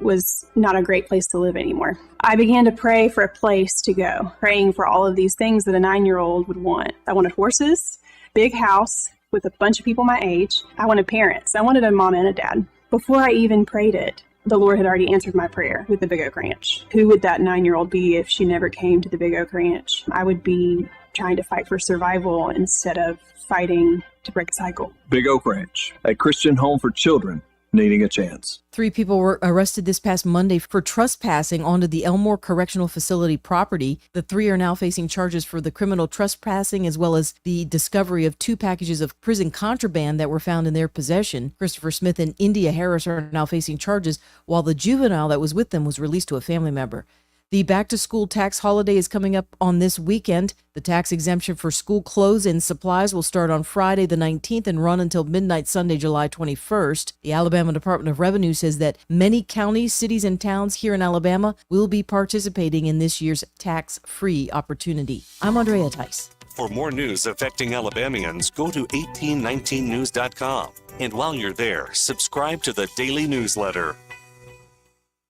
was not a great place to live anymore. I began to pray for a place to go, praying for all of these things that a 9-year-old would want. I wanted horses, big house with a bunch of people my age. I wanted parents. I wanted a mom and a dad. Before I even prayed it, the Lord had already answered my prayer with the Big Oak Ranch. Who would that 9-year-old be if she never came to the Big Oak Ranch? I would be trying to fight for survival instead of fighting to break a cycle. Big Oak Ranch, a Christian home for children needing a chance. 3 people were arrested this past Monday for trespassing onto the Elmore Correctional Facility property. The 3 are now facing charges for the criminal trespassing as well as the discovery of 2 packages of prison contraband that were found in their possession. Christopher Smith and India Harris are now facing charges, while the juvenile that was with them was released to a family member. The back-to-school tax holiday is coming up on this weekend. The tax exemption for school clothes and supplies will start on Friday the 19th and run until midnight Sunday, July 21st. The Alabama Department of Revenue says that many counties, cities, and towns here in Alabama will be participating in this year's tax-free opportunity. I'm Andrea Tice. For more news affecting Alabamians, go to 1819news.com. And while you're there, subscribe to the daily newsletter.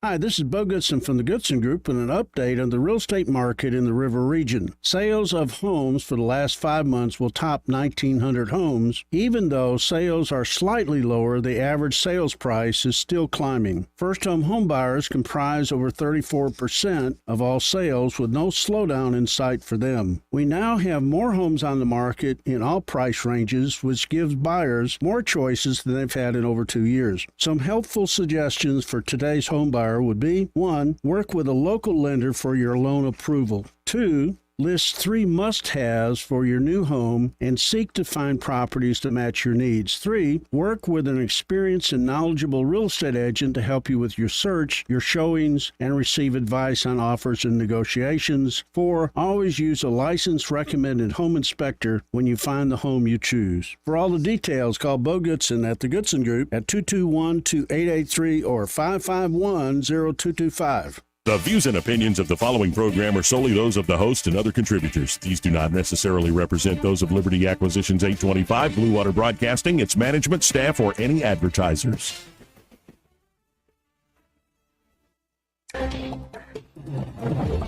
Hi, this is Bo Goodson from the Goodson Group with an update on the real estate market in the River region. Sales of homes for the last 5 months will top 1,900 homes. Even though sales are slightly lower, the average sales price is still climbing. First-time home buyers comprise over 34% of all sales, with no slowdown in sight for them. We now have more homes on the market in all price ranges, which gives buyers more choices than they've had in over 2 years. Some helpful suggestions for today's home buyer would be: 1, work with a local lender for your loan approval. 2, list 3 must-haves for your new home and seek to find properties to match your needs. 3, work with an experienced and knowledgeable real estate agent to help you with your search, your showings, and receive advice on offers and negotiations. 4, always use a licensed recommended home inspector when you find the home you choose. For all the details, call Bo Goodson at the Goodson Group at 221-2883 or 551-0225. The views and opinions of the following program are solely those of the host and other contributors. These do not necessarily represent those of Liberty Acquisitions 825, Blue Water Broadcasting, its management, staff, or any advertisers.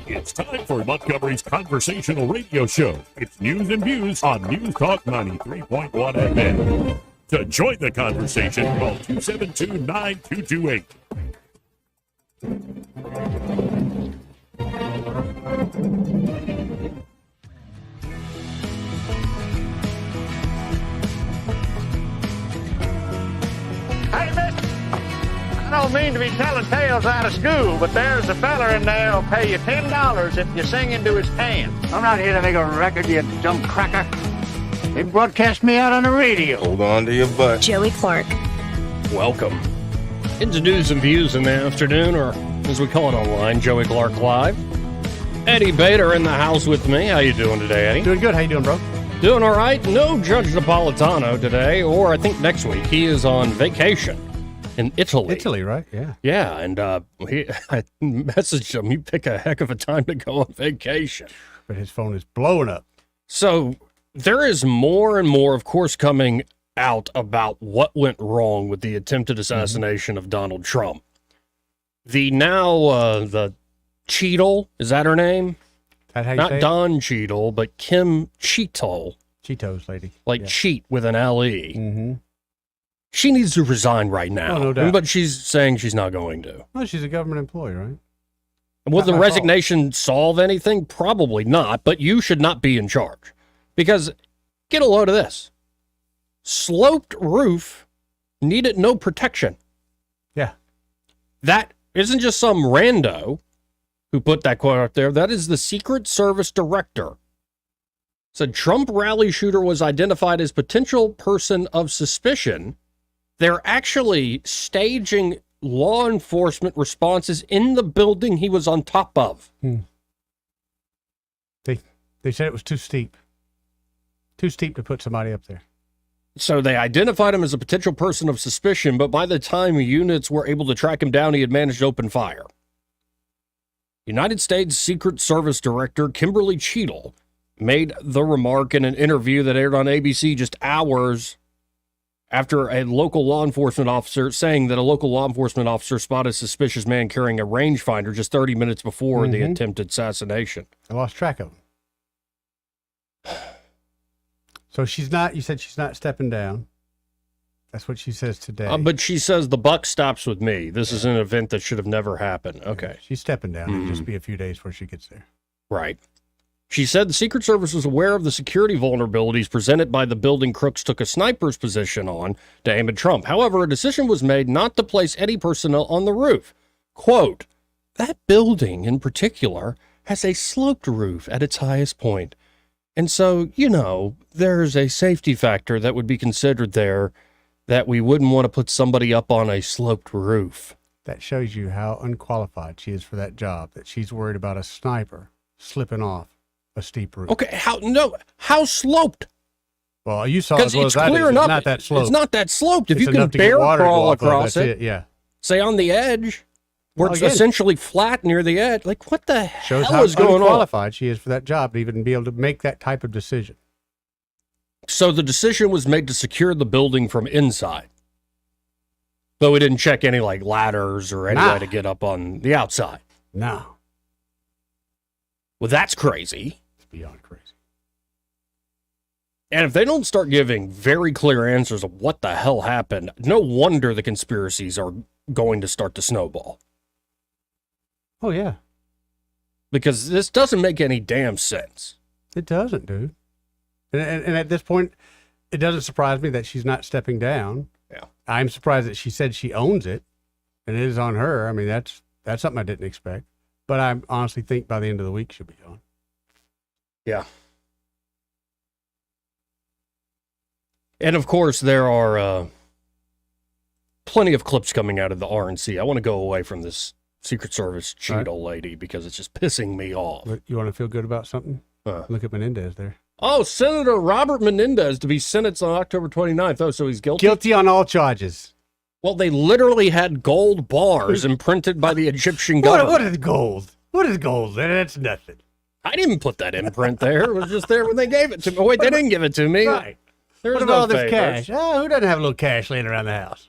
It's time for Montgomery's Conversational Radio Show. It's news and views on News Talk 93.1 FM. To join the conversation, call 272-9228. Hey, mister, I don't mean to be telling tales out of school, but there's a feller in there who'll pay you $10 if you sing into his pan. I'm not here to make a record, you dumb cracker. They broadcast me out on the radio. Hold on to your butt. Joey Clark. Welcome into News and Views in the afternoon, or as we call it online, Joey Clark Live. Eddie Bader in the house with me. How you doing today, Eddie? Doing good. How you doing, bro? Doing all right. No Judge Napolitano today, or I think next week. He is on vacation in Italy. Italy, right? Yeah. Yeah, and I messaged him, you pick a heck of a time to go on vacation. But his phone is blowing up. So there is more and more, of course, coming out about what went wrong with the attempted assassination of Donald Trump. The Cheadle, is that her name? That how you Not say Don Cheadle, but Kim Cheadle. Cheetos lady. Like yeah. cheat with an L-E. Mm-hmm. She needs to resign right now. Oh, no doubt. But she's saying she's not going to. Well, she's a government employee, right? Will the resignation solve anything? Probably not, but you should not be in charge. Because, get a load of this. Sloped roof needed no protection. Yeah. That isn't just some rando who put that quote out there. That is the Secret Service director. Said Trump rally shooter was identified as potential person of suspicion. They're actually staging law enforcement responses in the building he was on top of. They said it was too steep. Too steep to put somebody up there. So they identified him as a potential person of suspicion, but by the time units were able to track him down, he had managed to open fire. United States Secret Service Director Kimberly Cheadle made the remark in an interview that aired on ABC just hours after a local law enforcement officer saying that a local law enforcement officer spotted a suspicious man carrying a rangefinder just 30 minutes before the attempted assassination. I lost track of him. So you said she's not stepping down. That's what she says today. But she says the buck stops with me. This is an event that should have never happened. Okay. Yeah, she's stepping down. It'll just be a few days before she gets there. Right. She said the Secret Service was aware of the security vulnerabilities presented by the building crooks took a sniper's position on to aim at Trump. However, a decision was made not to place any personnel on the roof. Quote, that building in particular has a sloped roof at its highest point. And so, there's a safety factor that would be considered there that we wouldn't want to put somebody up on a sloped roof. That shows you how unqualified she is for that job, that she's worried about a sniper slipping off a steep roof. Okay, how sloped? Well, you saw it as well it's as I clear did. enough. It's not that sloped. It's not that sloped. If It's you can enough to get bear water to crawl go off of, across that's it, yeah. say on the edge, where it's again, essentially flat near the edge, like what the shows hell how is going on? unqualified she is for that job to even be able to make that type of decision. So the decision was made to secure the building from inside. But we didn't check any like ladders or any way to get up on the outside. No. Well, that's crazy. It's beyond crazy. And if they don't start giving very clear answers of what the hell happened, no wonder the conspiracies are going to start to snowball. Oh, yeah. Because this doesn't make any damn sense. It doesn't, dude. And at this point, it doesn't surprise me that she's not stepping down. Yeah. I'm surprised that she said she owns it, and it is on her. I mean, that's something I didn't expect. But I honestly think by the end of the week she'll be gone. Yeah. And of course, there are plenty of clips coming out of the RNC. I want to go away from this Secret Service cheat old lady because it's just pissing me off. You want to feel good about something? Look at Menendez there. Oh, Senator Robert Menendez to be sentenced on October 29th. Oh, so he's guilty? Guilty on all charges. Well, they literally had gold bars imprinted by the Egyptian government. What is gold? What is gold? That's nothing. I didn't put that imprint there. It was just there when they gave it to me. Oh, wait, they didn't give it to me. Right. There's What about no all this favors. cash? Oh, who doesn't have a little cash laying around the house?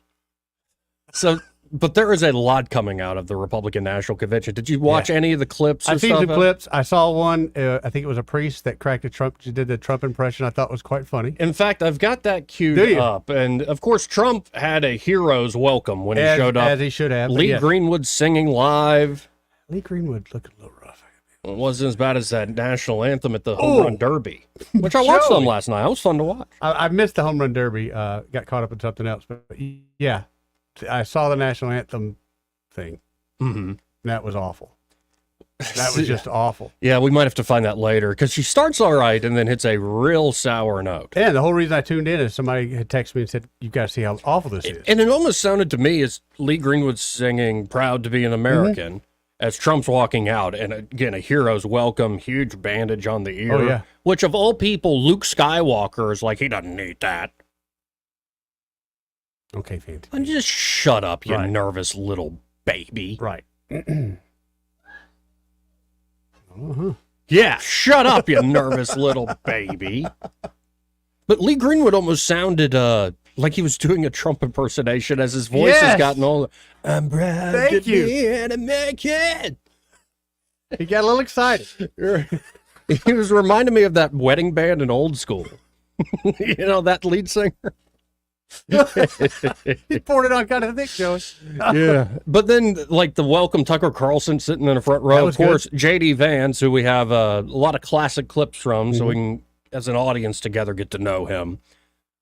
So, but there is a lot coming out of the Republican National Convention. Did you watch any of the clips? I've seen some clips. I saw one. I think it was a priest that cracked a Trump. She did the Trump impression. I thought was quite funny. In fact, I've got that queued up. And of course, Trump had a hero's welcome when he showed up. As he should have. Lee Greenwood singing live. Lee Greenwood looking a little rough. It wasn't as bad as that national anthem at the Home Run Derby, which I watched them last night. It was fun to watch. I missed the Home Run Derby. Got caught up in something else. But yeah, I saw the national anthem thing. Mm-hmm. That was awful. That was just awful. Yeah, we might have to find that later because she starts all right and then hits a real sour note. And the whole reason I tuned in is somebody had texted me and said, "You've got to see how awful this is." And it almost sounded to me as Lee Greenwood singing "Proud to be an American" as Trump's walking out, and again a hero's welcome, huge bandage on the ear. Oh, yeah. Which of all people, Luke Skywalker is like he doesn't need that. Okay, fantastic. And just shut up, you nervous little baby. Right. Yeah, shut up, you nervous little baby. But Lee Greenwood almost sounded like he was doing a Trump impersonation as his voice has gotten all. I'm proud to be an American. He got a little excited. He was reminding me of that wedding band in Old School. You know, that lead singer. He poured it on kind of thick, Joey. Yeah. But then, like, the welcome Tucker Carlson sitting in the front row. Of course, J.D. Vance, who we have a lot of classic clips from, so we can, as an audience together, get to know him.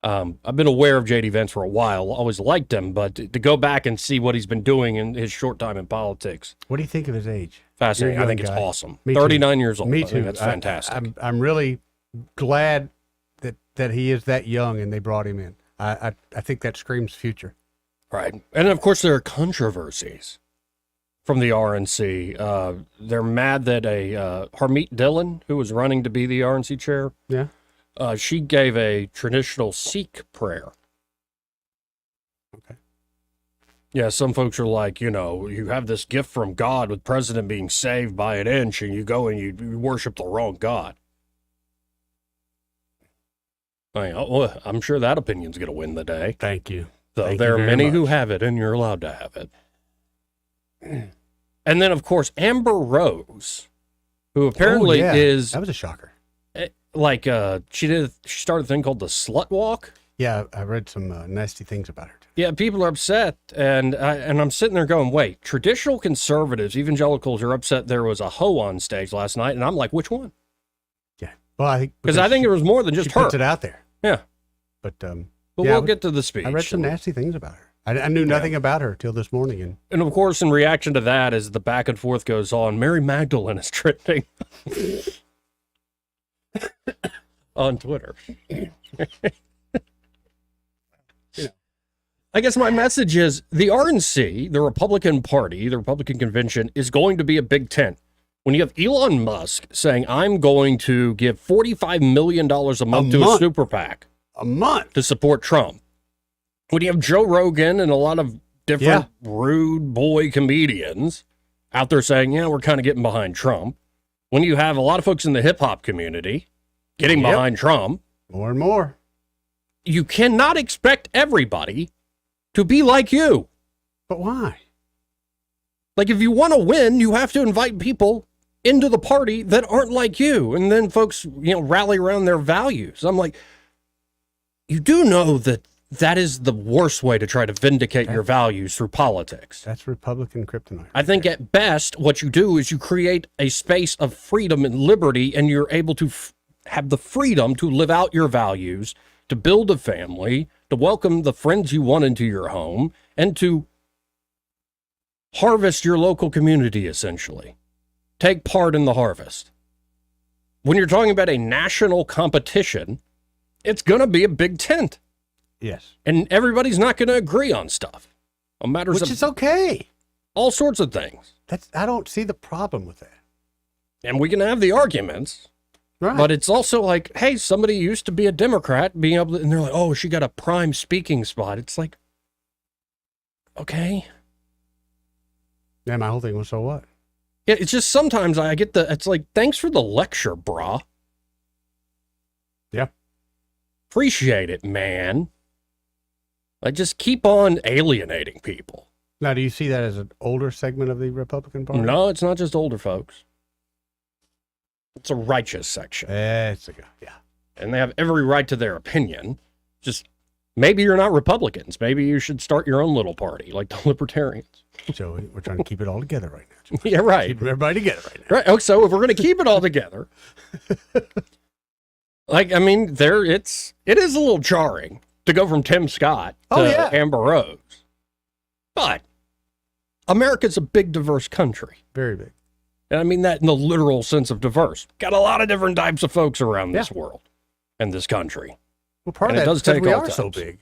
I've been aware of J.D. Vance for a while, always liked him, but to go back and see what he's been doing in his short time in politics. What do you think of his age? Fascinating. I think it's awesome. 39 years old. Me I too. think that's fantastic. I'm really glad that he is that young and they brought him in. I think that screams future. Right. And of course, there are controversies from the RNC. They're mad that Harmeet Dillon, who was running to be the RNC chair, she gave a traditional Sikh prayer. Okay. Yeah, some folks are like, you know, you have this gift from God with president being saved by an inch, and you go and you worship the wrong God. Well, I'm sure that opinion's going to win the day. Thank you. So Thank there you are very many much. who have it, and you're allowed to have it. And then, of course, Amber Rose, who apparently is that was a shocker. like she started a thing called the Slut Walk. Yeah, I read some nasty things about her. Yeah, people are upset, and I'm sitting there going, wait, traditional conservatives, evangelicals are upset there was a hoe on stage last night, and I'm like, which one? Yeah, well, I think Because I think there was more than just she her. puts it out there. Yeah, but but yeah, we'll get to the speech. I read some nasty things about her. I knew nothing about her till this morning, And of course, in reaction to that, as the back and forth goes on, Mary Magdalene is trending on Twitter. I guess my message is the RNC, the Republican Party, the Republican Convention, is going to be a big tent. When you have Elon Musk saying, I'm going to give $45 million a month to a super PAC. A month? To support Trump. When you have Joe Rogan and a lot of different rude boy comedians out there saying, yeah, we're kind of getting behind Trump. When you have a lot of folks in the hip hop community getting behind Trump. More and more. You cannot expect everybody to be like you. But why? Like, if you want to win, you have to invite people into the party that aren't like you. And then folks, rally around their values. I'm like, you do know that that is the worst way to try to vindicate your values through politics. That's Republican kryptonite. I think at best, what you do is you create a space of freedom and liberty, and you're able to have the freedom to live out your values, to build a family, to welcome the friends you want into your home, and to harvest your local community, essentially. Take part in the harvest. When you're talking about a national competition, it's going to be a big tent. Yes. And everybody's not going to agree on stuff. On matters Which is okay. All sorts of things. I don't see the problem with that. And we can have the arguments. Right. But it's also like, hey, somebody used to be a Democrat, being able to, and they're like, oh, she got a prime speaking spot. It's like, okay. Yeah, my whole thing was, so what? Yeah, it's just sometimes I get it's like, thanks for the lecture, brah. Yeah. Appreciate it, man. Like, just keep on alienating people. Now, do you see that as an older segment of the Republican Party? No, it's not just older folks. It's a righteous section. Yeah. And they have every right to their opinion. Just maybe you're not Republicans. Maybe you should start your own little party, like the Libertarians. Joey, we're trying to keep it all together right now. Yeah, right. Keep everybody together right now. Right. Oh, so if we're going to keep it all together, like, I mean, it is a little jarring to go from Tim Scott to Amber Rose. But America's a big, diverse country. Very big. And I mean that in the literal sense of diverse. Got a lot of different types of folks around this world and this country. Well, part of that is because we are so big.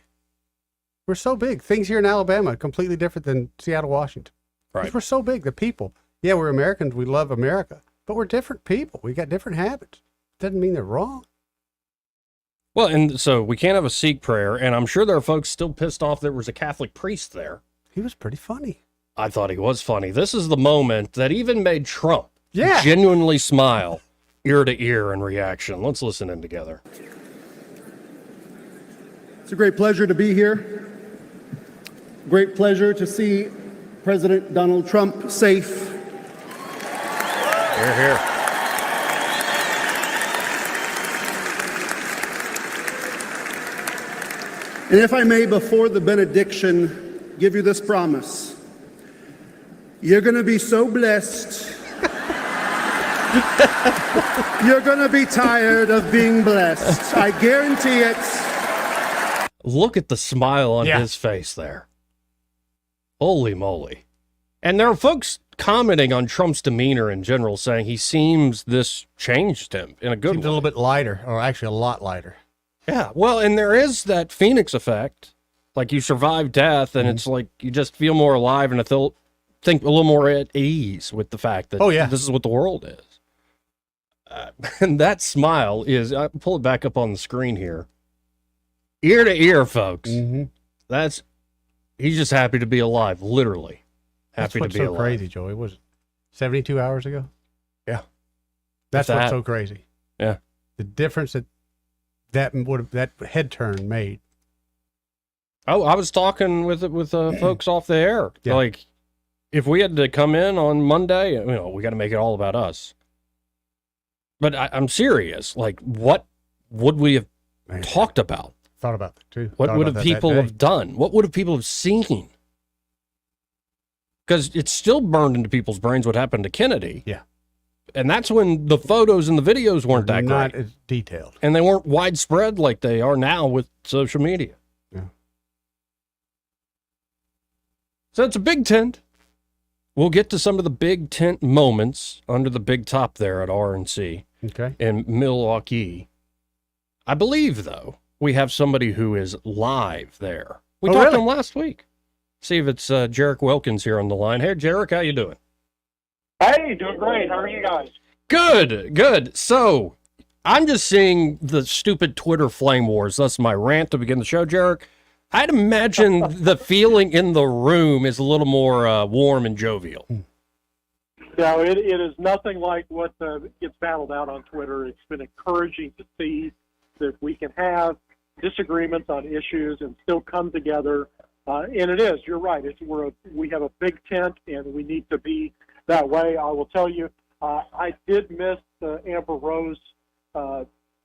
We're so big. Things here in Alabama are completely different than Seattle, Washington. Right. We're so big. The people. Yeah, we're Americans. We love America. But we're different people. We got different habits. Doesn't mean they're wrong. Well, and so we can't have a Sikh prayer, and I'm sure there are folks still pissed off there was a Catholic priest there. He was pretty funny. I thought he was funny. This is the moment that even made Trump genuinely smile ear to ear in reaction. Let's listen in together. It's a great pleasure to be here. Great pleasure to see President Donald Trump safe. Hear, hear. And if I may, before the benediction, give you this promise. You're going to be so blessed. You're going to be tired of being blessed. I guarantee it. Look at the smile on his face there. Holy moly. And there are folks commenting on Trump's demeanor in general, saying he seems this changed him in a good way. Seems a little bit lighter, or actually a lot lighter. Yeah, well, and there is that Phoenix effect. Like, you survive death, and it's like you just feel more alive and think a little more at ease with the fact that this is what the world is. And that smile is, I pull it back up on the screen here. Ear to ear, folks. Mm-hmm. He's just happy to be alive, literally. Happy to be alive. That's what's so crazy, Joey. Was it 72 hours ago? Yeah. That's what's so crazy. Yeah. The difference that that head turn made. Oh, I was talking with folks off the air. Yeah. Like, if we had to come in on Monday, we got to make it all about us. But I'm serious. Like, what would we have talked about? Thought about that too. What would have people have done? What would have people have seen? Because it's still burned into people's brains what happened to Kennedy. Yeah. And that's when the photos and the videos weren't that not great. as detailed. And they weren't widespread like they are now with social media. Yeah. So it's a big tent. We'll get to some of the big tent moments under the big top there at RNC in Milwaukee. I believe, though, we have somebody who is live there. We talked to him last week. See if it's Jarek Wilkins here on the line. Hey, Jarek, how you doing? Hey, doing great. How are you guys? Good. So, I'm just seeing the stupid Twitter flame wars. That's my rant to begin the show, Jarek. I'd imagine the feeling in the room is a little more warm and jovial. No, it is nothing like what gets battled out on Twitter. It's been encouraging to see that we can have disagreements on issues and still come together. And it is. You're right. We have a big tent, and we need to be that way. I will tell you, I did miss the Amber Rose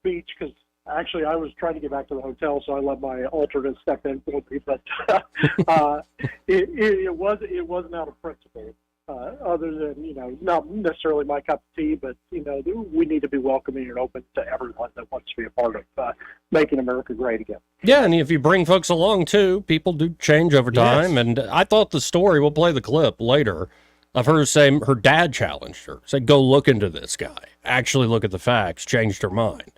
speech because actually I was trying to get back to the hotel, so I let my alternate step in for me. But it wasn't out of principle. Other than, not necessarily my cup of tea, but, we need to be welcoming and open to everyone that wants to be a part of making America great again. Yeah, and if you bring folks along, too, people do change over time. Yes. And I thought the story, we'll play the clip later, of her saying her dad challenged her, said, go look into this guy. Actually look at the facts, changed her mind.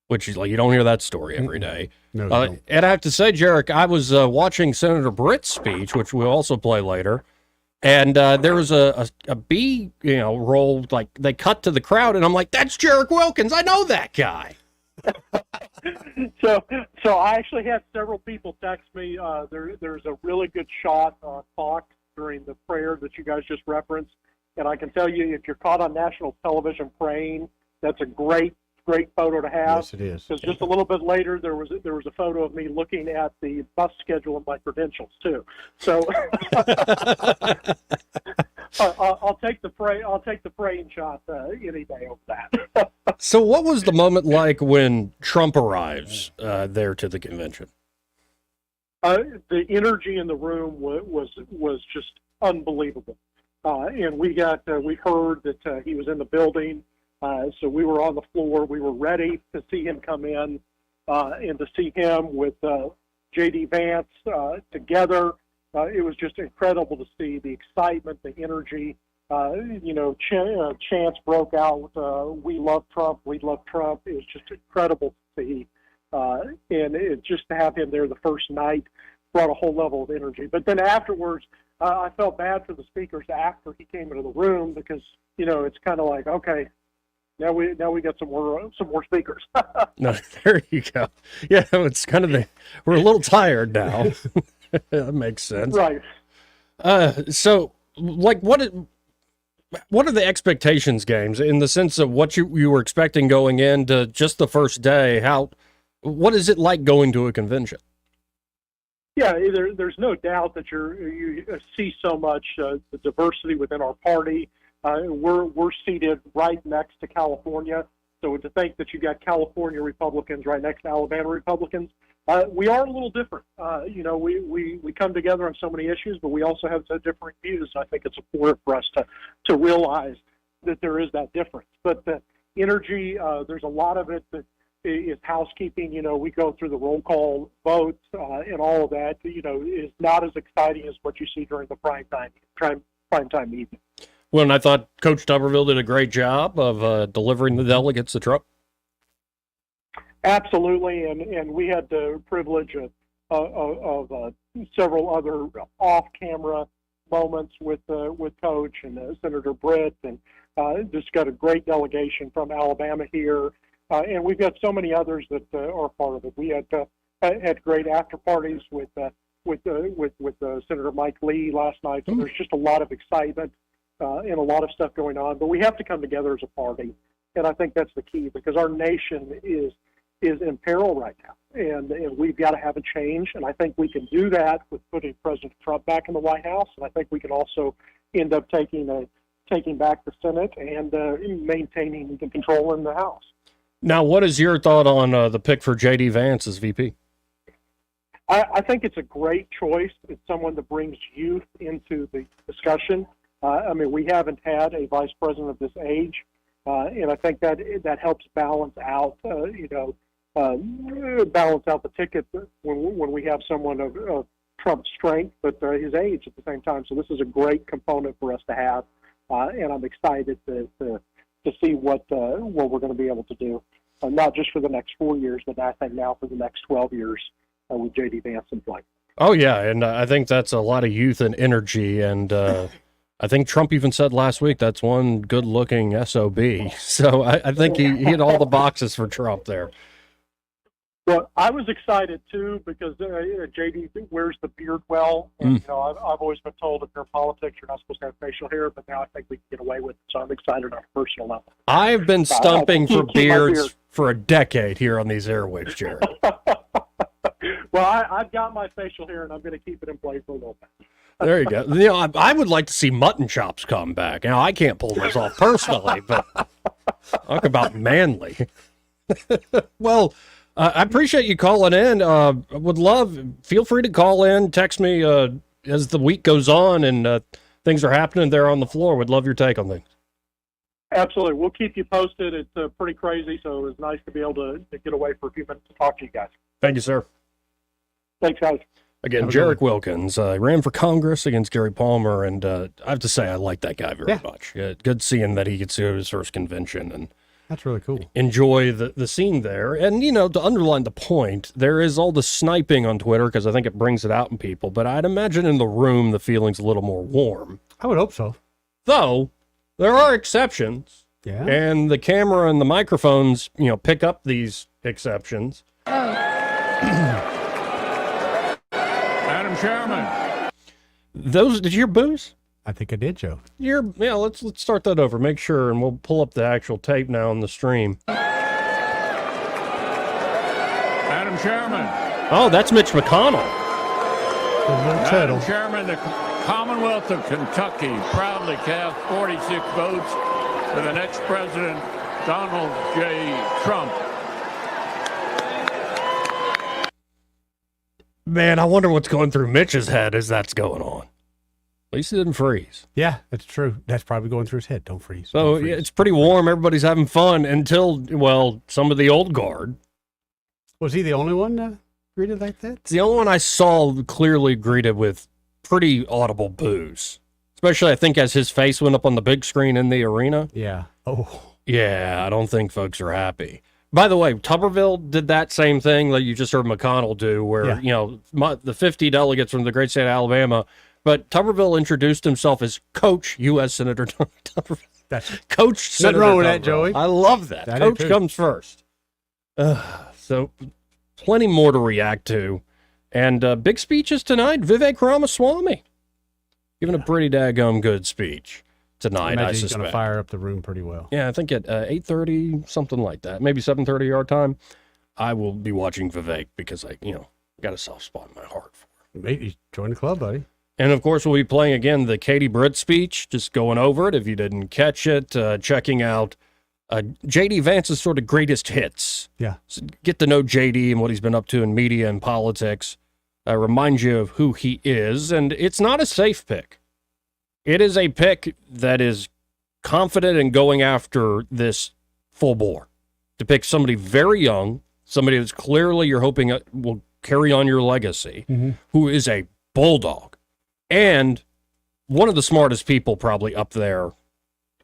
Which is like, you don't hear that story every day. No, and I have to say, Jarek, I was watching Senator Britt's speech, which we'll also play later. And there was a B, roll, like they cut to the crowd, and I'm like, that's Jarek Wilkins. I know that guy. So I actually had several people text me. There's a really good shot on Fox during the prayer that you guys just referenced. And I can tell you, if you're caught on national television praying, that's a great photo to have. Yes, it is. Because just a little bit later, there was a photo of me looking at the bus schedule and my credentials too. So I'll take the praying shot any day over that. So what was the moment like when Trump arrives there to the convention? The energy in the room was just unbelievable, and we heard that he was in the building. So we were on the floor. We were ready to see him come in and to see him with J.D. Vance together. It was just incredible to see the excitement, the energy. Chants broke out. We love Trump. We love Trump. It was just incredible to see. And just to have him there the first night brought a whole level of energy. But then afterwards, I felt bad for the speakers after he came into the room because, it's kind of like, okay, Now we got some more speakers. No, there you go. Yeah, it's kind of we're a little tired now. That makes sense, right? So, like, what are the expectations, games, in the sense of what you were expecting going into just the first day? What is it like going to a convention? Yeah, there's no doubt that you see so much the diversity within our party. We're seated right next to California, so to think that you got California Republicans right next to Alabama Republicans, we are a little different. We come together on so many issues, but we also have so different views. I think it's important for us to realize that there is that difference. But the energy, there's a lot of it that is housekeeping. We go through the roll call votes and all of that. Is not as exciting as what you see during the prime time evening. Well, and I thought Coach Tuberville did a great job of delivering the delegates to Trump. Absolutely, and we had the privilege of several other off-camera moments with Coach and Senator Britt, and just got a great delegation from Alabama here, and we've got so many others that are part of it. We had great after parties with Senator Mike Lee last night. So there's just a lot of excitement. And a lot of stuff going on, but we have to come together as a party, and I think that's the key because our nation is is in peril right now. And we've got to have a change. And I think we can do that with putting President Trump back in the White House. And I think we can also end up taking back the Senate and maintaining the control in the House. Now, what is your thought on the pick for J.D. Vance as VP? I think it's a great choice. It's someone that brings youth into the discussion. I mean, we haven't had a vice president of this age, and I think that helps balance out, balance out the ticket when we have someone of Trump's strength, but his age at the same time. So this is a great component for us to have, and I'm excited to see what we're going to be able to do, not just for the next 4 years, but I think now for the next 12 years with J.D. Vance in play. Oh, yeah, and I think that's a lot of youth and energy, and I think Trump even said last week that's one good-looking SOB. So I think he hit all the boxes for Trump there. Well, I was excited, too, because J.D. wears the beard well. And, I've always been told if you're in politics, you're not supposed to have facial hair, but now I think we can get away with it, so I'm excited on a personal level. I've been stumping for beards for a decade here on these airwaves, Jared. Well, I've got my facial hair, and I'm going to keep it in play for a little bit. There you go. I would like to see mutton chops come back. Now, I can't pull this off personally, but talk about manly. Well, I appreciate you calling in. Feel free to call in, text me as the week goes on and things are happening there on the floor. Would love your take on things. Absolutely. We'll keep you posted. It's pretty crazy, so it was nice to be able to get away for a few minutes to talk to you guys. Thank you, sir. Thanks, guys. Again, Jarek Wilkins ran for Congress against Gary Palmer, and I have to say I like that guy very much. Good seeing that he gets to his first convention, and that's really cool. Enjoy the scene there. And, to underline the point, there is all the sniping on Twitter because I think it brings it out in people, but I'd imagine in the room the feeling's a little more warm. I would hope so. Though, there are exceptions. Yeah. And the camera and the microphones, pick up these exceptions. Madam Chairman. Did you hear boos? I think I did, Joe. Let's start that over. Make sure, and we'll pull up the actual tape now on the stream. Madam Chairman. Oh, that's Mitch McConnell. Madam Chairman, the Commonwealth of Kentucky proudly cast 46 votes for the next president, Donald J. Trump. Man, I wonder what's going through Mitch's head as that's going on. At least he didn't freeze. Yeah, that's true. That's probably going through his head. Don't freeze. So Don't freeze. It's pretty warm. Everybody's having fun until, some of the old guard. Was he the only one greeted like that? It's the only one I saw clearly greeted with pretty audible boos. Especially, I think, as his face went up on the big screen in the arena. Yeah. Oh. Yeah, I don't think folks are happy. By the way, Tuberville did that same thing that you just heard McConnell do, where, the 50 delegates from the great state of Alabama, but Tuberville introduced himself as Coach U.S. Senator Tuberville. That's Coach Senator nothing wrong with Tuberville. that, Joey. I love that. Coach comes first. So plenty more to react to. And big speeches tonight. Vivek Ramaswamy giving a pretty daggum good speech tonight, I he's suspect. going to fire up the room pretty well. Yeah, I think at 8:30, something like that. Maybe 7:30 our time. I will be watching Vivek because I, got a soft spot in my heart for him. Maybe join the club, buddy. And, of course, we'll be playing, again, the Katie Britt speech, just going over it if you didn't catch it, checking out J.D. Vance's sort of greatest hits. Yeah. So get to know J.D. and what he's been up to in media and politics. Remind you of who he is. And it's not a safe pick. It is a pick that is confident in going after this full bore. To pick somebody very young, somebody that's clearly you're hoping will carry on your legacy, who is a bulldog. And one of the smartest people probably up there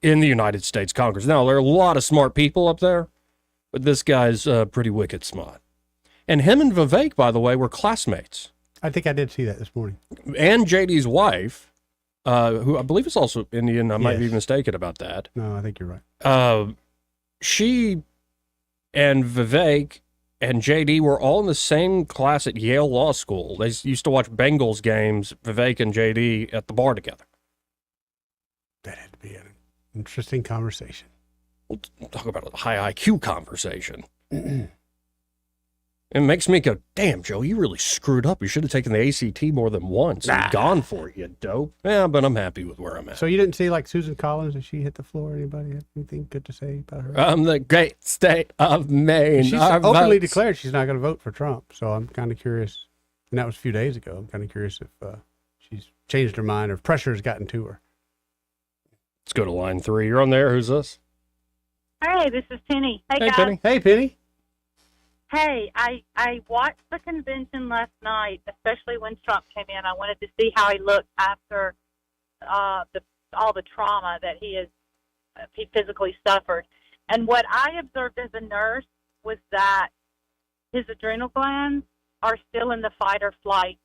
in the United States Congress. Now, there are a lot of smart people up there, but this guy's pretty wicked smart. And him and Vivek, by the way, were classmates. I think I did see that this morning. And JD's wife, who I believe is also Indian. I might be mistaken about that. No, I think you're right. She and Vivek and JD were all in the same class at Yale Law School. They used to watch Bengals games, Vivek and JD, at the bar together. That had to be an interesting conversation. We'll talk about a high IQ conversation. It makes me go, damn, Joe, you really screwed up. You should have taken the ACT more than once. Nah. Gone for it, you dope. Yeah, but I'm happy with where I'm at. So you didn't see like Susan Collins? Did she hit the floor? Anybody have anything good to say about her? The great state of Maine. She's openly declared she's not going to vote for Trump. So I'm kind of curious. And that was a few days ago. I'm kind of curious if she's changed her mind or if pressure has gotten to her. Let's go to line 3. You're on there. Who's this? Hey, this is Penny. Hey, guys. Penny. Hey, Penny. Hey, I watched the convention last night, especially when Trump came in. I wanted to see how he looked after all the trauma that he physically suffered. And what I observed as a nurse was that his adrenal glands are still in the fight or flight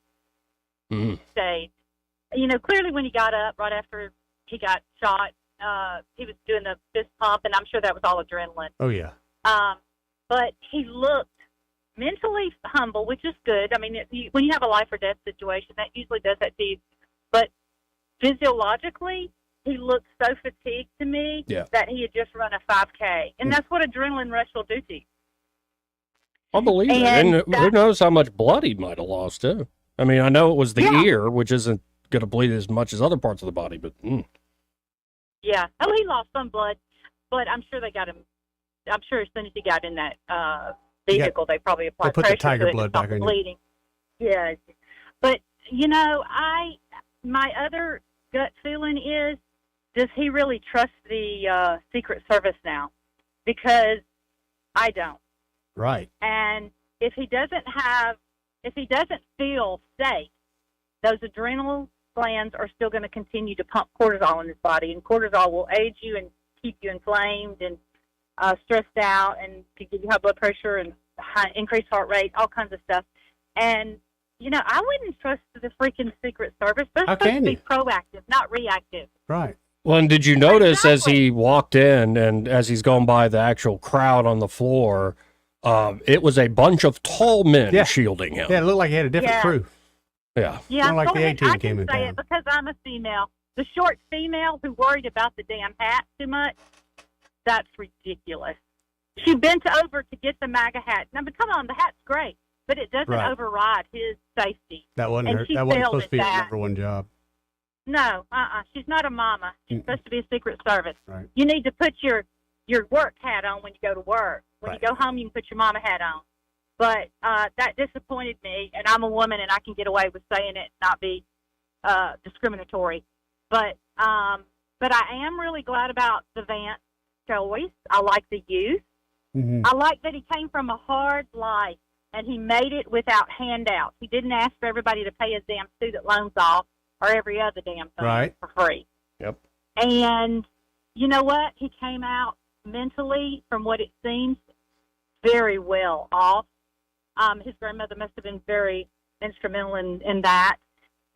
stage. You know, clearly when he got up right after he got shot, he was doing the fist pump, and I'm sure that was all adrenaline. Oh, yeah. But he looked mentally humble, which is good. I mean, when you have a life or death situation, that usually does that to you. But physiologically, he looked so fatigued to me that he had just run a 5K. And that's what adrenaline rush will do to you. I believe it. And who knows how much blood he might have lost, too. I mean, I know it was the ear, which isn't going to bleed as much as other parts of the body, but... Yeah. Oh, he lost some blood, but I'm sure they got him. I'm sure as soon as he got in that vehicle, they probably applied pressure the tiger to it blood and stopped back on bleeding. Yeah. But, you know, my other gut feeling is, does he really trust the Secret Service now? Because I don't. Right. And if he doesn't feel safe, those adrenal glands are still going to continue to pump cortisol in his body, and cortisol will age you and keep you inflamed and stressed out, and can give you high blood pressure and increased heart rate, all kinds of stuff. And you know, I wouldn't trust the freaking Secret Service. They're supposed to be proactive, not reactive. Right. Well, and did you notice as he walked in and as he's going by the actual crowd on the floor, it was a bunch of tall men shielding him. Yeah, it looked like he had a different crew. Yeah. Yeah, like the A-team I came in can say town. it because I'm a female. The short female who worried about the damn hat too much, that's ridiculous. She bent over to get the MAGA hat. Now, but come on, the hat's great, but it doesn't override his safety. That wasn't And her. she That wasn't failed supposed to be at her that. number one job. No, she's not a mama. She's supposed to be a Secret Service. Right. You need to put your work hat on when you go to work. When you go home, you can put your mama hat on. But that disappointed me, and I'm a woman, and I can get away with saying it and not be discriminatory. But I am really glad about the Vance choice. I like the youth. Mm-hmm. I like that he came from a hard life, and he made it without handouts. He didn't ask for everybody to pay his damn student loans off or every other damn thing for free. Yep. And you know what? He came out mentally, from what it seems, very well off. His grandmother must have been very instrumental in that.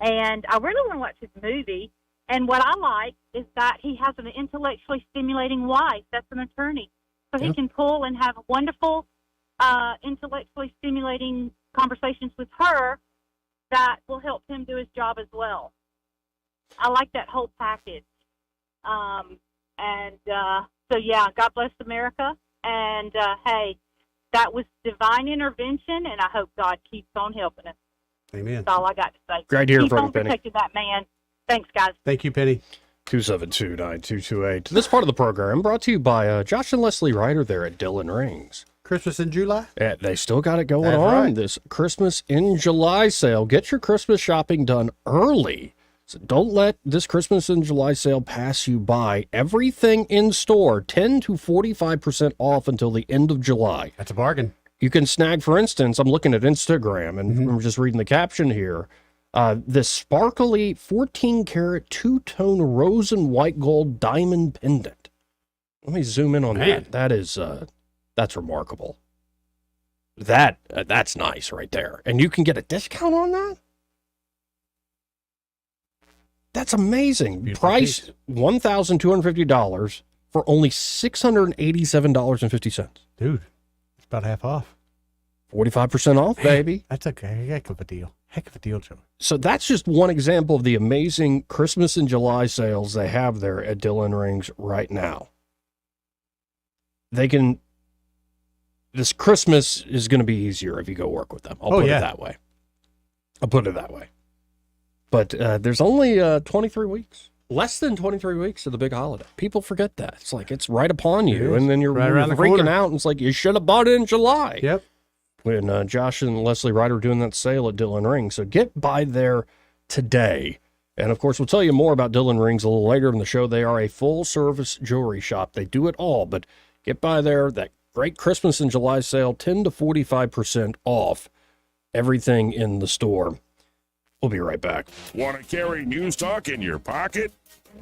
And I really want to watch his movie. And what I like is that he has an intellectually stimulating wife that's an attorney. So he can pull and have wonderful, intellectually stimulating conversations with her that will help him do his job as well. I like that whole package. So, yeah, God bless America. And, hey, that was divine intervention, and I hope God keeps on helping us. Amen. That's all I got to say. Great to hear Keep from on you, Penny. protecting that man. Thanks, guys. Thank you, Penny. 272-9228. This part of the program brought to you by Josh and Leslie Ryder there at Dillon Rings. Christmas in July? Yeah, they still got it going That's on. right. This Christmas in July sale. Get your Christmas shopping done early. So don't let this Christmas in July sale pass you by. Everything in store, 10 to 45% off until the end of July. That's a bargain. You can snag, for instance, I'm looking at Instagram, and I'm just reading the caption here. This sparkly 14-karat two-tone rose and white gold diamond pendant. Let me zoom in on that. That is, that's remarkable. That's nice right there. And you can get a discount on that? That's amazing. Beautiful Price piece. $1,250 for only $687.50. Dude, it's about half off. 45% off, baby. That's a heck of a deal. Heck of a deal, Joe. So that's just one example of the amazing Christmas in July sales they have there at Dillon Rings right now. They can this Christmas is going to be easier if you go work with them. I'll put it that way. But there's only 23 weeks. Less than 23 weeks to the big holiday. People forget that. It's like it's right upon you, and then you're right around the freaking corner. out, and it's like you should have bought it in July. Yep. When Josh and Leslie Ryder were doing that sale at Dillon Rings. So get by there today. And, of course, we'll tell you more about Dillon Rings a little later in the show. They are a full-service jewelry shop. They do it all, but get by there. That great Christmas and July sale, 10 to 45% off everything in the store. We'll be right back. Want to carry News Talk in your pocket?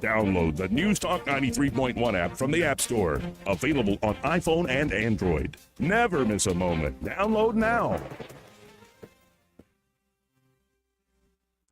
Download the News Talk 93.1 app from the App Store. Available on iPhone and Android. Never miss a moment. Download now.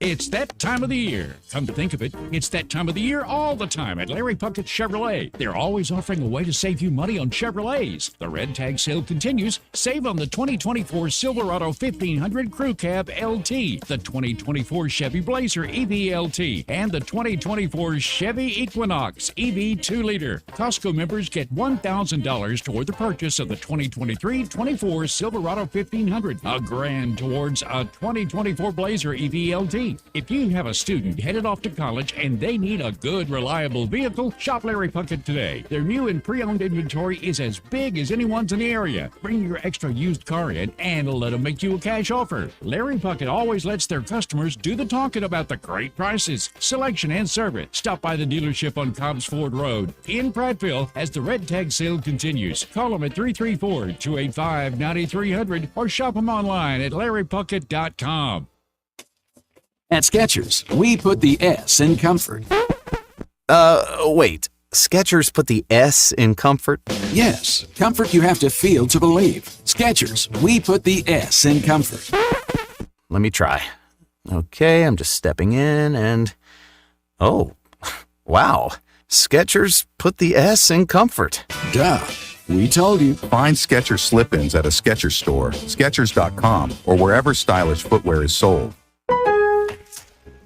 It's that time of the year. Come to think of it, it's that time of the year all the time at Larry Puckett Chevrolet. They're always offering a way to save you money on Chevrolets. The red tag sale continues. Save on the 2024 Silverado 1500 Crew Cab LT, the 2024 Chevy Blazer EV LT, and the 2024 Chevy Equinox EV 2-liter. Costco members get $1,000 toward the purchase of the 2023-24 Silverado 1500, a grand towards a 2024 Blazer EV LT. If you have a student headed off to college and they need a good, reliable vehicle, shop Larry Puckett today. Their new and pre-owned inventory is as big as anyone's in the area. Bring your extra used car in and let them make you a cash offer. Larry Puckett always lets their customers do the talking about the great prices, selection, and service. Stop by the dealership on Cobbs Ford Road in Prattville as the red tag sale continues. Call them at 334-285-9300 or shop them online at larrypuckett.com. At Skechers, we put the S in comfort. Wait. Skechers put the S in comfort? Yes, comfort you have to feel to believe. Skechers, we put the S in comfort. Let me try. Okay, I'm just stepping in and... Oh, wow. Skechers put the S in comfort. Duh. We told you. Find Skechers slip-ins at a Skechers store, Skechers.com, or wherever stylish footwear is sold.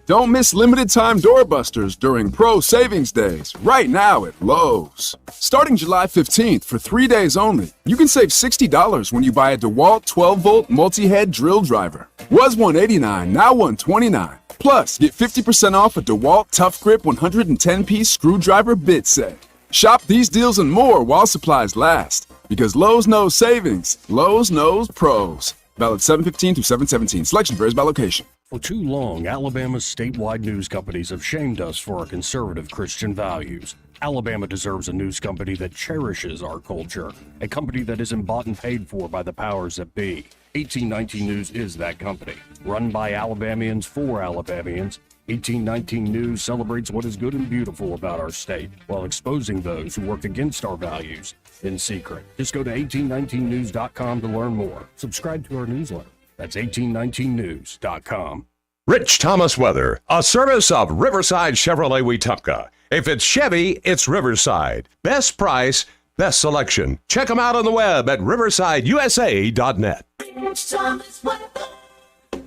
Don't miss limited time doorbusters during Pro Savings Days, right now at Lowe's. Starting July 15th for 3 days only, you can save $60 when you buy a DeWalt 12-volt multi-head drill driver. Was $189, now $129. Plus, get 50% off a DeWalt Tough Grip 110-piece screwdriver bit set. Shop these deals and more while supplies last. Because Lowe's knows savings, Lowe's knows pros. Valid 7/15 through 7/17. Selection varies by location. For too long, Alabama's statewide news companies have shamed us for our conservative Christian values. Alabama deserves a news company that cherishes our culture, a company that isn't bought and paid for by the powers that be. 1819 News is that company. Run by Alabamians for Alabamians, 1819 News celebrates what is good and beautiful about our state, while exposing those who work against our values in secret. Just go to 1819news.com to learn more. Subscribe to our newsletter. That's 1819news.com. Rich Thomas Weather, a service of Riverside Chevrolet Wetumpka. If it's Chevy, it's Riverside. Best price, best selection. Check them out on the web at riversideusa.net.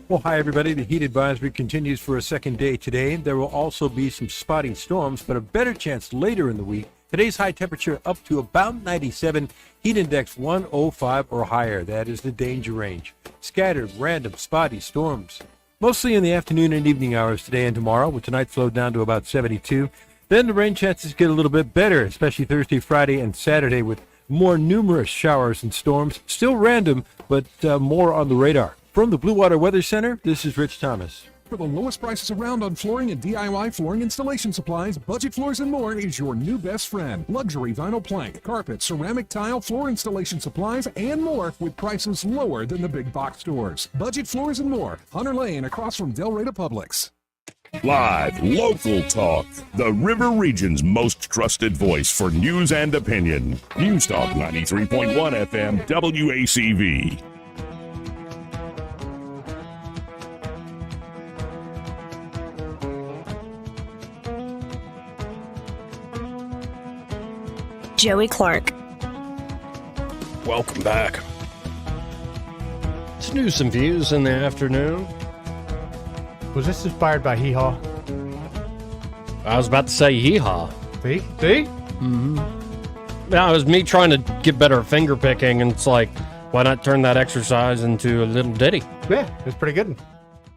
Well, hi, everybody. The heat advisory continues for a second day today. There will also be some spotty storms, but a better chance later in the week. Today's high temperature up to about 97, heat index 105 or higher. That is the danger range. Scattered, random, spotty storms. Mostly in the afternoon and evening hours today and tomorrow, with tonight slowed down to about 72. Then the rain chances get a little bit better, especially Thursday, Friday, and Saturday, with more numerous showers and storms. Still random, but more on the radar. From the Blue Water Weather Center, this is Rich Thomas. For the lowest prices around on flooring and DIY flooring installation supplies, Budget Floors and More is your new best friend. Luxury vinyl plank, carpet, ceramic tile, floor installation supplies, and more with prices lower than the big box stores. Budget Floors and More, Hunter Lane across from Del Rey to Publix. Live, local talk. The River Region's most trusted voice for news and opinion. News Talk 93.1 FM WACV. Joey Clark. Welcome back. Let's do some views in the afternoon. Was this inspired by Hee Haw? I was about to say Hee Haw. See? Mm-hmm. Yeah, it was me trying to get better at finger picking, and it's like, Why not turn that exercise into a little ditty? Yeah, it's pretty good.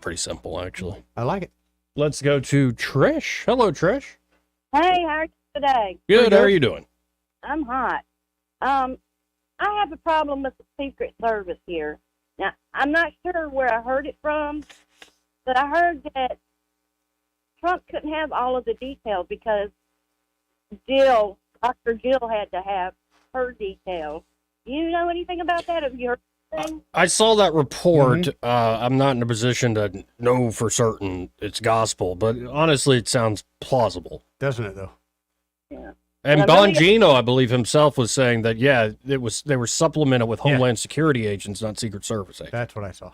Pretty simple, actually. I like it. Let's go to Trish. Hello, Trish. Hey, how are you today? Good. How are you doing? I'm hot. I have a problem with the Secret Service here. Now, I'm not sure where I heard it from, but I heard that Trump couldn't have all of the details because Dr. Jill had to have her details. Do you know anything about that? Have you heard anything? I saw that report. I'm not in a position to know for certain it's gospel, but honestly, it sounds plausible. Doesn't it, though? Yeah. And And I really- Bongino, I believe himself, was saying that, yeah, they were supplemented with Homeland Security agents, not Secret Service agents. That's what I saw.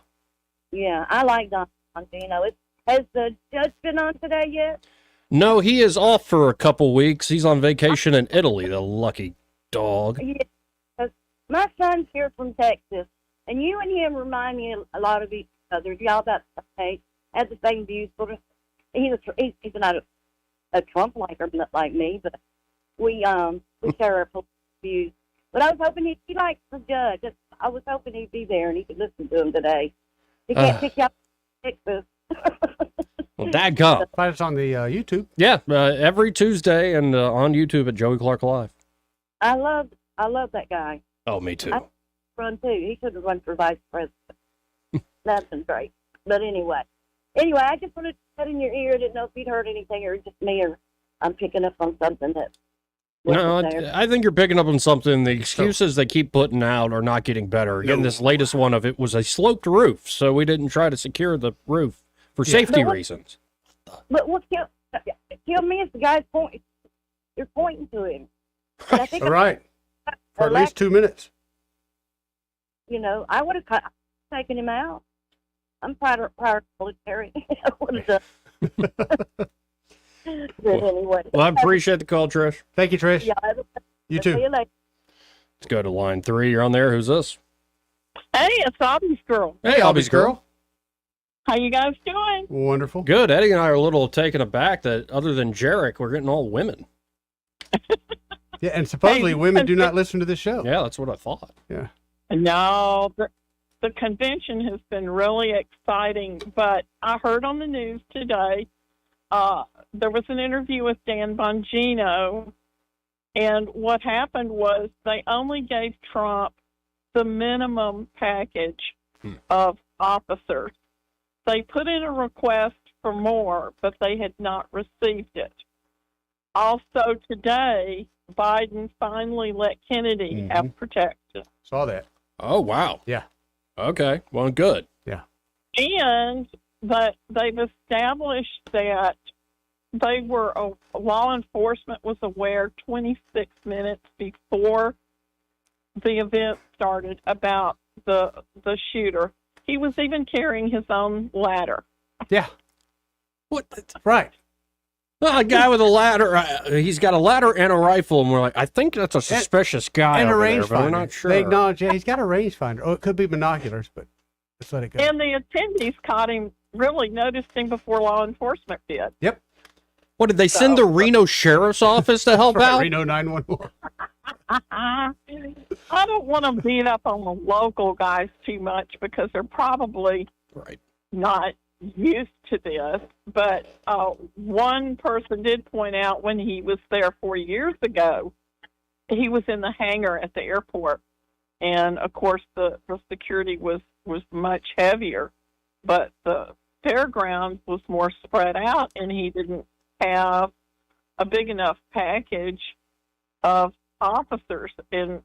Yeah, I like Don Bongino. Has the judge been on today yet? No, he is off for a couple weeks. He's on vacation in Italy, the lucky dog. Yeah, 'cause my son's here from Texas, and you and him remind me a lot of each other. Y'all about the same, have the same views. Sort of. He's not a Trump liker like me, but we share our political views. But I was hoping he likes the judge. I was hoping he'd be there and he could listen to him today. He can't pick you up in Texas. Well, dadgum. But it's on the YouTube. Yeah, every Tuesday and on YouTube at Joey Clark Live. I love that guy. Oh, me too. I run too. He should have run for vice president. That's been great. But anyway, I just wanted to put in your ear. I didn't know if you'd heard anything or just me, or I'm picking up on something that. No, wasn't there. I think you're picking up on something. The excuses they keep putting out are not getting better. Again, this latest one of it was a sloped roof, so we didn't try to secure the roof for safety But what- reasons. But what kill me is the guy's pointing. You're pointing to him. And I think All right. For at least 2 minutes. You know, I would have taken him out. I'm prior military. I would have done. But anyway. Well, I appreciate the call, Trish. Thank you, Trish. Yeah, You too. See you later. Let's go to line 3. You're on there. Who's this? Hey, it's Obby's girl. Hey, Obby's girl. How you guys doing? Wonderful. Good. Eddie and I are a little taken aback that other than Jarek, we're getting all women. Yeah, and supposedly women do not listen to this show. Yeah, that's what I thought. Yeah. No, the convention has been really exciting, but I heard on the news today there was an interview with Dan Bongino, and what happened was they only gave Trump the minimum package of officers. They put in a request for more, but they had not received it. Also today, Biden finally let Kennedy have protection. Saw that. Oh, wow. Yeah. Okay. Well, good. Yeah. And that they've established that they were, law enforcement was aware 26 minutes before the event started about the shooter. He was even carrying his own ladder. Yeah. What? Right. Well, a guy with a ladder, he's got a ladder and a rifle, and we're like, I think that's a suspicious guy And a over there, rangefinder. but we're not sure. They acknowledge, yeah, he's got a rangefinder. Oh, it could be binoculars, but let's let it go. And the attendees caught him, really noticed him before law enforcement did. Yep. What, did they send the Reno Sheriff's Office to help out? Reno 911. I don't want to beat up on the local guys too much because they're probably not used to this. But one person did point out when he was there 4 years ago, he was in the hangar at the airport. And, of course, the security was much heavier. But the fairgrounds was more spread out, and he didn't have a big enough package of officers. And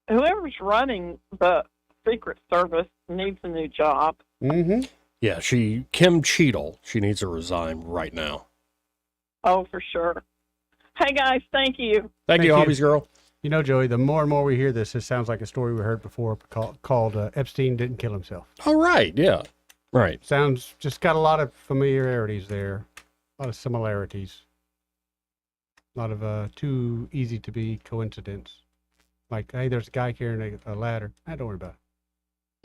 whoever's running the Secret Service needs a new job. Mm-hmm. Yeah, Kim Cheadle, she needs to resign right now. Oh, for sure. Hey, guys, thank you. Thank you, Obby's girl. You know, Joey, the more and more we hear this, it sounds like a story we heard before called Epstein Didn't Kill Himself. Oh, right, yeah. Right. Sounds just got a lot of familiarities there, a lot of similarities, a lot of too easy to be coincidence. Like, hey, there's a guy carrying a ladder. Don't worry about it.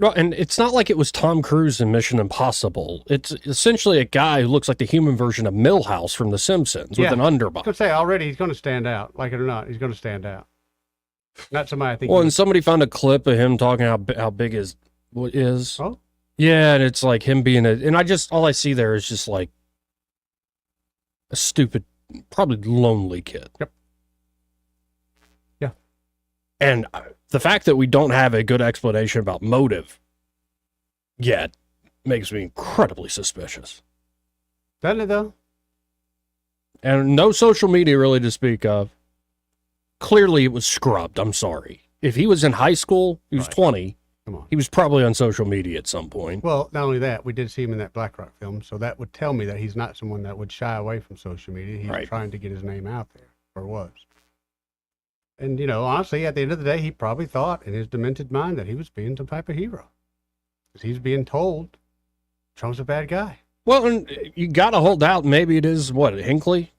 Well, and it's not like it was Tom Cruise in Mission Impossible. It's essentially a guy who looks like the human version of Milhouse from The Simpsons with an I was underbite. going to say, already he's going to stand out. Like it or not, he's going to stand out. Not somebody I think. Well, and somebody found a clip of him talking how big his what is. Oh. Yeah, and it's like him being and all I see there is just like a stupid, probably lonely kid. Yep. Yeah. And the fact that we don't have a good explanation about motive yet makes me incredibly suspicious. Doesn't it, though? And no social media really to speak of. Clearly, it was scrubbed. I'm sorry. If he was in high school, he was 20. Come on. He was probably on social media at some point. Well, not only that, we did see him in that Black Rock film, so that would tell me that he's not someone that would shy away from social media. He's trying to get his name out there, or was. And, honestly, at the end of the day, he probably thought in his demented mind that he was being some type of hero. Because he's being told Trump's a bad guy. Well, and you got to hold out. Maybe it is, Hinckley?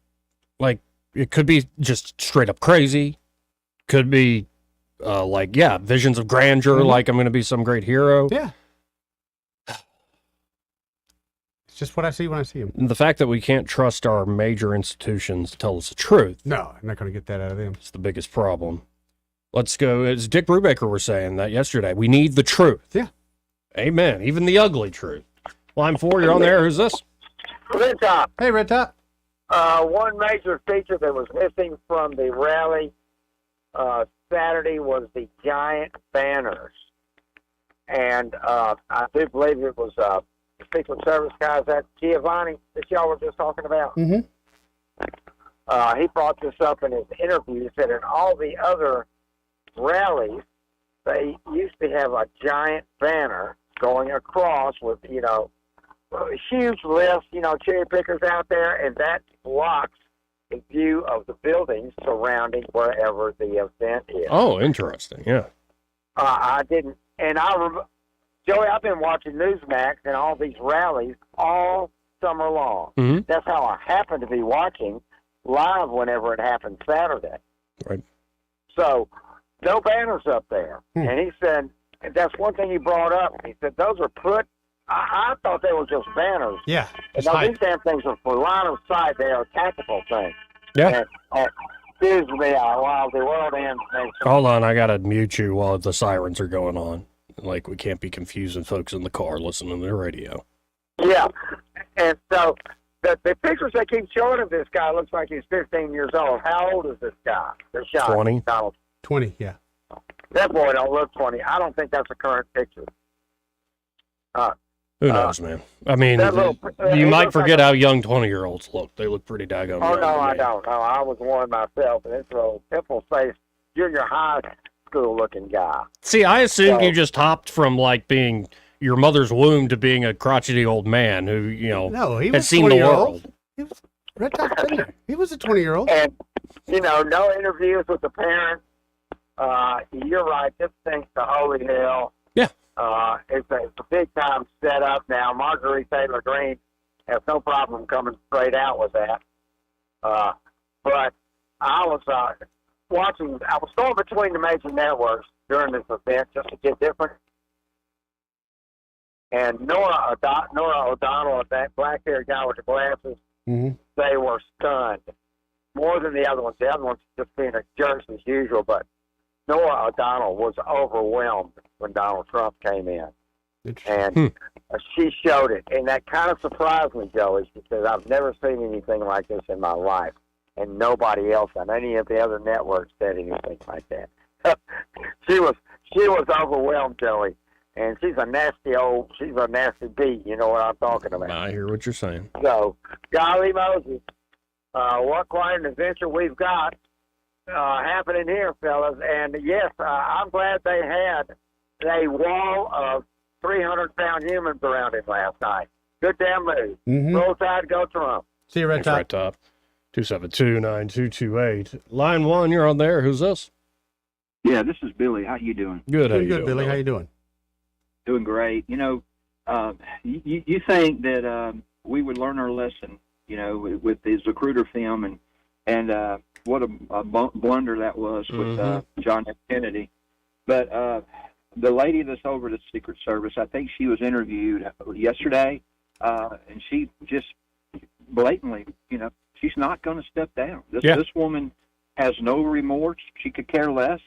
Like, it could be just straight up crazy. Could be, visions of grandeur, like I'm going to be some great hero. Yeah. It's just what I see when I see him. And the fact that we can't trust our major institutions to tell us the truth. No, I'm not going to get that out of them. It's the biggest problem. Let's go. As Dick Brubaker was saying that yesterday, we need the truth. Yeah. Amen. Even the ugly truth. Line 4, you're on there. Who's this? Red Top. Hey, Red Top. One major feature that was missing from the rally Saturday was the giant banners. And I do believe it was the Secret Service guys at Giovanni that y'all were just talking about. Mm-hmm. He brought this up in his interview. He said in all the other rallies, they used to have a giant banner going across with, a huge list, cherry pickers out there, and that blocks the view of the buildings surrounding wherever the event is. Oh, interesting. Yeah. I didn't, and Joey, I've been watching Newsmax and all these rallies all summer long. Mm-hmm. That's how I happen to be watching live whenever it happened Saturday. Right. So, no banners up there. And he said, that's one thing he brought up. He said, those are put, I thought they were just banners. Yeah. And no, these damn things are for line of sight. They are tactical things. Yeah. And, excuse me, while the world ends. Hold on, I got to mute you while the sirens are going on. Like, we can't be confusing folks in the car listening to the radio. Yeah. And so, the pictures they keep showing of this guy looks like he's 15 years old. How old is this guy? They're shot. 20. Donald. 20, yeah. That boy don't look 20. I don't think that's a current picture. Who knows, man? I mean, you might forget how young 20-year-olds look. They look pretty daggone young. Oh, no, I don't. No, I was one myself, and this little pimple-faced junior high school-looking guy. See, I assumed you just hopped from, being your mother's womb to being a crotchety old man who, no, he had was seen the world. He was Red Top Senior. He was a 20-year-old. And, no interviews with the parents. You're right. This thing's the holy hell. Yeah. It's a big-time setup now. Marjorie Taylor Greene has no problem coming straight out with that. But I was watching. I was going between the major networks during this event just to get different. And Nora O'Donnell, that black-haired guy with the glasses, they were stunned. More than the other ones. The other ones just being a jerk as usual, but Nora O'Donnell was overwhelmed when Donald Trump came in. And she showed it. And that kind of surprised me, Joey, because I've never seen anything like this in my life. And nobody else on any of the other networks said anything like that. She was overwhelmed, Joey. And she's a nasty beat. You know what I'm talking about. I hear what you're saying. So, golly Moses, what quite an adventure we've got happening here, fellas. And yes, I'm glad they had a wall of 300-pound humans around him last night. Good damn move. Roll Tide, go Trump. See you, Red Top. Red Top. 272-9228. Line 1, you're on there. Who's this? Yeah, this is Billy. How you doing? Good. How Doing you good, doing, Billy. How you doing? Doing great. You think that we would learn our lesson, with the Zapruder film and what a blunder that was with John F. Kennedy. But the lady that's over the Secret Service, I think she was interviewed yesterday, and she just blatantly, she's not going to step down. This woman has no remorse. She could care less.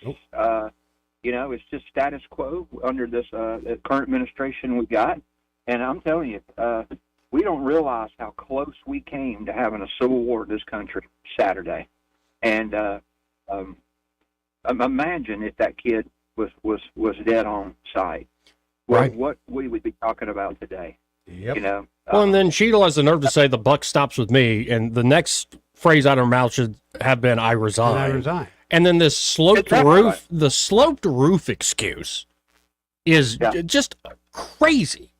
You know, it's just status quo under this current administration we got. And I'm telling you, we don't realize how close we came to having a civil war in this country Saturday. And imagine if that kid was dead on sight. Right. What we would be talking about today. Yep. You know. Well, and then Sheila has the nerve to say the buck stops with me, and the next phrase out of her mouth should have been "I resign." And I resign. And then this sloped Exactly roof, right. the sloped roof excuse is just crazy,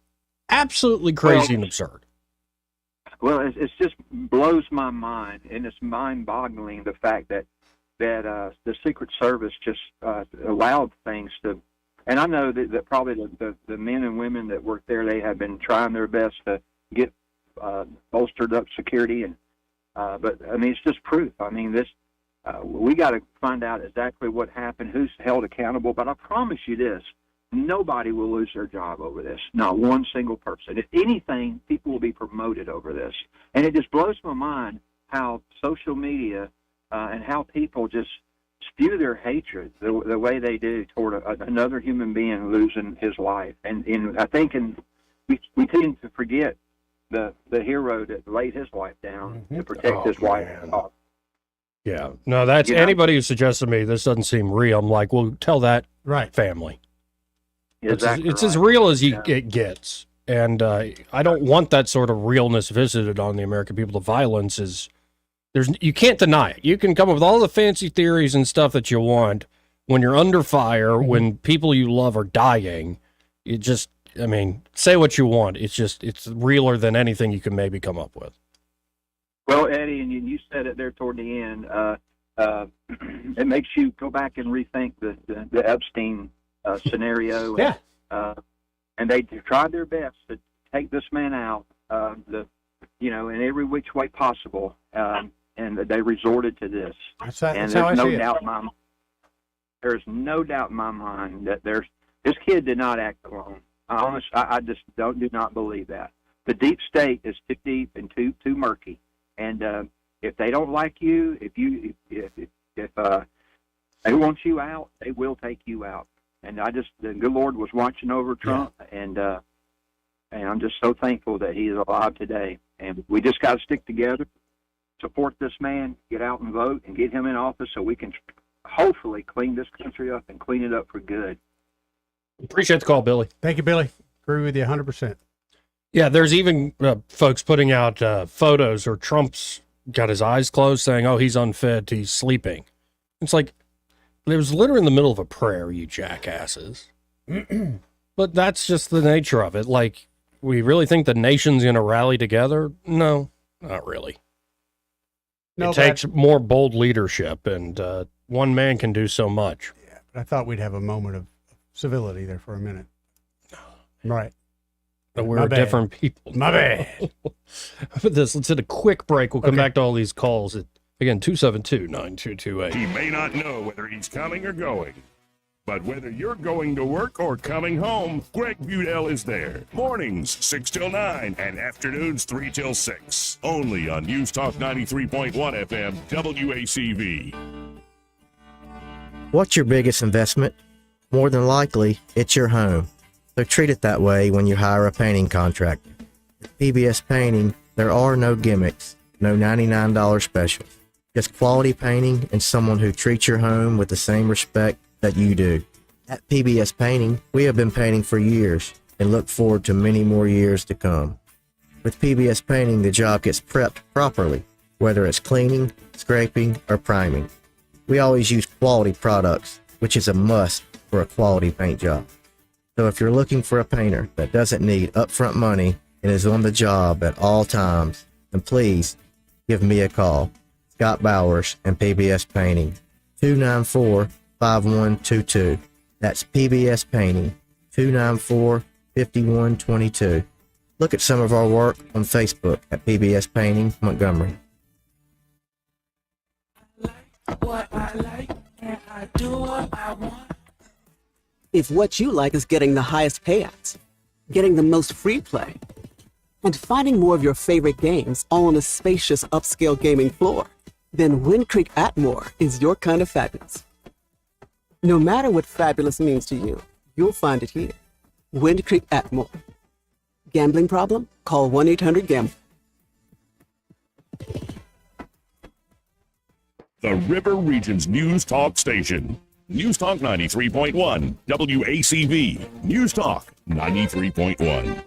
absolutely crazy and absurd. Well, it just blows my mind, and it's mind-boggling the fact that the Secret Service just allowed things to. And I know that probably the men and women that work there, they have been trying their best to get bolstered up security, and but I mean it's just proof. I mean this, we got to find out exactly what happened, who's held accountable. But I promise you this: nobody will lose their job over this. Not one single person. If anything, people will be promoted over this. And it just blows my mind how social media and how people just spew their hatred the way they do toward another human being losing his life. And I think we tend to forget the hero that laid his life down to protect his wife. Yeah, no, that's anybody who suggests to me this doesn't seem real. I'm like, well, tell that family. Exactly it's as real as it gets, and I don't want that sort of realness visited on the American people. The violence is you can't deny it. You can come up with all the fancy theories and stuff that you want. When you're under fire, when people you love are dying, it just, I mean, say what you want. It's realer than anything you can maybe come up with. Well, Eddie, and you said it there toward the end. It makes you go back and rethink the Epstein scenario. Yeah. And they tried their best to take this man out, in every which way possible. And they resorted to this. That's and how I there's no see it. doubt in my there's no doubt in my mind that this kid did not act alone. I just do not believe that. The deep state is too deep and too murky. And if they don't like you, if they want you out, they will take you out. And the good Lord was watching over Trump, and I'm just so thankful that he is alive today. And we just got to stick together, support this man, get out and vote, and get him in office so we can hopefully clean this country up and clean it up for good. Appreciate the call, Billy. Thank you, Billy. Agree with you 100%. Yeah, there's even folks putting out photos or Trump's got his eyes closed saying, oh, he's unfit, he's sleeping. It's like, it was literally in the middle of a prayer, you jackasses. But that's just the nature of it. Like, we really think the nation's going to rally together? No, not really. No, it takes more bold leadership, and one man can do so much. Yeah, but I thought we'd have a moment of civility there for a minute. Right. But we're different people. My bad. Let's hit a quick break. We'll come back to all these calls. Again, 272-9228. He may not know whether he's coming or going, but whether you're going to work or coming home, Greg Budell is there. Mornings, 6 till 9, and afternoons, 3 till 6. Only on News Talk 93.1 FM, WACV. What's your biggest investment? More than likely, it's your home. So treat it that way when you hire a painting contractor. At PBS Painting, there are no gimmicks, no $99 specials. Just quality painting and someone who treats your home with the same respect that you do. At PBS Painting, we have been painting for years and look forward to many more years to come. With PBS Painting, the job gets prepped properly, whether it's cleaning, scraping, or priming. We always use quality products, which is a must for a quality paint job. So if you're looking for a painter that doesn't need upfront money and is on the job at all times, then please give me a call. Scott Bowers and PBS Painting, 294-5122. That's PBS Painting, 294-5122. Look at some of our work on Facebook at PBS Painting Montgomery. What I like, and I do what I want. If what you like is getting the highest payouts, getting the most free play, and finding more of your favorite games all on a spacious upscale gaming floor, then Wind Creek Atmore is your kind of fabulous. No matter what fabulous means to you, you'll find it here. Wind Creek Atmore. Gambling problem? Call 1-800-GAMBLER. The River Region's News Talk Station. News Talk 93.1. WACV. News Talk 93.1.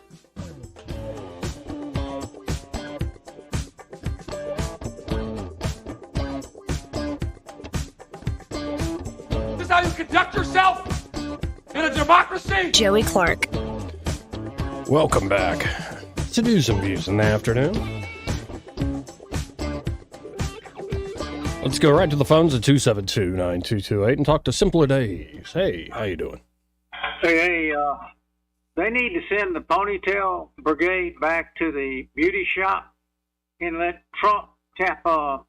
This is how you conduct yourself in a democracy? Joey Clark. Welcome back to News and Views in the afternoon. Let's go right to the phones at 272-9228 and talk to Simpler Days. Hey, how you doing? Hey, they need to send the ponytail brigade back to the beauty shop and let Trump tap old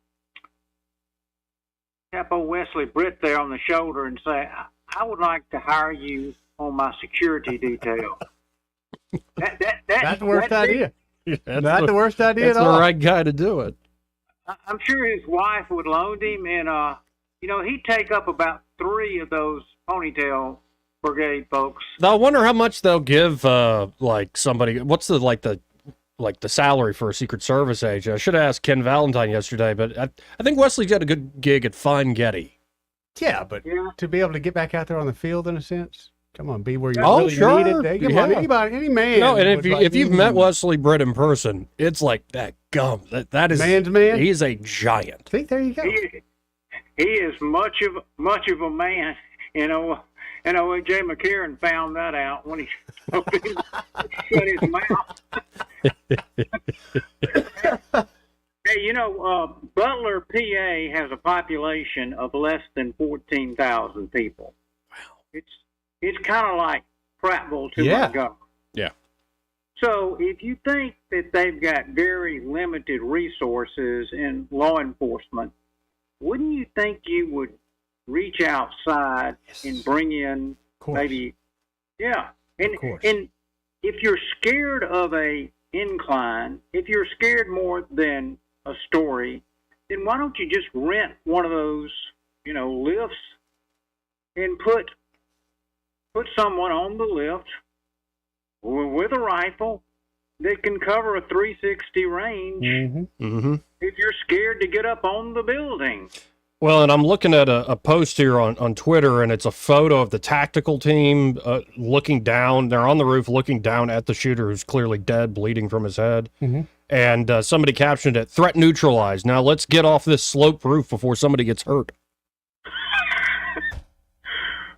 Wesley Britt there on the shoulder and say, I would like to hire you on my security detail. That's the worst idea. Not the worst idea at all. That's the right guy to do it. I'm sure his wife would loan him, and he'd take up about 3 of those ponytail brigade folks. Now, I wonder how much they'll give, like somebody. What's the salary for a Secret Service agent? I should have asked Ken Valentine yesterday, but I think Wesley's got a good gig at Fine Getty. Yeah, but to be able to get back out there on the field in a sense, come on, be where you Oh, really sure. need it. Come on, anybody, any man. No, and would if you've met Wesley Britt in person, it's like that gum. That is man's man. He's a giant. See, there you go. He is much of a man, And Jay McCarron found that out when he opened shut his mouth. Hey, Butler, PA has a population of less than 14,000 people. Wow. It's kind of like Prattville to Montgomery. Yeah. So if you think that they've got very limited resources in law enforcement, wouldn't you think you would reach outside and bring in maybe, and if you're scared of a incline, if you're scared more than a story, then why don't you just rent one of those, lifts and put someone on the lift with a rifle that can cover a 360 range if you're scared to get up on the building. Well, and I'm looking at a post here on Twitter, and it's a photo of the tactical team looking down. They're on the roof looking down at the shooter who's clearly dead, bleeding from his head. And somebody captioned it, "Threat neutralized. Now let's get off this slope roof before somebody gets hurt."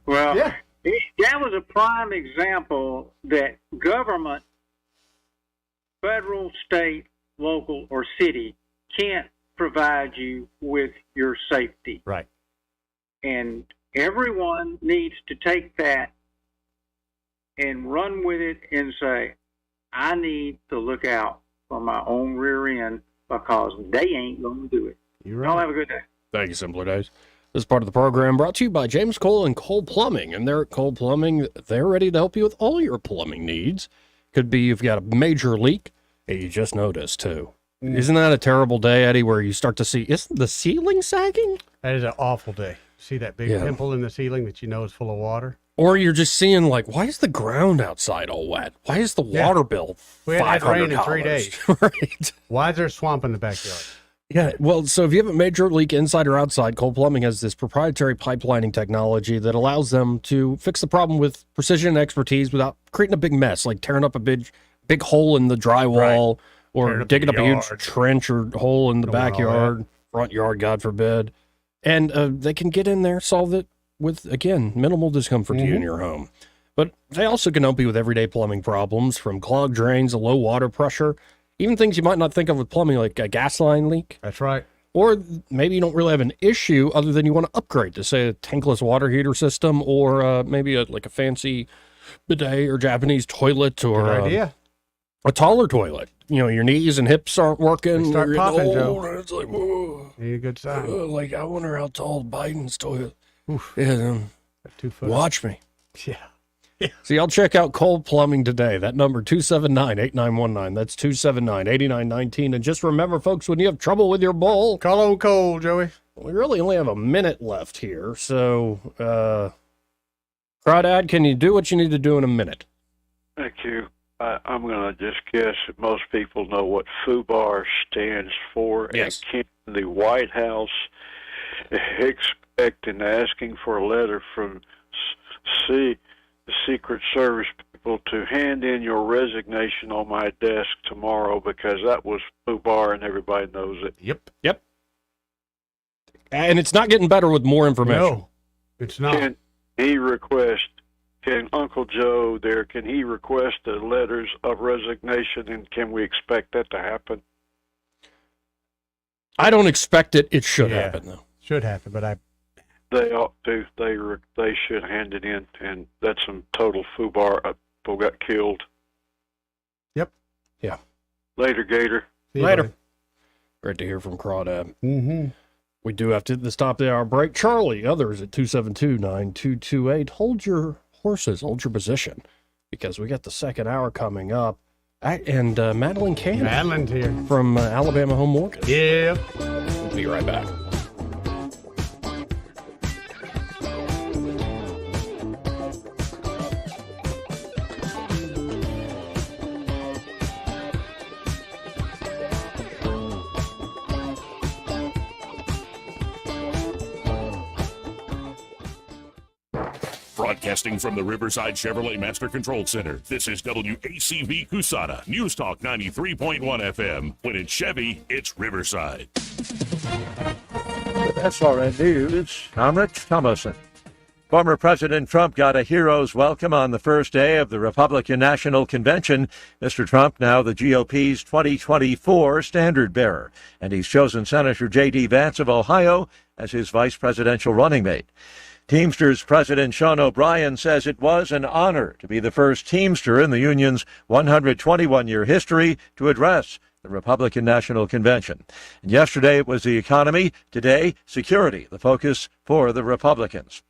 Well, that was a prime example that government, federal, state, local, or city can't provide you with your safety. Right. And everyone needs to take that and run with it and say, I need to look out for my own rear end because they ain't going to do it. You're right. Y'all have a good day. Thank you, Simpler Days. This part of the program brought to you by James Cole and Cole Plumbing. And they're at Cole Plumbing. They're ready to help you with all your plumbing needs. Could be you've got a major leak and you just noticed, too. Isn't that a terrible day, Eddie, where you start to see, isn't the ceiling sagging? That is an awful day. See that big pimple in the ceiling that you know is full of water? Or you're just seeing, like, why is the ground outside all wet? Why is the water bill We had $500? rain in 3 days. Right. Why is there a swamp in the backyard? Yeah, well, so if you have a major leak inside or outside, Cole Plumbing has this proprietary pipelining technology that allows them to fix the problem with precision and expertise without creating a big mess, like tearing up a big hole in the drywall or digging up a huge trench or hole in the backyard, front yard, God forbid. And they can get in there, solve it with, again, minimal discomfort to you in your home. But they also can help you with everyday plumbing problems, from clogged drains to low water pressure, even things you might not think of with plumbing, like a gas line leak. That's right. Or maybe you don't really have an issue other than you want to upgrade to, say, a tankless water heater system, or maybe a fancy bidet or Japanese toilet, or a taller toilet. Your knees and hips aren't working. They start popping, Joe. It's like, whoa. Need a good sign. Like, I wonder how tall Biden's toilet. Oof. Yeah, 2 foot. watch me. Yeah. So y'all check out Cole Plumbing today. That number, 279-8919. That's 279-8919. And just remember, folks, when you have trouble with your bowl, call on Cole, Joey. We really only have a minute left here. So, Crawdad, can you do what you need to do in a minute? Thank you. I'm going to just guess that most people know what FUBAR stands for. Yes. And can the White House expect and asking for a letter from the Secret Service people to hand in your resignation on my desk tomorrow, because that was FUBAR and everybody knows it. Yep. And it's not getting better with more information. No, it's not. Can Uncle Joe there, can he request the letters of resignation, and can we expect that to happen? I don't expect it. It should happen, though. Should happen, but They ought to. They should hand it in, and that's some total FUBAR. People got killed. Yep. Yeah. Later, Gator. Later. Great to hear from Crawdad. Mm-hmm. We do have to stop the hour break. Charlie, others at 272-9228. Hold your horses, hold your position, because we got the second hour coming up. And Madeline Cannon. Madeline's here. From Alabama Home Mortgage. Yeah. We'll be right back. Broadcasting from the Riverside Chevrolet Master Control Center, this is WACV Cusana, News Talk 93.1 FM. When it's Chevy, it's Riverside. SRN News, I'm Rich Thomason. Former President Trump got a hero's welcome on the first day of the Republican National Convention. Mr. Trump, now the GOP's 2024 standard bearer, and he's chosen Senator J.D. Vance of Ohio as his vice presidential running mate. Teamsters President Sean O'Brien says it was an honor to be the first Teamster in the union's 121-year history to address the Republican National Convention. And yesterday it was the economy, today security, the focus for the Republicans.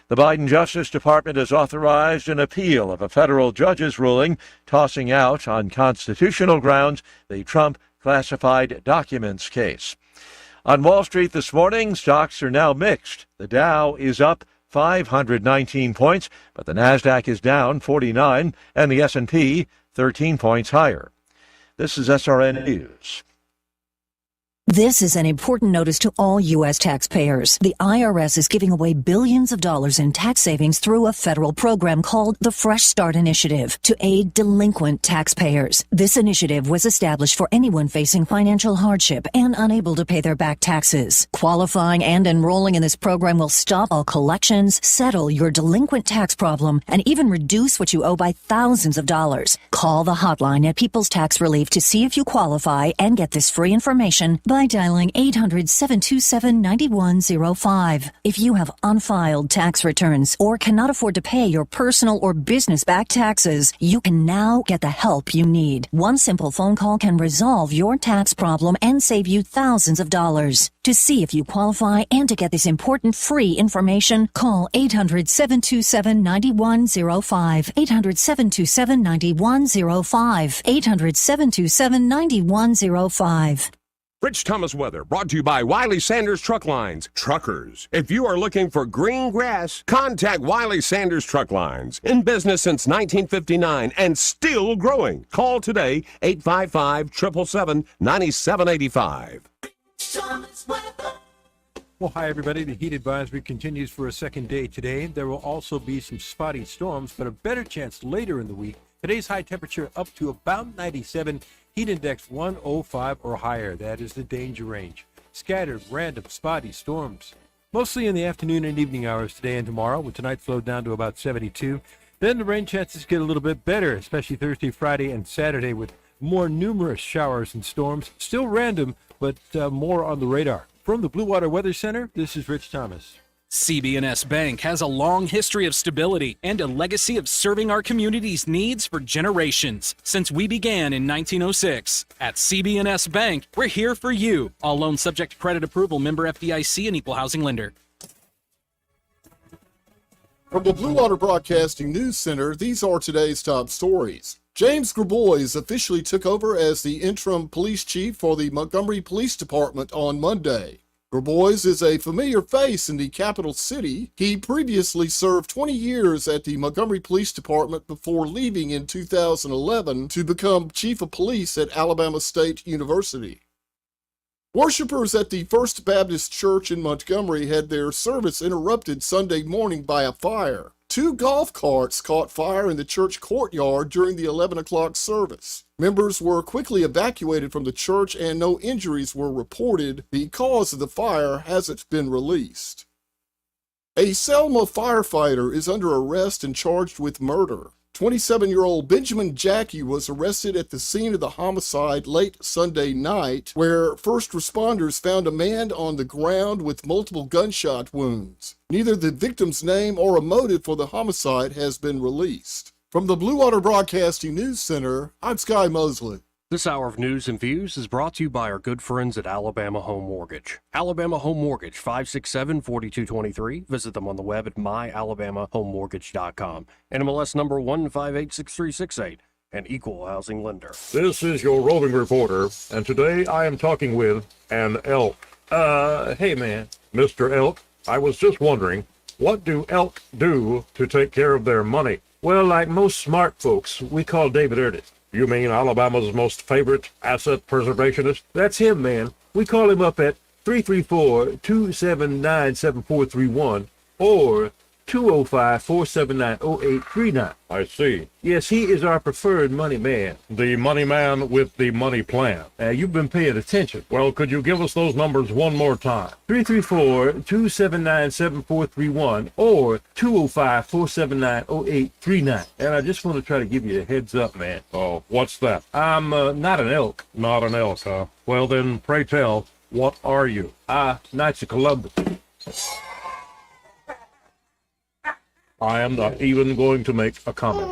The Biden Justice Department has authorized an appeal of a federal judge's ruling tossing out on constitutional grounds the Trump classified documents case. On Wall Street this morning, stocks are now mixed. The Dow is up 519 points, but the Nasdaq is down 49 and the S&P 13 points higher. This is SRN News. This is an important notice to all U.S. taxpayers. The IRS is giving away billions of dollars in tax savings through a federal program called the Fresh Start Initiative to aid delinquent taxpayers. This initiative was established for anyone facing financial hardship and unable to pay their back taxes. Qualifying and enrolling in this program will stop all collections, settle your delinquent tax problem, and even reduce what you owe by thousands of dollars. Call the hotline at People's Tax Relief to see if you qualify and get this free information by dialing 800-727-9105. If you have unfiled tax returns or cannot afford to pay your personal or business back taxes, you can now get the help you need. One simple phone call can resolve your tax problem and save you thousands of dollars. To see if you qualify and to get this important free information, call 800-727-9105. 800-727-9105. 800-727-9105. Rich Thomas weather brought to you by Wiley Sanders Truck Lines. Truckers, if you are looking for green grass, contact Wiley Sanders Truck Lines. In business since 1959 and still growing. Call today, 855-777-9785. Well, hi, everybody. The heat advisory continues for a second day today. There will also be some spotty storms, but a better chance later in the week. Today's high temperature up to about 97. Heat index 105 or higher. That is the danger range. Scattered, random, spotty storms. Mostly in the afternoon and evening hours today and tomorrow, with tonight slowed down to about 72. Then the rain chances get a little bit better, especially Thursday, Friday, and Saturday, with more numerous showers and storms. Still random, but more on the radar. From the Blue Water Weather Center, this is Rich Thomas. CB&S Bank has a long history of stability and a legacy of serving our community's needs for generations since we began in 1906. At CB&S Bank, we're here for you. All loans subject to credit approval, member FDIC and equal housing lender. From the Blue Water Broadcasting News Center, these are today's top stories. James Grabois officially took over as the interim police chief for the Montgomery Police Department on Monday. Grabois is a familiar face in the capital city. He previously served 20 years at the Montgomery Police Department before leaving in 2011 to become chief of police at Alabama State University. Worshippers at the First Baptist Church in Montgomery had their service interrupted Sunday morning by a fire. 2 golf carts caught fire in the church courtyard during the 11 o'clock service. Members were quickly evacuated from the church and no injuries were reported. The cause of the fire hasn't been released. A Selma firefighter is under arrest and charged with murder. 27-year-old Benjamin Jackie was arrested at the scene of the homicide late Sunday night, where first responders found a man on the ground with multiple gunshot wounds. Neither the victim's name or a motive for the homicide has been released. From the Blue Water Broadcasting News Center, I'm Sky Mosley. This hour of news and views is brought to you by our good friends at Alabama Home Mortgage. Alabama Home Mortgage, 567-4223. Visit them on the web at myalabamahomemortgage.com. NMLS number 1586368, an equal housing lender. This is your roving reporter, and today I am talking with an elk. Hey man, Mr. Elk, I was just wondering, what do elk do to take care of their money? Well, like most smart folks, we call David Erdit. You mean Alabama's most favorite asset preservationist? That's him, man. We call him up at 334-279-7431 or 205-479-0839. I see. Yes, he is our preferred money man. The money man with the money plan. You've been paying attention. Well, could you give us those numbers one more time? 334-279-7431 or 205-479-0839. And I just want to try to give you a heads up, man. Oh, what's that? I'm not an elk. Not an elk, huh? Well, then, pray tell, what are you? Knights of Columbus. I am not even going to make a comment.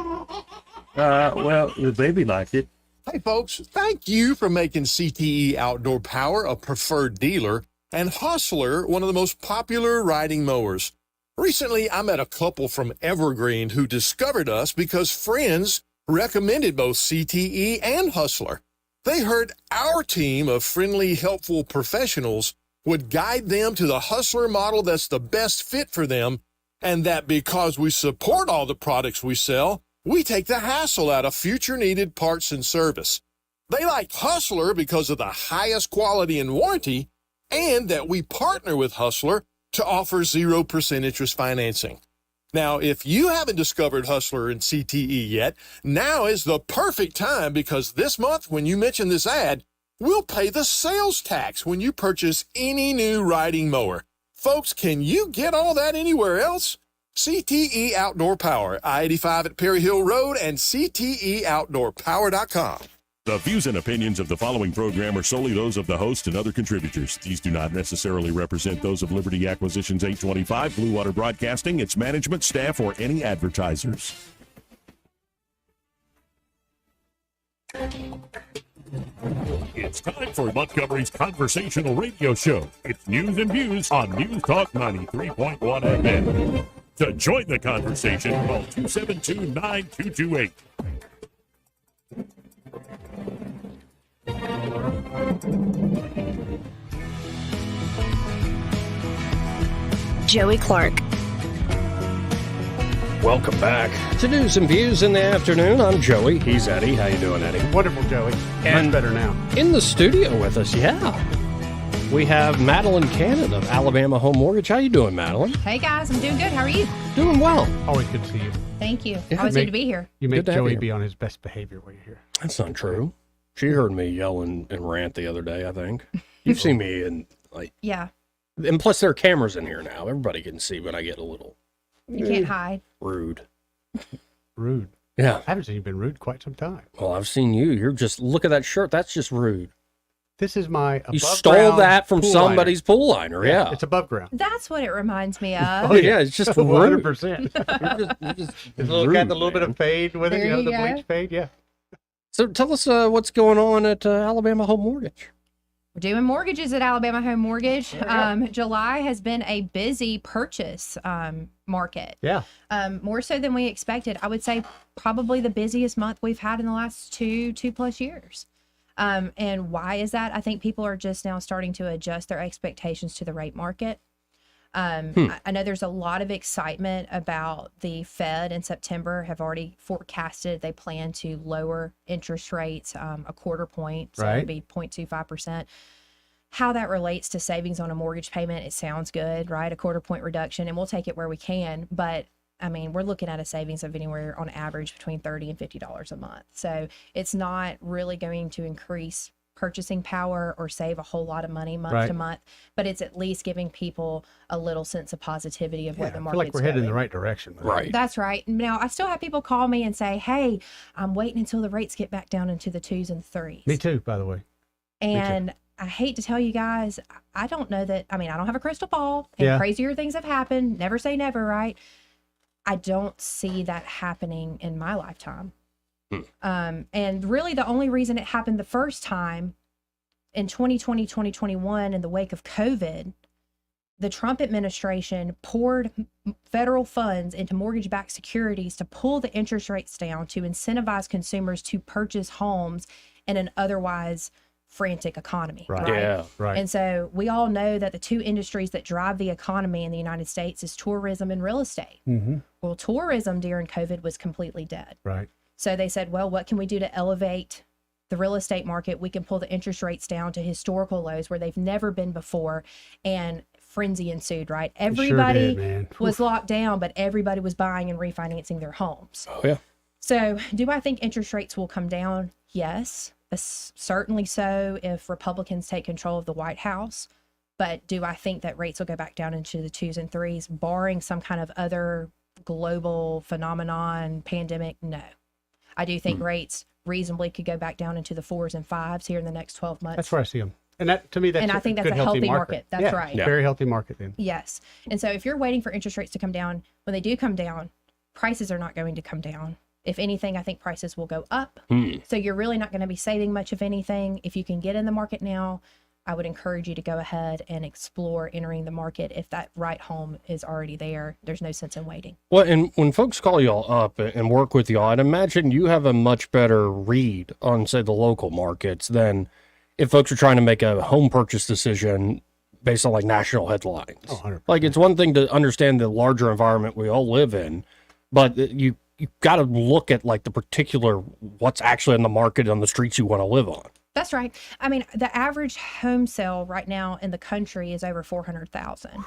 Well, the baby liked it. Hey, folks, thank you for making CTE Outdoor Power a preferred dealer and Hustler one of the most popular riding mowers. Recently, I met a couple from Evergreen who discovered us because friends recommended both CTE and Hustler. They heard our team of friendly, helpful professionals would guide them to the Hustler model that's the best fit for them, and that because we support all the products we sell, we take the hassle out of future needed parts and service. They like Hustler because of the highest quality and warranty, and that we partner with Hustler to offer 0% interest financing. Now, if you haven't discovered Hustler and CTE yet, now is the perfect time because this month when you mention this ad, we'll pay the sales tax when you purchase any new riding mower. Folks, can you get all that anywhere else? CTE Outdoor Power, I-85 at Perry Hill Road and CTEOutdoorPower.com. The views and opinions of the following program are solely those of the host and other contributors. These do not necessarily represent those of Liberty Acquisitions 825, Blue Water Broadcasting, its management, staff, or any advertisers. It's time for Montgomery's conversational radio show. It's news and views on News Talk 93.1 FM. To join the conversation, call 272-9228. Joey Clark. Welcome back to News and Views in the afternoon. I'm Joey. He's Eddie. How you doing, Eddie? Wonderful, Joey. And much better now. In the studio with us, we have Madeline Cannon of Alabama Home Mortgage. How you doing, Madeline? Hey, guys. I'm doing good. How are you? Doing well. Always good to see you. Thank you. Yeah, Always good to be here. You make Good to have Joey you. be on his best behavior while you're here. That's not true. She heard me yell and rant the other day, I think. You've seen me and Yeah. and plus there are cameras in here now. Everybody can see, but I get a little You can't hide. rude. Rude. Yeah. I haven't seen you been rude quite some time. Well, I've seen you. You're just, look at that shirt. That's just rude. This is my You stole that from somebody's pool liner. Yeah. It's above ground. That's what it reminds me of. Oh, yeah. It's just rude. 100%. Just Got the little bit of fade with it, There the you go. bleach fade, yeah. So tell us what's going on at Alabama Home Mortgage. We're doing mortgages at Alabama Home Mortgage. July has been a busy purchase market. Yeah. More so than we expected. I would say probably the busiest month we've had in the last two plus years. And why is that? I think people are just now starting to adjust their expectations to the rate market. I know there's a lot of excitement about the Fed in September have already forecasted they plan to lower interest rates a quarter point, so it'd be 0.25%. How that relates to savings on a mortgage payment, it sounds good, right? A quarter point reduction, and we'll take it where we can. But I mean, we're looking at a savings of anywhere on average between $30 and $50 a month. So it's not really going to increase purchasing power or save a whole lot of money month to month, but it's at least giving people a little sense of positivity of where the market's I feel like we're heading in the right direction. Right. That's right. Now, I still have people call me and say, hey, I'm waiting until the rates get back down into the 2s and 3s. Me too, by the way. And I hate to tell you guys, I don't know that, I mean, I don't have a crystal ball, and crazier things have happened. Never say never, right? I don't see that happening in my lifetime. And really the only reason it happened the first time in 2020, 2021, in the wake of COVID, the Trump administration poured federal funds into mortgage-backed securities to pull the interest rates down to incentivize consumers to purchase homes in an otherwise frantic economy. Right. Yeah. Right. And so we all know that the two industries that drive the economy in the United States is tourism and real estate. Well, tourism during COVID was completely dead. Right. So they said, well, what can we do to elevate the real estate market? We can pull the interest rates down to historical lows where they've never been before. And frenzy ensued, right? Everybody was locked down, but everybody was buying and refinancing their homes. Oh, yeah. So do I think interest rates will come down? Yes, certainly so if Republicans take control of the White House. But do I think that rates will go back down into the 2s and 3s, barring some kind of other global phenomenon, pandemic? No. I do think rates reasonably could go back down into the 4s and 5s here in the next 12 months. That's where I see them. And that, to me, that's I think that's good, a healthy market. That's right. Very healthy market then. Yes. And so if you're waiting for interest rates to come down, when they do come down, prices are not going to come down. If anything, I think prices will go up. So you're really not going to be saving much of anything. If you can get in the market now, I would encourage you to go ahead and explore entering the market. If that right home is already there, there's no sense in waiting. Well, and when folks call y'all up and work with y'all, I'd imagine you have a much better read on, say, the local markets than if folks are trying to make a home purchase decision based on like national headlines. Oh, 100%. Like it's one thing to understand the larger environment we all live in, but you got to look at like the particular what's actually in the market on the streets you want to live on. That's right. I mean, the average home sale right now in the country is over 400,000.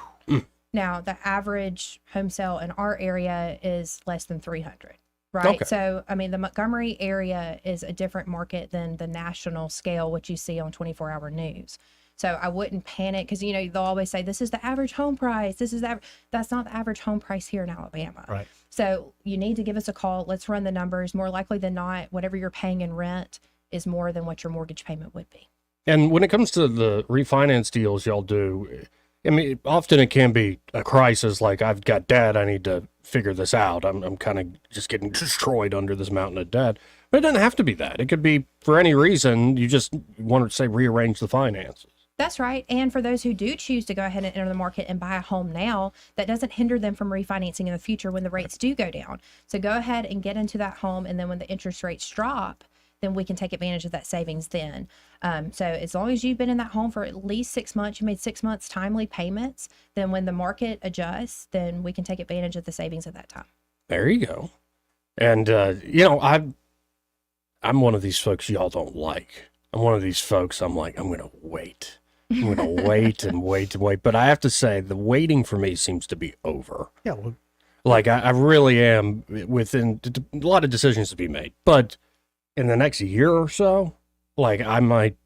Now, the average home sale in our area is less than 300. Right. Okay. So, I mean, the Montgomery area is a different market than the national scale, what you see on 24-hour news. So I wouldn't panic because, you know, they'll always say, this is the average home price. This is that's not the average home price here in Alabama. Right. So you need to give us a call. Let's run the numbers. More likely than not, whatever you're paying in rent is more than what your mortgage payment would be. And when it comes to the refinance deals y'all do, I mean, often it can be a crisis. Like, I've got debt. I need to figure this out. I'm kind of just getting destroyed under this mountain of debt. But it doesn't have to be that. It could be for any reason. You just want to, say, rearrange the finances. That's right. And for those who do choose to go ahead and enter the market and buy a home now, that doesn't hinder them from refinancing in the future when the rates do go down. So go ahead and get into that home. And then when the interest rates drop, then we can take advantage of that savings then. So as long as you've been in that home for at least 6 months, you made 6 months timely payments, then when the market adjusts, then we can take advantage of the savings at that time. There you go. And, you know, I'm one of these folks y'all don't like. I'm one of these folks, I'm like, I'm going to wait. I'm going to wait and wait and wait. But I have to say, the waiting for me seems to be over. Yeah. Well, like, I really am within a lot of decisions to be made. But in the next year or so, like, I might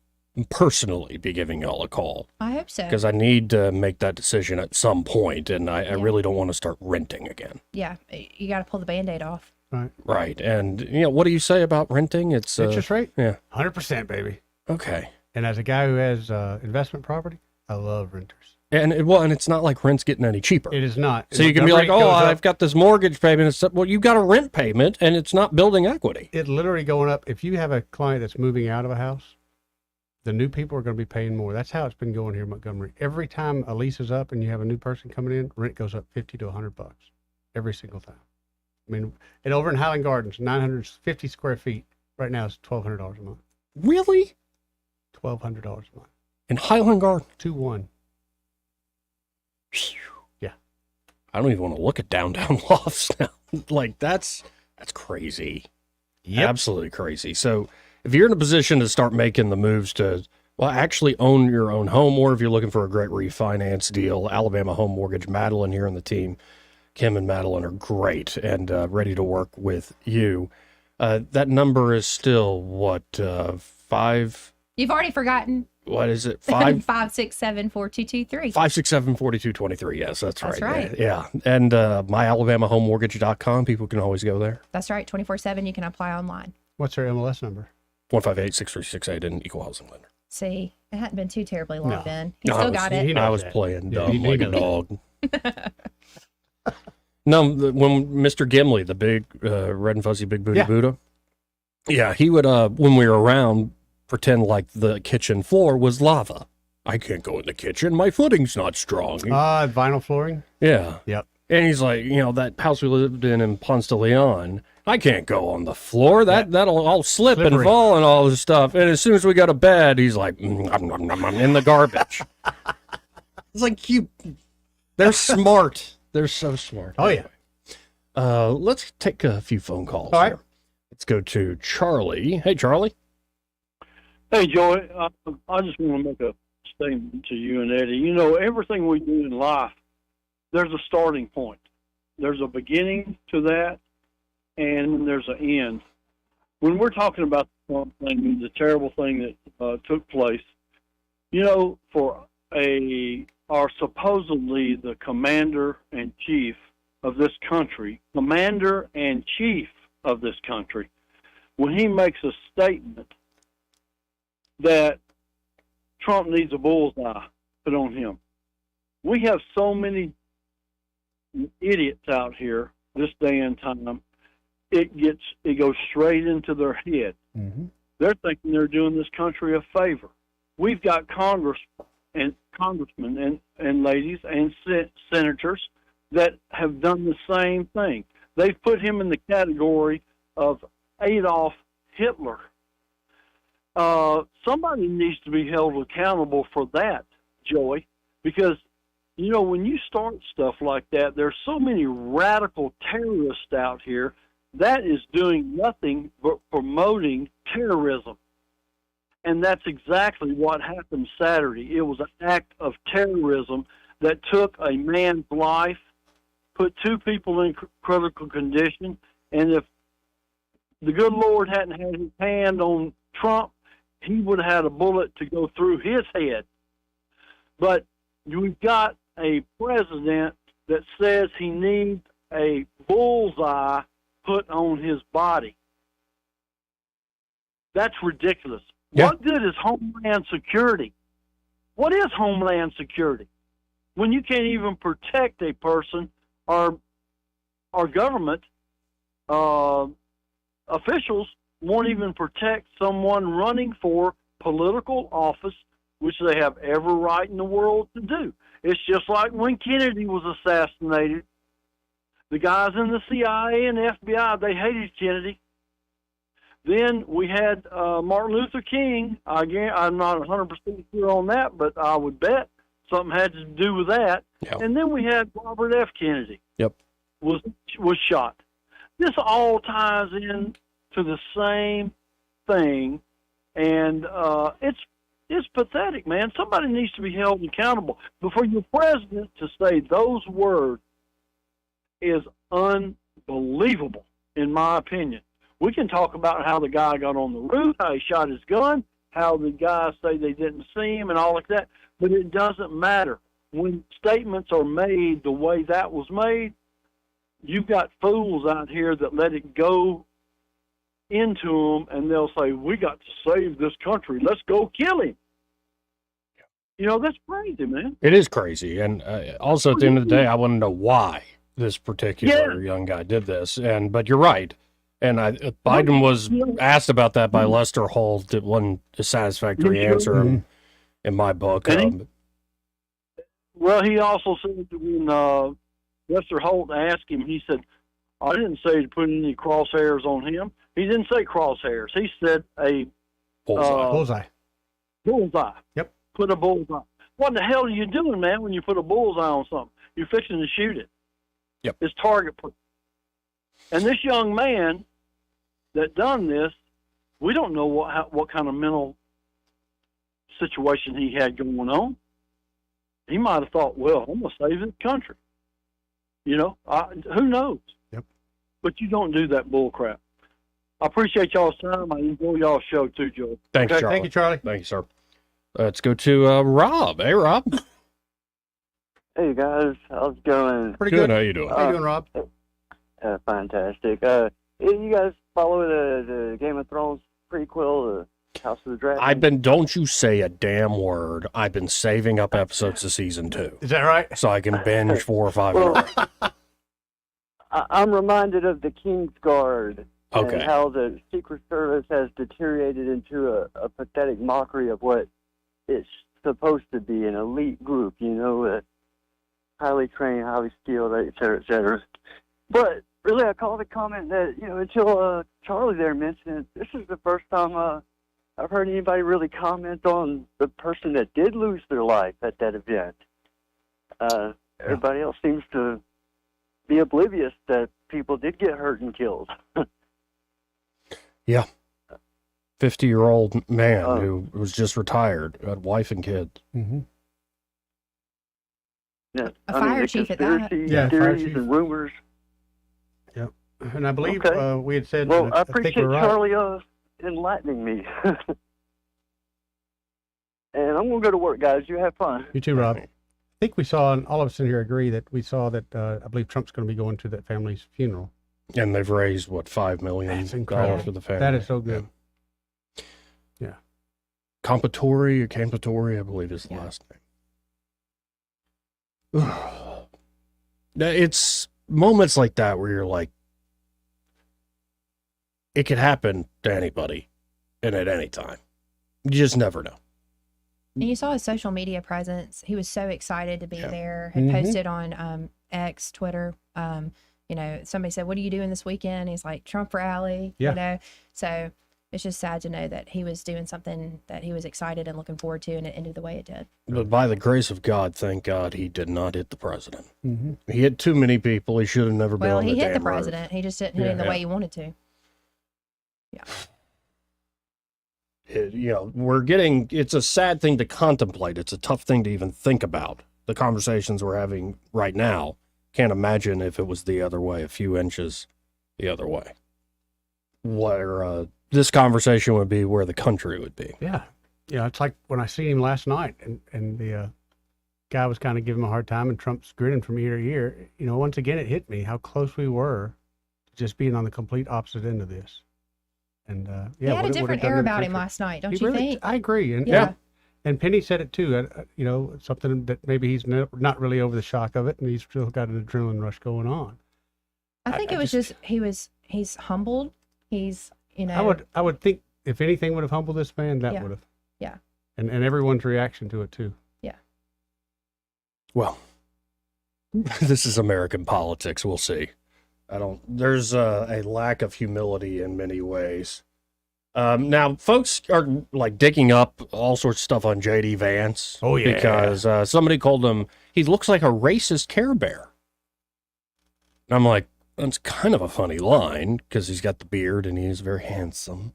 personally be giving y'all a call. I hope so. Because I need to make that decision at some point, and I really don't want to start renting again. Yeah, you got to pull the Band-Aid off. Right. Right. And, you know, what do you say about renting? It's interest rate? Yeah. 100%, baby. Okay. And as a guy who has investment property, I love renters. And it's not like rent's getting any cheaper. It is not. So you can be like, oh, I've got this mortgage payment. Well, you've got a rent payment, and it's not building equity. It literally going up. If you have a client that's moving out of a house, The new people are going to be paying more. That's how it's been going here in Montgomery. Every time a lease is up and you have a new person coming in, rent goes up $50 to $100 every single time. I mean, and over in Highland Gardens, 950 square feet right now is $1,200 a month. Really? $1,200 a month. In Highland Garden? 2-1. Yeah. I don't even want to look at downtown lofts now. Like, that's crazy. Yep. Absolutely crazy. So if you're in a position to start making the moves to, well, actually own your own home, or if you're looking for a great refinance deal, Alabama Home Mortgage, Madeline here and the team, Kim and Madeline are great and ready to work with you. That number is still, what, 5? You've already forgotten. What is it? 567-4223. 567-4223. Yes, that's right. That's right. Yeah. And myalabamahomemortgage.com. People can always go there. That's right. 24/7. You can apply online. What's their MLS number? 158-6368 and equal housing lender. See, it hadn't been too terribly long then. He No, still got it. I was playing Yeah, dumb he like a dog. No, when Mr. Gimli, the big red and fuzzy big booty Buddha, yeah, he would, when we were around, pretend like the kitchen floor was lava. I can't go in the kitchen. My footing's not strong. Vinyl flooring? Yeah. Yep. And he's like, that house we lived in Ponce de Leon, I can't go on the floor. That'll all slip and Slippery. fall and all this stuff. And as soon as we go to bed, he's like, I'm in the garbage. It's like, they're smart. They're so smart. Oh, yeah. Let's take a few phone calls. All right. Here. Let's go to Charlie. Hey, Charlie. Hey, Joey, I just want to make a statement to you and Eddie. Everything we do in life, there's a starting point. There's a beginning to that, and there's an end. When we're talking about the terrible thing that took place, for supposedly the commander and chief of this country, when he makes a statement that Trump needs a bullseye put on him. We have so many idiots out here this day and time. It goes straight into their head. Mm-hmm. They're thinking they're doing this country a favor. We've got congressmen and ladies and senators that have done the same thing. They've put him in the category of Adolf Hitler. Somebody needs to be held accountable for that, Joey, because, when you start stuff like that, there's so many radical terrorists out here that is doing nothing but promoting terrorism. And that's exactly what happened Saturday. It was an act of terrorism that took a man's life, put 2 people in critical condition, and if the good Lord hadn't had his hand on Trump, he would have had a bullet to go through his head. But we've got a president that says he needs a bullseye put on his body. That's ridiculous. Yeah. What good is Homeland Security? What is Homeland Security? When you can't even protect a person or government officials won't even protect someone running for political office, which they have every right in the world to do. It's just like when Kennedy was assassinated. The guys in the CIA and FBI, they hated Kennedy. Then we had Martin Luther King. I'm not 100% sure on that, but I would bet something had to do with that. Yep. And then we had Robert F. Kennedy. Yep. Was shot. This all ties in to the same thing, and it's pathetic, man. Somebody needs to be held accountable. But for your president to say those words is unbelievable, in my opinion. We can talk about how the guy got on the roof, how he shot his gun, how the guys say they didn't see him and all like that, but it doesn't matter. When statements are made the way that was made, you've got fools out here that let it go into them, and they'll say, we got to save this country. Let's go kill him. That's crazy, man. It is crazy. And also, at the end of the day, I want to know why this particular young guy did this. But you're right. And Biden was asked about that by Lester Holt. It wasn't a satisfactory answer in my book. Well, he also said that when Lester Holt asked him, he said, I didn't say to put any crosshairs on him. He didn't say crosshairs. He said a bullseye. Bullseye. Yep. Put a bullseye. What the hell are you doing, man, when you put a bullseye on something? You're fixing to shoot it. Yep. It's target proof. And this young man that done this, we don't know what kind of mental situation he had going on. He might have thought, well, I'm going to save the country. You know, who knows? Yep. But you don't do that bull crap. I appreciate y'all's time. I enjoy y'all's show too, Joe. Thanks, Okay? Charlie. Thank you, Charlie. Thank you, sir. Let's go to Rob. Hey, Rob. Hey, guys. How's it going? Pretty good. How you doing? How you doing, Rob? Fantastic. You guys follow the Game of Thrones prequel, the House of the Dragon? Don't you say a damn word. I've been saving up episodes of season 2. Is that right? So I can binge 4 or 5 Well, more. I'm reminded of the King's Guard Okay. and how the Secret Service has deteriorated into a pathetic mockery of what it's supposed to be, an elite group, you know, highly trained, highly skilled, et cetera, et cetera. But really, I call the comment that, you know, until Charlie there mentioned it, this is the first time I've heard anybody really comment on the person that did lose their life at that event. Everybody else seems to be oblivious that people did get hurt and killed. Yeah. 50-year-old man who was just retired, had wife and kids. Mm-hmm. Yeah, A fire chief at that. Yeah, fire theories chief. and rumors. Yep. And I believe Okay. we had said. Well, and I think appreciate we're right. Charlie enlightening me. And I'm going to go to work, guys. You have fun. You too, Rob. I think we saw, and all of us in here agree that we saw that I believe Trump's going to be going to that family's funeral. And they've raised, what, $5 million That's incredible. for the family. That is so good. Yeah. Campatori, I believe is the last name. It's moments like that where you're like, it could happen to anybody and at any time. You just never know. And you saw his social media presence. He was so excited to be there. Had posted on X, Twitter. You know, somebody said, "What are you doing this weekend?" He's like, "Trump rally." Yeah. You know, so it's just sad to know that he was doing something that he was excited and looking forward to, and it ended the way it did. But by the grace of God, thank God he did not hit the president. Mm-hmm. He hit too many people. He should have never been Well, on he the hit the damn road. president. He just didn't hit him the way he wanted to. Yeah. It's a sad thing to contemplate. It's a tough thing to even think about. The conversations we're having right now, can't imagine if it was the other way, a few inches the other way. Where this conversation would be, where the country would be. Yeah. Yeah, it's like when I seen him last night and the guy was kind of giving him a hard time and Trump's grinning from ear to ear. You know, once again, it hit me how close we were to just being on the complete opposite end of this. And He had a different air about him last night, don't you think? I agree. And, Yeah. and Penny said it too. You know, something that maybe he's not really over the shock of it, and he's still got an adrenaline rush going on. I think it was just he's humbled. He's, you know. I would think if anything would have humbled this man, that Yeah. would have. Yeah. And everyone's reaction to it too. Yeah. Well, this is American politics. We'll see. There's a lack of humility in many ways. Now, folks are like digging up all sorts of stuff on J.D. Vance. Oh, yeah. Because somebody called him, he looks like a racist Care Bear. And I'm like, that's kind of a funny line because he's got the beard and he's very handsome.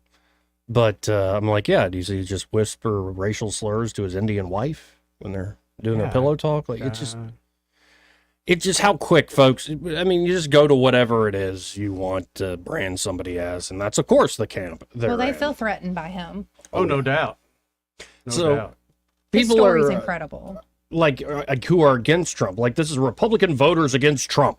But I'm like, yeah, does he just whisper racial slurs to his Indian wife when they're doing their pillow talk? Like, it's just how quick, folks. I mean, you just go to whatever it is you want to brand somebody as, and that's, of course, the camp. Well, they feel threatened by him. Oh, no doubt. No doubt. His People story's are incredible. like who are against Trump. Like, this is Republican voters against Trump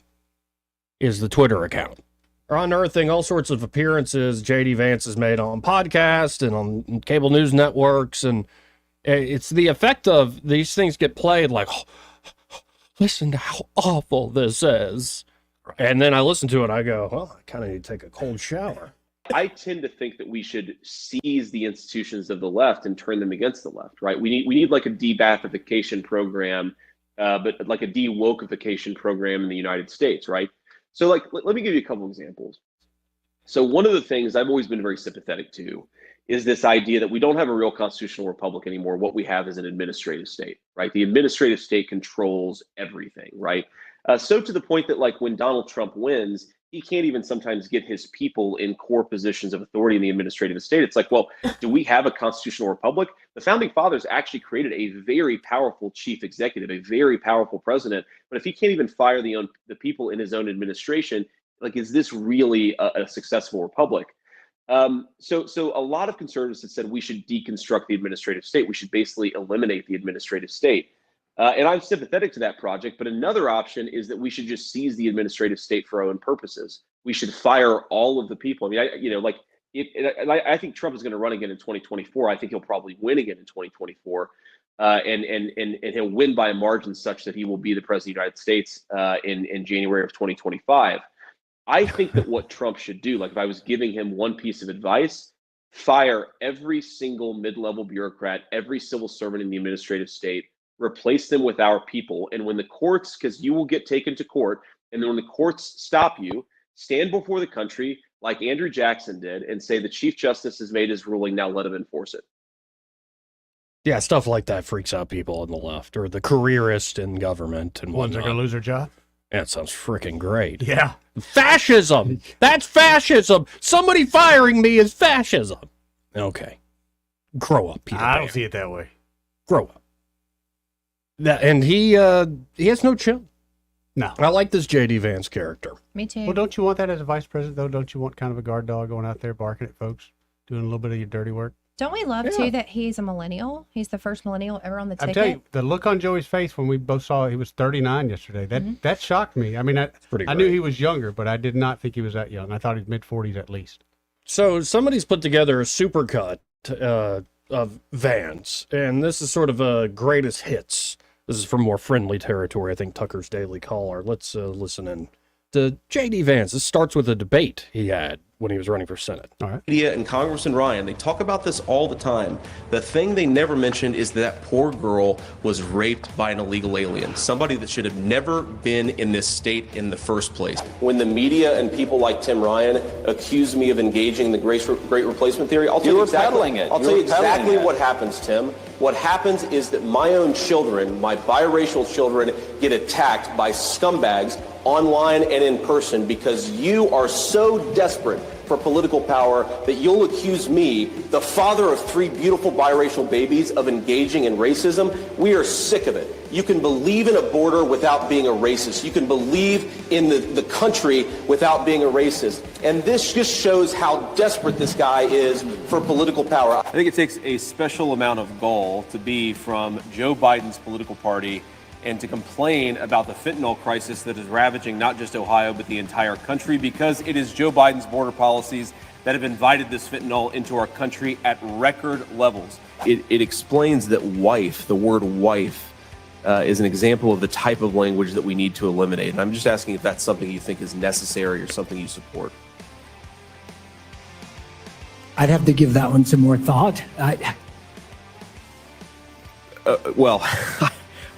is the Twitter account. Are unearthing all sorts of appearances J.D. Vance has made on podcasts and on cable news networks, and it's the effect of these things get played like, listen to how awful this is. And then I listen to it, I go, well, I kind of need to take a cold shower. I tend to think that we should seize the institutions of the left and turn them against the left, right? We need like a de-Bathification program, but like a de-wokeification program in the United States, right? So like, let me give you a couple examples. So one of the things I've always been very sympathetic to is this idea that we don't have a real constitutional republic anymore. What we have is an administrative state, right? The administrative state controls everything, right? So to the point that like when Donald Trump wins, he can't even sometimes get his people in core positions of authority in the administrative state. It's like, well, do we have a constitutional republic? The founding fathers actually created a very powerful chief executive, a very powerful president. But if he can't even fire the people in his own administration, like, is this really a successful republic? So a lot of conservatives have said we should deconstruct the administrative state. We should basically eliminate the administrative state. And I'm sympathetic to that project, but another option is that we should just seize the administrative state for our own purposes. We should fire all of the people. I mean, I think Trump is going to run again in 2024. I think he'll probably win again in 2024, and he'll win by a margin such that he will be the president of the United States in January of 2025. I think that what Trump should do, like if I was giving him one piece of advice, fire every single mid-level bureaucrat, every civil servant in the administrative state, replace them with our people. And when the courts, because you will get taken to court, and then when the courts stop you, stand before the country like Andrew Jackson did and say the Chief Justice has made his ruling, now let him enforce it. Yeah, stuff like that freaks out people on the left or the careerist in government and Ones that are whatnot. going to lose their job? Yeah, it sounds freaking great. Yeah. Fascism! That's fascism! Somebody firing me is fascism! Okay. Grow up, Peter I Pan. don't see it that way. Grow up. And he has no chill. No. I like this J.D. Vance character. Me too. Well, don't you want that as a vice president, though? Don't you want kind of a guard dog going out there barking at folks, doing a little bit of your dirty work? Don't we love, too, that he's a millennial? He's the first millennial ever on the I'm ticket. telling you, the look on Joey's face when we both saw he was 39 yesterday, that shocked me. I mean, I knew he was younger, but I did not think he was that young. I thought he was mid-40s at least. So somebody's put together a supercut of Vance, and this is sort of a greatest hits. This is from more friendly territory, I think Tucker's Daily Caller. Let's listen in to J.D. Vance. This starts with a debate he had when he was running for Senate. All right. Media and Congressman Ryan, they talk about this all the time. The thing they never mentioned is that poor girl was raped by an illegal alien, somebody that should have never been in this state in the first place. When the media and people like Tim Ryan accuse me of engaging in the great replacement theory, I'll tell you exactly what happens, Tim. What happens is that my own children, my biracial children, get attacked by scumbags online and in person because you are so desperate for political power that you'll accuse me, the father of 3 beautiful biracial babies, of engaging in racism. We are sick of it. You can believe in a border without being a racist. You can believe in the country without being a racist. And this just shows how desperate this guy is for political power. I think it takes a special amount of gall to be from Joe Biden's political party and to complain about the fentanyl crisis that is ravaging not just Ohio, but the entire country, because it is Joe Biden's border policies that have invited this fentanyl into our country at record levels. It explains that wife, the word wife, is an example of the type of language that we need to eliminate. And I'm just asking if that's something you think is necessary or something you support. I'd have to give that one some more thought. Well,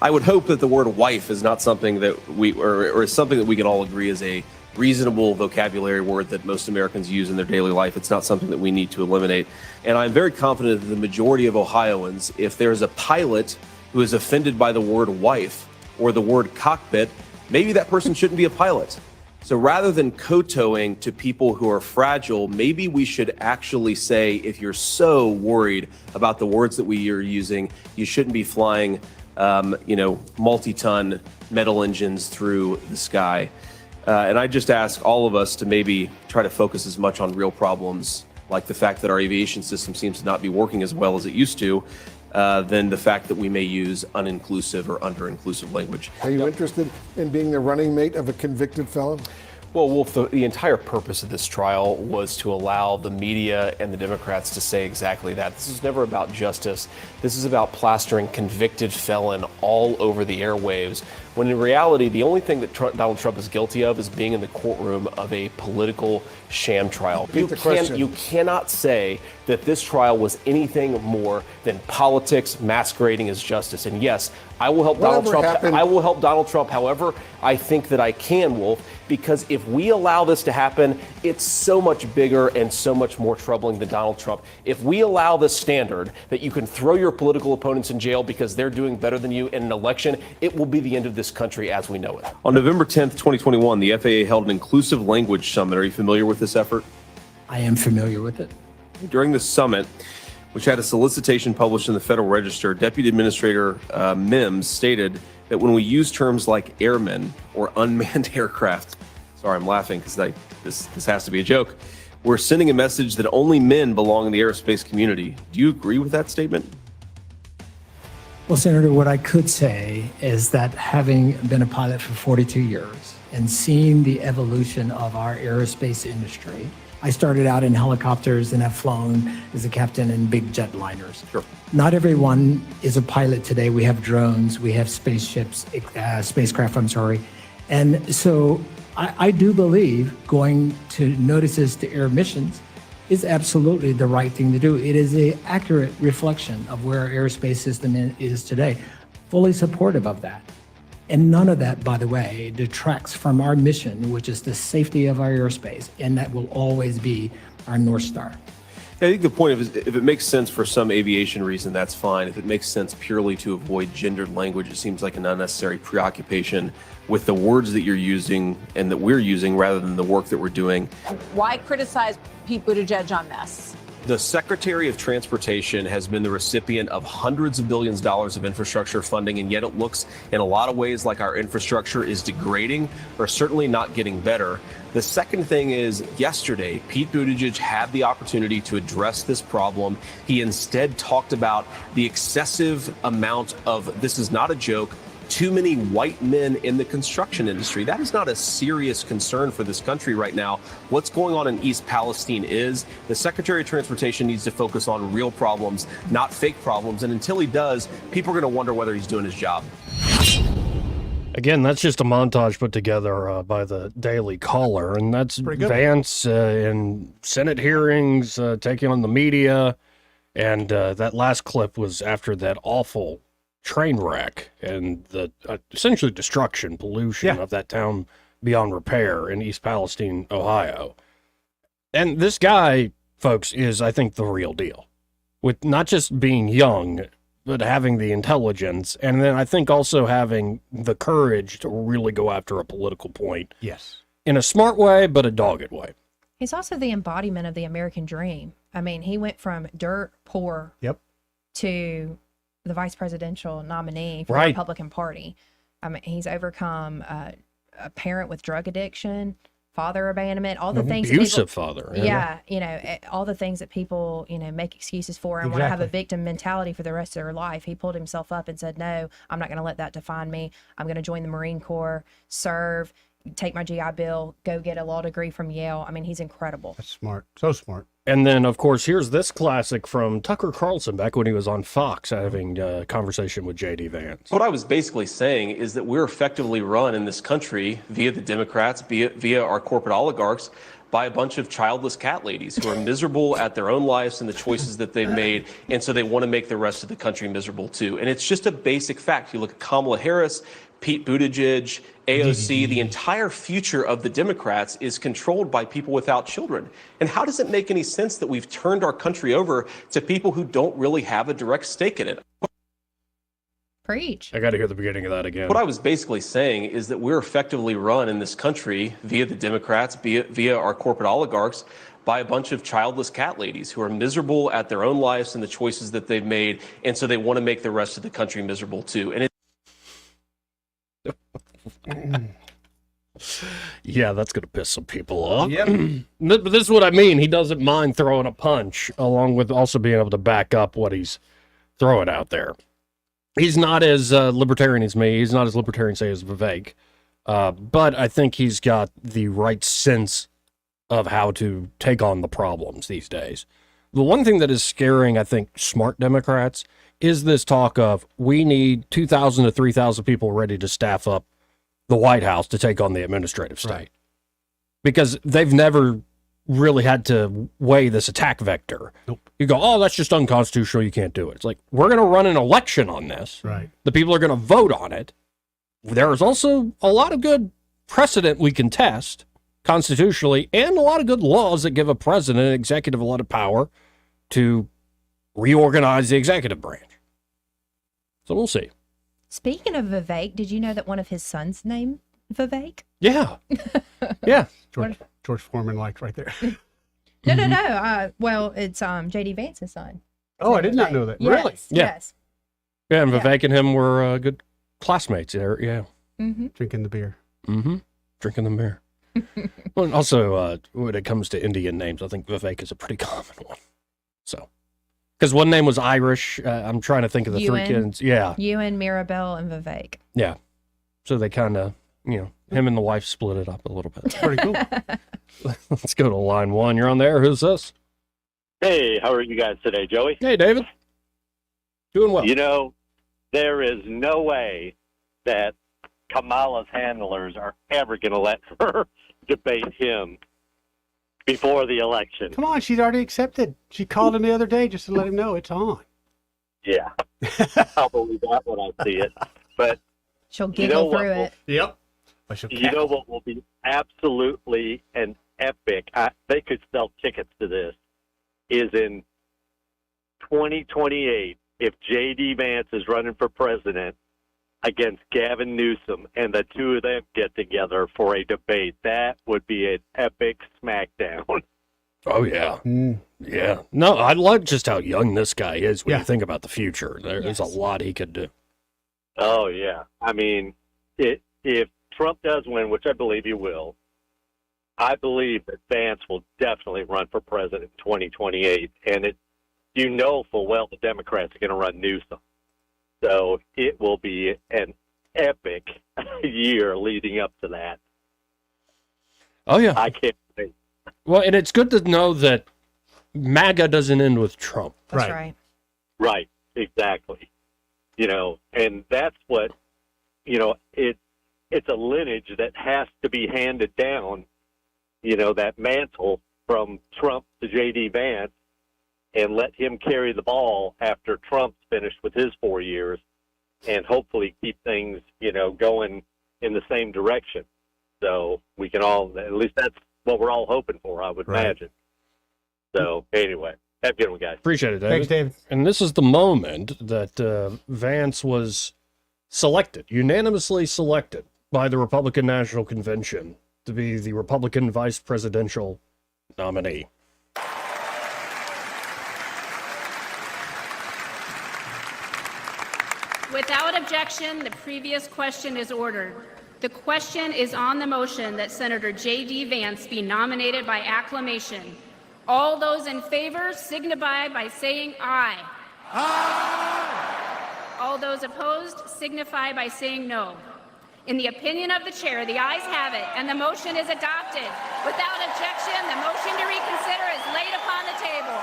I would hope that the word wife is not something that or is something that we can all agree is a reasonable vocabulary word that most Americans use in their daily life. It's not something that we need to eliminate. And I'm very confident that the majority of Ohioans, if there's a pilot who is offended by the word wife or the word cockpit, maybe that person shouldn't be a pilot. So rather than kowtowing to people who are fragile, maybe we should actually say, if you're so worried about the words that we are using, you shouldn't be flying multi-ton metal engines through the sky. And I just ask all of us to maybe try to focus as much on real problems, like the fact that our aviation system seems to not be working as well as it used to, than the fact that we may use uninclusive or under-inclusive language. Are you interested in being the running mate of a convicted felon? Well, Wolf, the entire purpose of this trial was to allow the media and the Democrats to say exactly that. This is never about justice. This is about plastering convicted felon all over the airwaves when in reality, the only thing that Donald Trump is guilty of is being in the courtroom of a political sham trial. You cannot say that this trial was anything more than politics masquerading as justice. And yes, I will help Donald Trump. I will help Donald Trump however I think that I can, Wolf, because if we allow this to happen, it's so much bigger and so much more troubling than Donald Trump. If we allow this standard that you can throw your political opponents in jail because they're doing better than you in an election, it will be the end of this country as we know it. On November 10th, 2021, the FAA held an inclusive language summit. Are you familiar with this effort? I am familiar with it. During the summit, which had a solicitation published in the Federal Register, Deputy Administrator Mims stated that when we use terms like airmen or unmanned aircraft, sorry, I'm laughing because this has to be a joke, we're sending a message that only men belong in the aerospace community. Do you agree with that statement? Well, Senator, what I could say is that having been a pilot for 42 years and seeing the evolution of our aerospace industry, I started out in helicopters and have flown as a captain in big jetliners. Sure. Not everyone is a pilot today. We have drones, we have spacecraft, And so I do believe going to notices to air missions is absolutely the right thing to do. It is an accurate reflection of where our aerospace system is today. Fully supportive of that. And none of that, by the way, detracts from our mission, which is the safety of our airspace, and that will always be our North Star. I think the point is, if it makes sense for some aviation reason, that's fine. If it makes sense purely to avoid gendered language, it seems like an unnecessary preoccupation with the words that you're using and that we're using rather than the work that we're doing. Why criticize Pete Buttigieg on this? The Secretary of Transportation has been the recipient of hundreds of billions of dollars of infrastructure funding, and yet it looks in a lot of ways like our infrastructure is degrading or certainly not getting better. The second thing is, yesterday, Pete Buttigieg had the opportunity to address this problem. He instead talked about the excessive amount of, this is not a joke, too many white men in the construction industry. That is not a serious concern for this country right now. What's going on in East Palestine is the Secretary of Transportation needs to focus on real problems, not fake problems. And until he does, people are going to wonder whether he's doing his job. Again, that's just a montage put together by the Daily Caller, and that's Vance in Senate hearings, taking on the media, and that last clip was after that awful train wreck and the essentially destruction, pollution of that town beyond repair in East Palestine, Ohio. And this guy, folks, is, I think, the real deal, with not just being young, but having the intelligence, and then I think also having the courage to really go after a political point. Yes. In a smart way, but a dogged way. He's also the embodiment of the American dream. I mean, he went from dirt poor to the vice presidential nominee for the Republican Party. I mean, he's overcome a parent with drug addiction, father abandonment, all the things. Abusive father. Yeah, you know, all the things that people, you know, make excuses for and want to have a victim mentality for the rest of their life. He pulled himself up and said, no, I'm not going to let that define me. I'm going to join the Marine Corps, serve, take my GI Bill, go get a law degree from Yale. I mean, he's incredible. That's smart. So smart. And then, of course, here's this classic from Tucker Carlson back when he was on Fox having a conversation with J.D. Vance. What I was basically saying is that we're effectively run in this country via the Democrats, via our corporate oligarchs, by a bunch of childless cat ladies who are miserable at their own lives and the choices that they've made, and so they want to make the rest of the country miserable too. And it's just a basic fact. You look at Kamala Harris, Pete Buttigieg, AOC, the entire future of the Democrats is controlled by people without children. And how does it make any sense that we've turned our country over to people who don't really have a direct stake in it? Preach. I got to hear the beginning of that again. What I was basically saying is that we're effectively run in this country via the Democrats, via our corporate oligarchs, by a bunch of childless cat ladies who are miserable at their own lives and the choices that they've made, and so they want to make the rest of the country miserable too. And yeah, that's going to piss some people off. But this is what I mean. He doesn't mind throwing a punch, along with also being able to back up what he's throwing out there. He's not as libertarian as me. He's not as libertarian, say, as Vivek. But I think he's got the right sense of how to take on the problems these days. The one thing that is scaring, I think, smart Democrats is this talk of we need 2,000 to 3,000 people ready to staff up the White House to take on the administrative state. Right. Because they've never really had to weigh this attack vector. Nope. You go, oh, that's just unconstitutional. You can't do it. It's like, we're going to run an election on this. Right. The people are going to vote on it. There is also a lot of good precedent we can test constitutionally and a lot of good laws that give a president and executive a lot of power to reorganize the executive branch. So we'll see. Speaking of Vivek, did you know that one of his sons named Vivek? Yeah. Yeah. George Foreman liked right there. No. Well, it's J.D. Vance's son. Oh, I did not know that. Yes, Really? Yes. Yeah, and Vivek and him were good classmates there. Yeah. Mm-hmm. Drinking the beer. Mm-hmm. Drinking the beer. Well, and also, when it comes to Indian names, I think Vivek is a pretty common one. So, because one name was Irish. I'm trying to think of the three kids. Yeah. Ewan, Mirabelle, and Vivek. Yeah. So they kind of, him and the wife split it up a little bit. Pretty cool. Let's go to line one. You're on there. Who's this? Hey, how are you guys today, Joey? Hey, David. Doing well. You know, there is no way that Kamala's handlers are ever going to let her debate him before the election. Come on, she's already accepted. She called him the other day just to let him know it's on. Yeah. I'll believe that when I see it. But she'll giggle through it. Yep. You know what will be absolutely an epic, they could sell tickets to this, is in 2028, if J.D. Vance is running for president against Gavin Newsom and the two of them get together for a debate. That would be an epic smackdown. Oh, yeah. Yeah. No, I love just how young this guy is when you think about the future. There's a lot he could do. Oh, yeah. I mean, if Trump does win, which I believe he will, I believe that Vance will definitely run for president in 2028. And full well the Democrats are going to run Newsom. So it will be an epic year leading up to that. Oh, yeah. I can't wait. Well, and it's good to know that MAGA doesn't end with Trump. That's right. Right, exactly. And that's what, it's a lineage that has to be handed down, that mantle from Trump to J.D. Vance, and let him carry the ball after Trump's finished with his 4 years, and hopefully keep things, going in the same direction. So we can all, at least that's what we're all hoping for, I would imagine. So anyway, have a good one, guys. Appreciate it, David. Thanks, David. And this is the moment that Vance was unanimously selected by the Republican National Convention to be the Republican vice presidential nominee. Without objection, the previous question is ordered. The question is on the motion that Senator J.D. Vance be nominated by acclamation. All those in favor signify by saying aye. Aye. All those opposed signify by saying no. In the opinion of the chair, the ayes have it, and the motion is adopted. Without objection, the motion to reconsider is laid upon the table.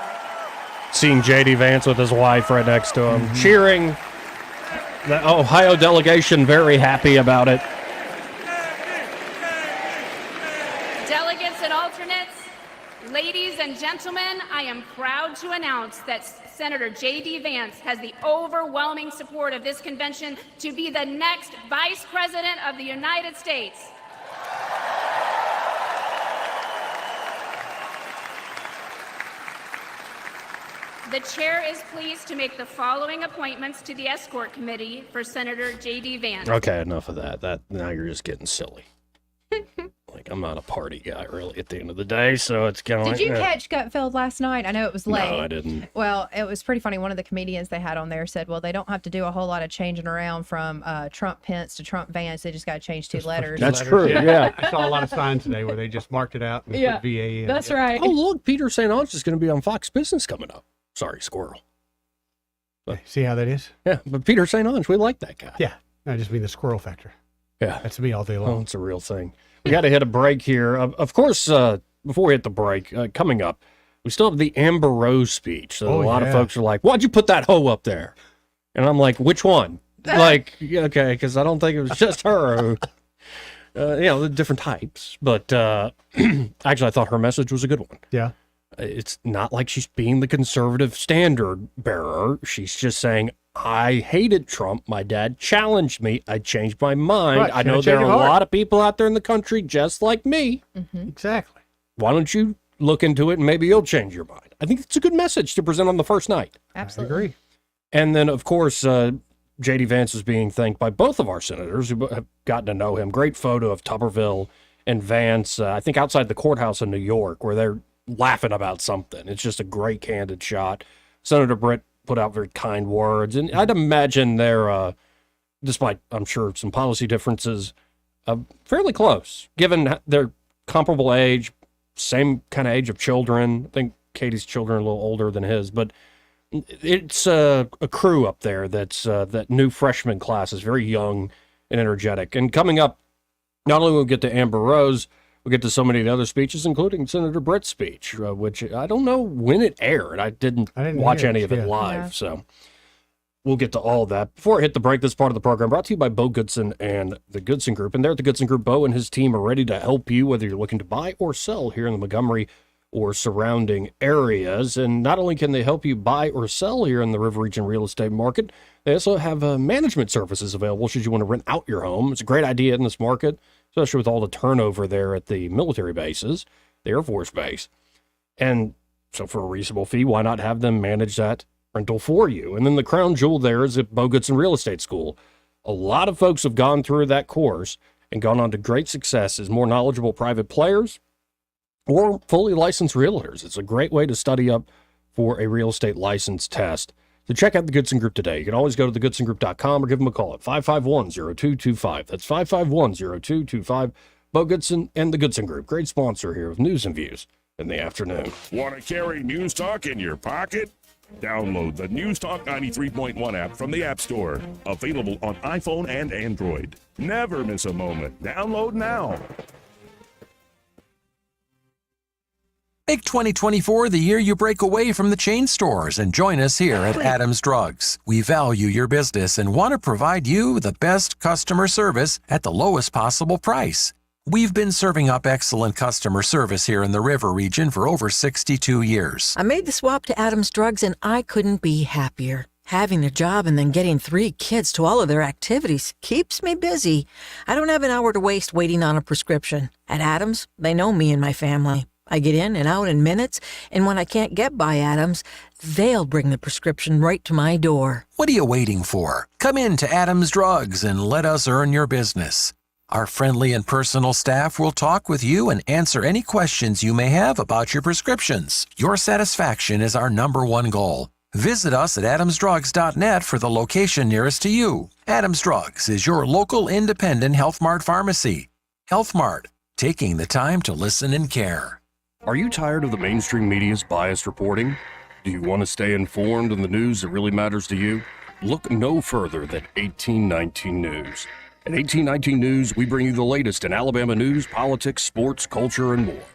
Seeing J.D. Vance with his wife right next to him, cheering. The Ohio delegation very happy about it. Delegates and alternates, ladies and gentlemen, I am proud to announce that Senator J.D. Vance has the overwhelming support of this convention to be the next Vice President of the United States. The chair is pleased to make the following appointments to the escort committee for Senator J.D. Vance. Okay, enough of that. Now you're just getting silly. Like, I'm not a party guy, really, at the end of the day, so it's kind of like... Did you catch Gutfeld last night? I know it was late. No, I didn't. Well, it was pretty funny. One of the comedians they had on there said, well, they don't have to do a whole lot of changing around from Trump Pence to Trump Vance. They just got to change two letters. That's true, yeah. I saw a lot of signs today where they just marked it out and put VA in. That's right. Oh, look, Peter St. Onge is going to be on Fox Business coming up. Sorry, squirrel. But, see how that is? Yeah, but Peter St. Onge, we like that guy. Yeah, I just mean the squirrel factor. Yeah. That's me all day long. Oh, it's a real thing. We got to hit a break here. Of course, before we hit the break, coming up, We still have the Amber Rose speech. So Oh, a lot of yeah. folks are like, why'd you put that hoe up there? And I'm like, which one? Like, okay, because I don't think it was just her. The different types. But actually, I thought her message was a good one. Yeah. It's not like she's being the conservative standard bearer. She's just saying, I hated Trump. My dad challenged me. I changed my mind. Right, I know there are a lot of people out there in the country just like me. Exactly. Why don't you look into it and maybe you'll change your mind? I think it's a good message to present on the first night. Absolutely. I agree. And then, of course, J.D. Vance is being thanked by both of our senators who have gotten to know him. Great photo of Tuberville and Vance, I think outside the courthouse in New York, where they're laughing about something. It's just a great candid shot. Senator Britt put out very kind words. And I'd imagine they're, despite, I'm sure, some policy differences, fairly close, given their comparable age, same kind of age of children. I think Katie's children are a little older than his, but it's a crew up there that's that new freshman class is very young and energetic. And coming up, not only will we get to Amber Rose, we'll get to so many of the other speeches, including Senator Britt's speech, which I don't know when it aired. I didn't watch any of it live, so we'll get to all that. Before I hit the break, this part of the program brought to you by Bo Goodson and the Goodson Group. And there at the Goodson Group, Bo and his team are ready to help you, whether you're looking to buy or sell here in the Montgomery or surrounding areas. And not only can they help you buy or sell here in the River Region real estate market, they also have management services available should you want to rent out your home. It's a great idea in this market, especially with all the turnover there at the military bases, the Air Force Base. And so for a reasonable fee, why not have them manage that rental for you? And then the crown jewel there is at Bo Goodson Real Estate School. A lot of folks have gone through that course and gone on to great success as more knowledgeable private players or fully licensed realtors. It's a great way to study up for a real estate license test. So check out the Goodson Group today. You can always go to thegoodsongroup.com or give them a call at 551-0225. That's 551-0225. Bo Goodson and the Goodson Group. Great sponsor here of News and Views in the afternoon. Want to carry News Talk in your pocket? Download the News Talk 93.1 app from the App Store. Available on iPhone and Android. Never miss a moment. Download now. Make 2024 the year you break away from the chain stores and join us here at Adams Drugs. We value your business and want to provide you the best customer service at the lowest possible price. We've been serving up excellent customer service here in the River Region for over 62 years. I made the swap to Adams Drugs and I couldn't be happier. Having a job and then getting 3 kids to all of their activities keeps me busy. I don't have an hour to waste waiting on a prescription. At Adams, they know me and my family. I get in and out in minutes, and when I can't get by Adams, they'll bring the prescription right to my door. What are you waiting for? Come in to Adams Drugs and let us earn your business. Our friendly and personal staff will talk with you and answer any questions you may have about your prescriptions. Your satisfaction is our #1 goal. Visit us at adamsdrugs.net for the location nearest to you. Adams Drugs is your local independent Health Mart pharmacy. Health Mart, taking the time to listen and care. Are you tired of the mainstream media's biased reporting? Do you want to stay informed on the news that really matters to you? Look no further than 1819 News. At 1819 News, we bring you the latest in Alabama news, politics, sports, culture, and more.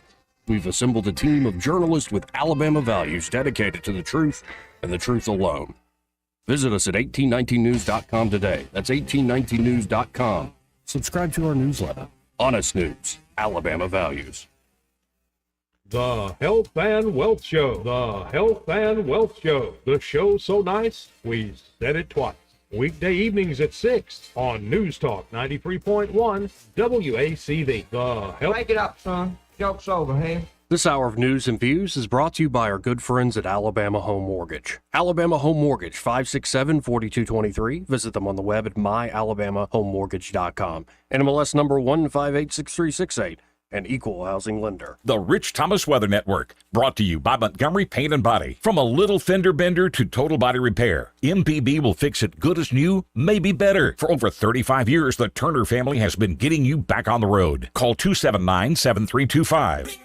We've assembled a team of journalists with Alabama values dedicated to the truth and the truth alone. Visit us at 1819news.com today. That's 1819news.com. Subscribe to our newsletter. Honest News, Alabama Values. The Health and Wealth Show. The Health and Wealth Show. The show so nice, we said it twice. Weekday evenings at 6 on News Talk 93.1 WACV. The Health. Break it up, son. Joke's over, hey? This hour of News and Views is brought to you by our good friends at Alabama Home Mortgage. Alabama Home Mortgage, 567-4223. Visit them on the web at myalabamahomemortgage.com. NMLS number 1586368. An equal housing lender. The Rich Thomas Weather Network, brought to you by Montgomery Paint and Body. From a little fender bender to total body repair, MPB will fix it good as new, maybe better. For over 35 years, the Turner family has been getting you back on the road. Call 279-7325.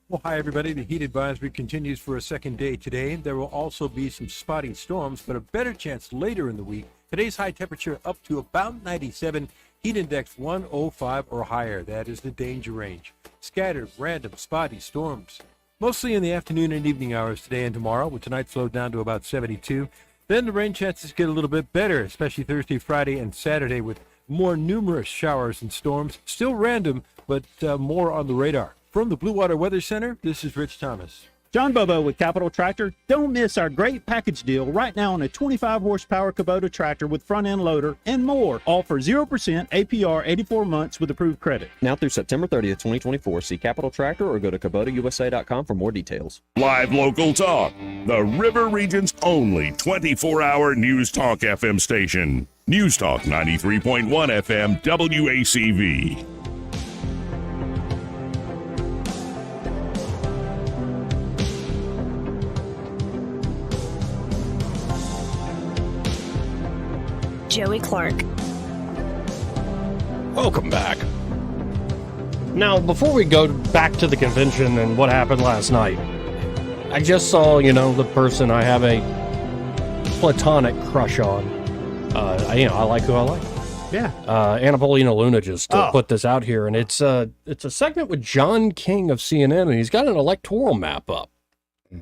Well, hi, everybody. The heat advisory continues for a second day today. There will also be some spotty storms, but a better chance later in the week. Today's high temperature up to about 97. Heat index 105 or higher. That is the danger range. Scattered, random, spotty storms. Mostly in the afternoon and evening hours today and tomorrow, with tonight slowed down to about 72. Then the rain chances get a little bit better, especially Thursday, Friday, and Saturday, with more numerous showers and storms. Still random, but more on the radar. From the Blue Water Weather Center, this is Rich Thomas. John Bobo with Capital Tractor. Don't miss our great package deal right now on a 25 horsepower Kubota tractor with front end loader and more. All for 0% APR 84 months with approved credit. Now through September 30th, 2024. See Capital Tractor or go to KubotaUSA.com for more details. Live local talk. The River Region's only 24-hour News Talk FM station. News Talk 93.1 FM WACV. Joey Clark. Welcome back. Now, before we go back to the convention and what happened last night, I just saw, the person I have a platonic crush on. I like who I like. Yeah. Anna Paulina Luna just put this out here, and it's a segment with John King of CNN, and he's got an electoral map up.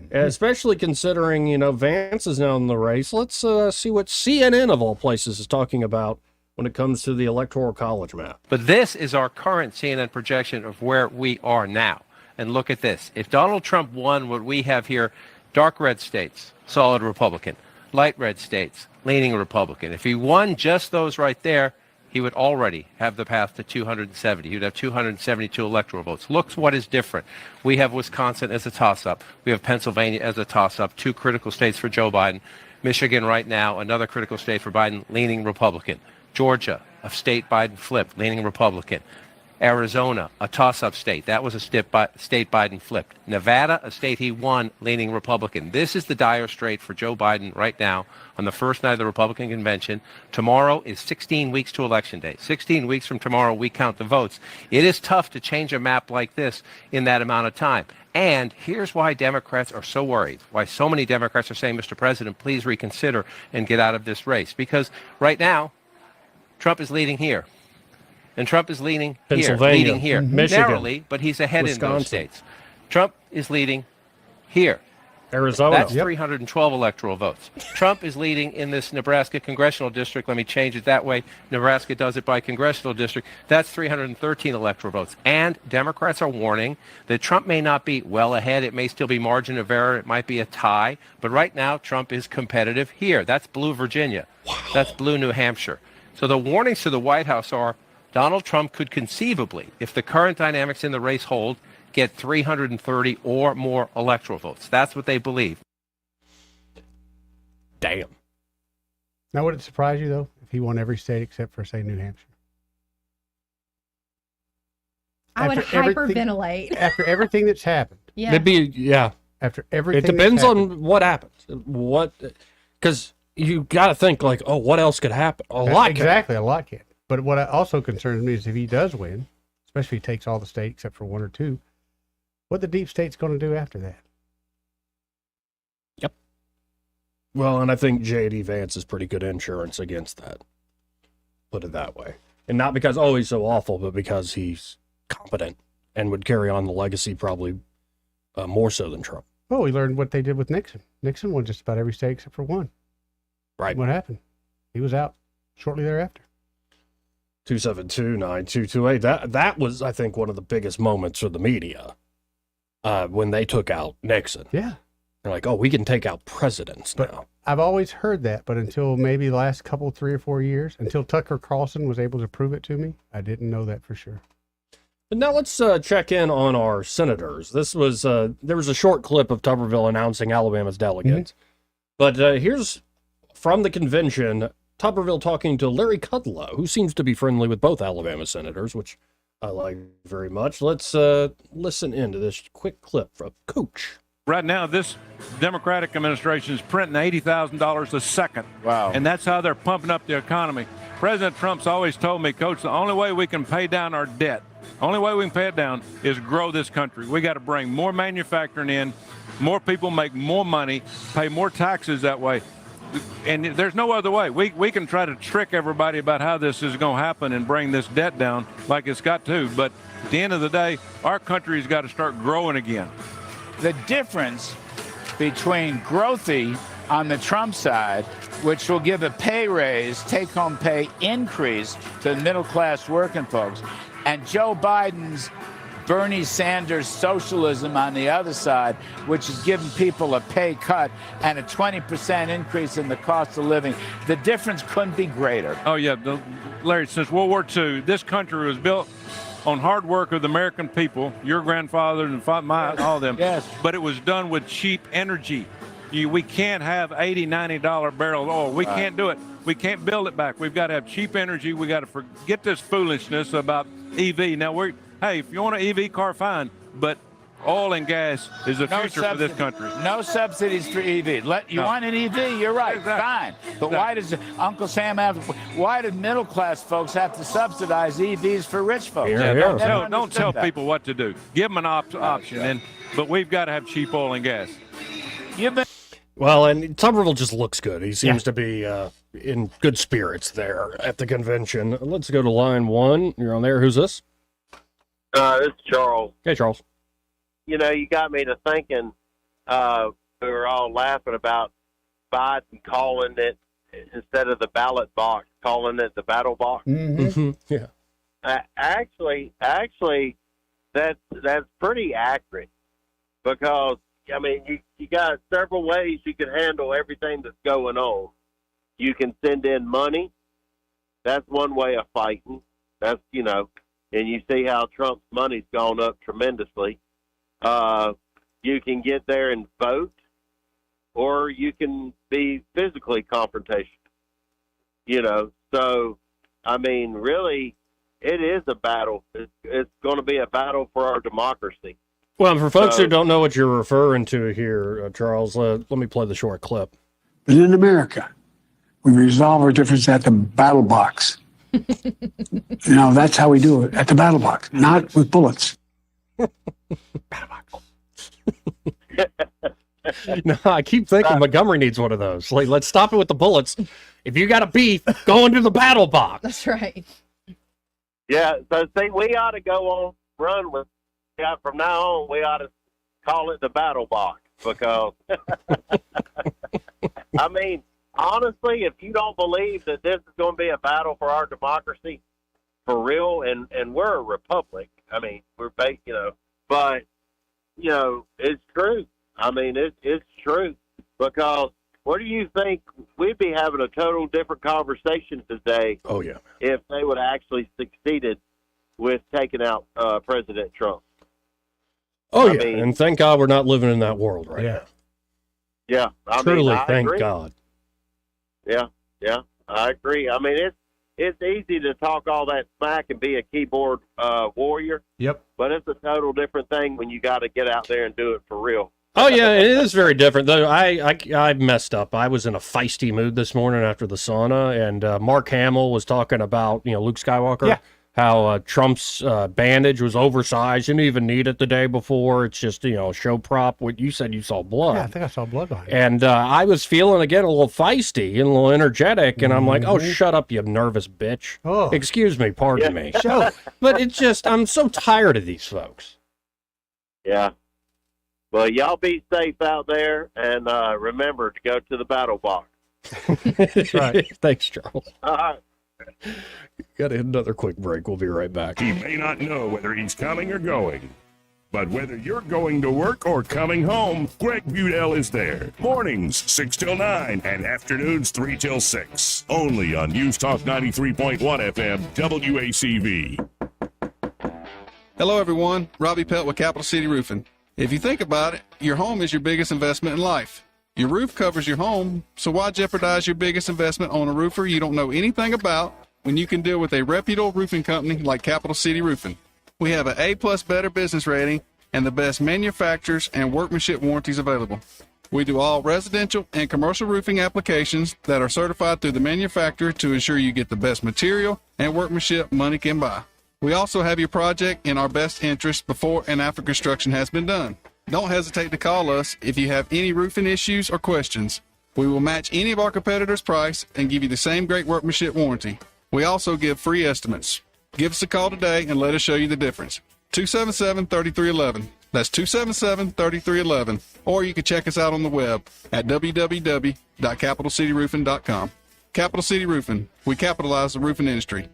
Especially considering, Vance is now in the race. Let's see what CNN, of all places, is talking about when it comes to the Electoral College map. But this is our current CNN projection of where we are now. And look at this. If Donald Trump won what we have here, dark red states, solid Republican. Light red states, leaning Republican. If he won just those right there, he would already have the path to 270. He would have 272 electoral votes. Look what is different. We have Wisconsin as a toss-up. We have Pennsylvania as a toss-up, two critical states for Joe Biden. Michigan right now, another critical state for Biden, leaning Republican. Georgia, a state Biden flipped, leaning Republican. Arizona, a toss-up state. That was a state Biden flipped. Nevada, a state he won, leaning Republican. This is the dire strait for Joe Biden right now on the first night of the Republican convention. Tomorrow is 16 weeks to Election Day. 16 weeks from tomorrow, we count the votes. It is tough to change a map like this in that amount of time. And here's why Democrats are so worried, why so many Democrats are saying, Mr. President, please reconsider and get out of this race. Because right now, Trump is leading here. And Trump is leading here, leading here, Michigan, narrowly, but he's ahead Wisconsin. in those states. Trump is leading here. Arizona. That's 312 electoral votes. Trump is leading in this Nebraska congressional district. Let me change it that way. Nebraska does it by congressional district. That's 313 electoral votes. And Democrats are warning that Trump may not be well ahead. It may still be margin of error. It might be a tie. But right now, Trump is competitive here. That's blue Virginia. Wow. That's blue New Hampshire. So the warnings to the White House are Donald Trump could conceivably, if the current dynamics in the race hold, get 330 or more electoral votes. That's what they believe. Damn. Now, would it surprise you, though, if he won every state except for, say, New Hampshire? I would hyperventilate. After everything that's happened. Yeah. It'd be, yeah. After everything It depends on what happens. Because you got to think, like, what else could happen? A lot can. Exactly, a lot can. But what also concerns me is if he does win, especially if he takes all the states except for one or two, what the deep state's going to do after that. Yep. Well, and I think J.D. Vance is pretty good insurance against that. Put it that way. And not because, he's so awful, but because he's competent and would carry on the legacy probably more so than Trump. Well, we learned what they did with Nixon. Nixon won just about every state except for one. Right. What happened? He was out shortly thereafter. 272-9228. That was, I think, one of the biggest moments for the media when they took out Nixon. Yeah. They're like, we can take out presidents now. I've always heard that, but until maybe the last 3 or 4 years, until Tucker Carlson was able to prove it to me, I didn't know that for sure. But now let's check in on our senators. This was there was a short clip of Tuberville announcing Alabama's delegates. But here's from the convention, Tuberville talking to Larry Kudlow, who seems to be friendly with both Alabama senators, which I like very much. Let's listen into this quick clip from Coach. Right now, this Democratic administration is printing $80,000 a second. Wow. And that's how they're pumping up the economy. President Trump's always told me, Coach, the only way we can pay down our debt, only way we can pay it down is grow this country. We got to bring more manufacturing in, more people make more money, pay more taxes that way. and there's no other way. We can try to trick everybody about how this is going to happen and bring this debt down like it's got to. But at the end of the day, our country's got to start growing again. The difference between growthy on the Trump side, which will give a pay raise, take-home pay increase to the middle-class working folks, and Joe Biden's Bernie Sanders socialism on the other side, which is giving people a pay cut and a 20% increase in the cost of living. The difference couldn't be greater. Oh, yeah. Larry, since World War II, this country was built on hard work of the American people, your grandfather and all of them. Yes. But it was done with cheap energy. We can't have $80, $90 barrel of oil. We can't do it. We can't build it back. We've got to have cheap energy. We got to forget this foolishness about EV. Now, hey, if you want an EV car, fine, but oil and gas is the future for this country. No subsidies for EV. You want an EV? You're right. Fine. But why does Uncle Sam why do middle class folks have to subsidize EVs for rich folks? Don't tell people what to do. Give them an option, but we've got to have cheap oil and gas. Well, and Tuberville just looks good. He seems to be in good spirits there at the convention. Let's go to line one. You're on there. Who's this? This is Charles. Hey, Charles. You know, you got me to thinking, we were all laughing about Biden calling it, instead of the ballot box, calling it the battle box. Mm-hmm. Yeah. Actually, that's pretty accurate, because, I mean, you got several ways you can handle everything that's going on. You can send in money. That's one way of fighting. That's, and you see how Trump's money's gone up tremendously. You can get there and vote, or you can be physically confrontational. So, I mean, really, it is a battle. It's going to be a battle for our democracy. Well, for folks who don't know what you're referring to here, Charles, let me play the short clip. But in America, we resolve our differences at the battle box. That's how we do it, at the battle box, not with bullets. Battle box. No, I keep thinking Montgomery needs one of those. Like, let's stop it with the bullets. If you got a beef, go into the battle box. That's right. Yeah, so see, we ought to go on run with. Yeah, from now on, we ought to call it the battle box, because, I mean, honestly, if you don't believe that this is going to be a battle for our democracy, for real, and we're a republic, I mean, we're based, but, it's true. I mean, it's true, because what do you think? We'd be having a total different conversation today. Oh, yeah. If they would have actually succeeded with taking out President Trump. Oh, yeah, and thank God we're not living in that world right now. Yeah, Truly, I thank agree. God. Yeah, I agree. I mean, it's easy to talk all that smack and be a keyboard warrior. Yep. But it's a total different thing when you got to get out there and do it for real. Oh, yeah, it is very different. Though I messed up. I was in a feisty mood this morning after the sauna, and Mark Hamill was talking about, Luke Skywalker. Yeah. How Trump's bandage was oversized. You didn't even need it the day before. It's just, a show prop. What you said, you saw blood. Yeah, I think I saw blood on it. And I was feeling, again, a little feisty and a little energetic. And I'm like, oh, shut up, you nervous bitch. Oh. Excuse me, pardon me. But it's just, I'm so tired of these folks. Yeah. Well, y'all be safe out there, and remember to go to the battle box. Right. Thanks, Charles. All right. Got to hit another quick break. We'll be right back. He may not know whether he's coming or going, but whether you're going to work or coming home, Greg Budell is there. Mornings 6 till 9 and afternoons 3 till 6. Only on News Talk 93.1 FM WACV. Hello, everyone. Robbie Pelt with Capital City Roofing. If you think about it, your home is your biggest investment in life. Your roof covers your home, so why jeopardize your biggest investment on a roofer you don't know anything about when you can deal with a reputable roofing company like Capital City Roofing? We have an A+ Better business rating and the best manufacturers and workmanship warranties available. We do all residential and commercial roofing applications that are certified through the manufacturer to ensure you get the best material and workmanship money can buy. We also have your project in our best interest before and after construction has been done. Don't hesitate to call us if you have any roofing issues or questions. We will match any of our competitors' price and give you the same great workmanship warranty. We also give free estimates. Give us a call today and let us show you the difference. 277-3311. That's 277-3311. Or you can check us out on the web at www.capitalcityroofing.com. Capital City Roofing. We capitalize the roofing industry.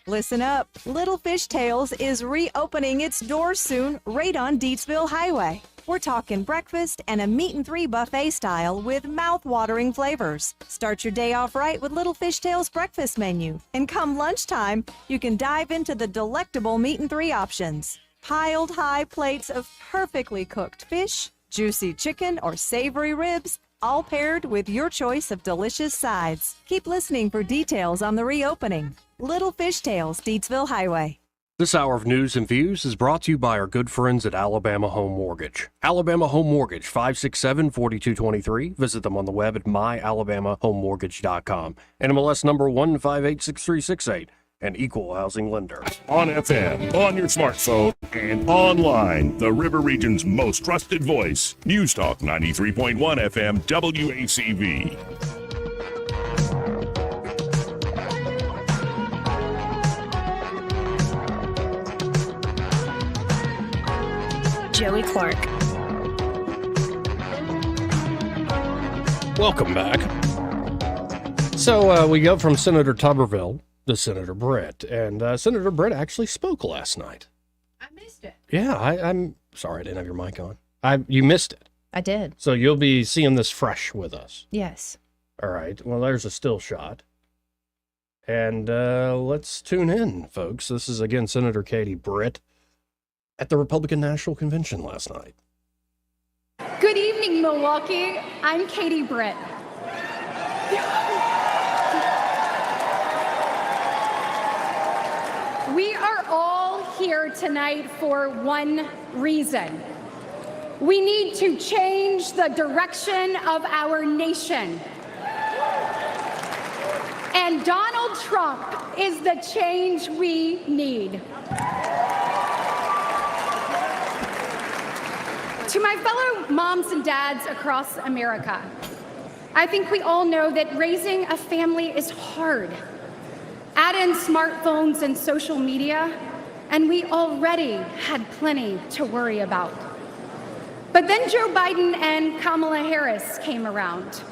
Listen up. Little Fish Tales is reopening its doors soon right on Deatsville Highway. We're talking breakfast and a meat and three buffet style with mouth-watering flavors. Start your day off right with Little Fish Tales breakfast menu. And come lunchtime, you can dive into the delectable meat and three options. Piled high plates of perfectly cooked fish, juicy chicken, or savory ribs, all paired with your choice of delicious sides. Keep listening for details on the reopening. Little Fish Tales, Deatsville Highway. This hour of news and views is brought to you by our good friends at Alabama Home Mortgage. Alabama Home Mortgage, 567-4223. Visit them on the web at myalabamahomemortgage.com. NMLS number 1586368. An equal housing lender. On FM, on your smartphone, and online. The River Region's most trusted voice. News Talk 93.1 FM WACV. Joey Clark. Welcome back. So we go from Senator Tuberville to Senator Britt, and Senator Britt actually spoke last night. I missed it. Yeah, I'm sorry I didn't have your mic on. You missed it. I did. So you'll be seeing this fresh with us. Yes. All right. Well, there's a still shot. And let's tune in, folks. This is, again, Senator Katie Britt at the Republican National Convention last night. Good evening, Milwaukee. I'm Katie Britt. We are all here tonight for one reason. We need to change the direction of our nation. And Donald Trump is the change we need. To my fellow moms and dads across America, I think we all know that raising a family is hard. Add in smartphones and social media, and we already had plenty to worry about. But then Joe Biden and Kamala Harris came around.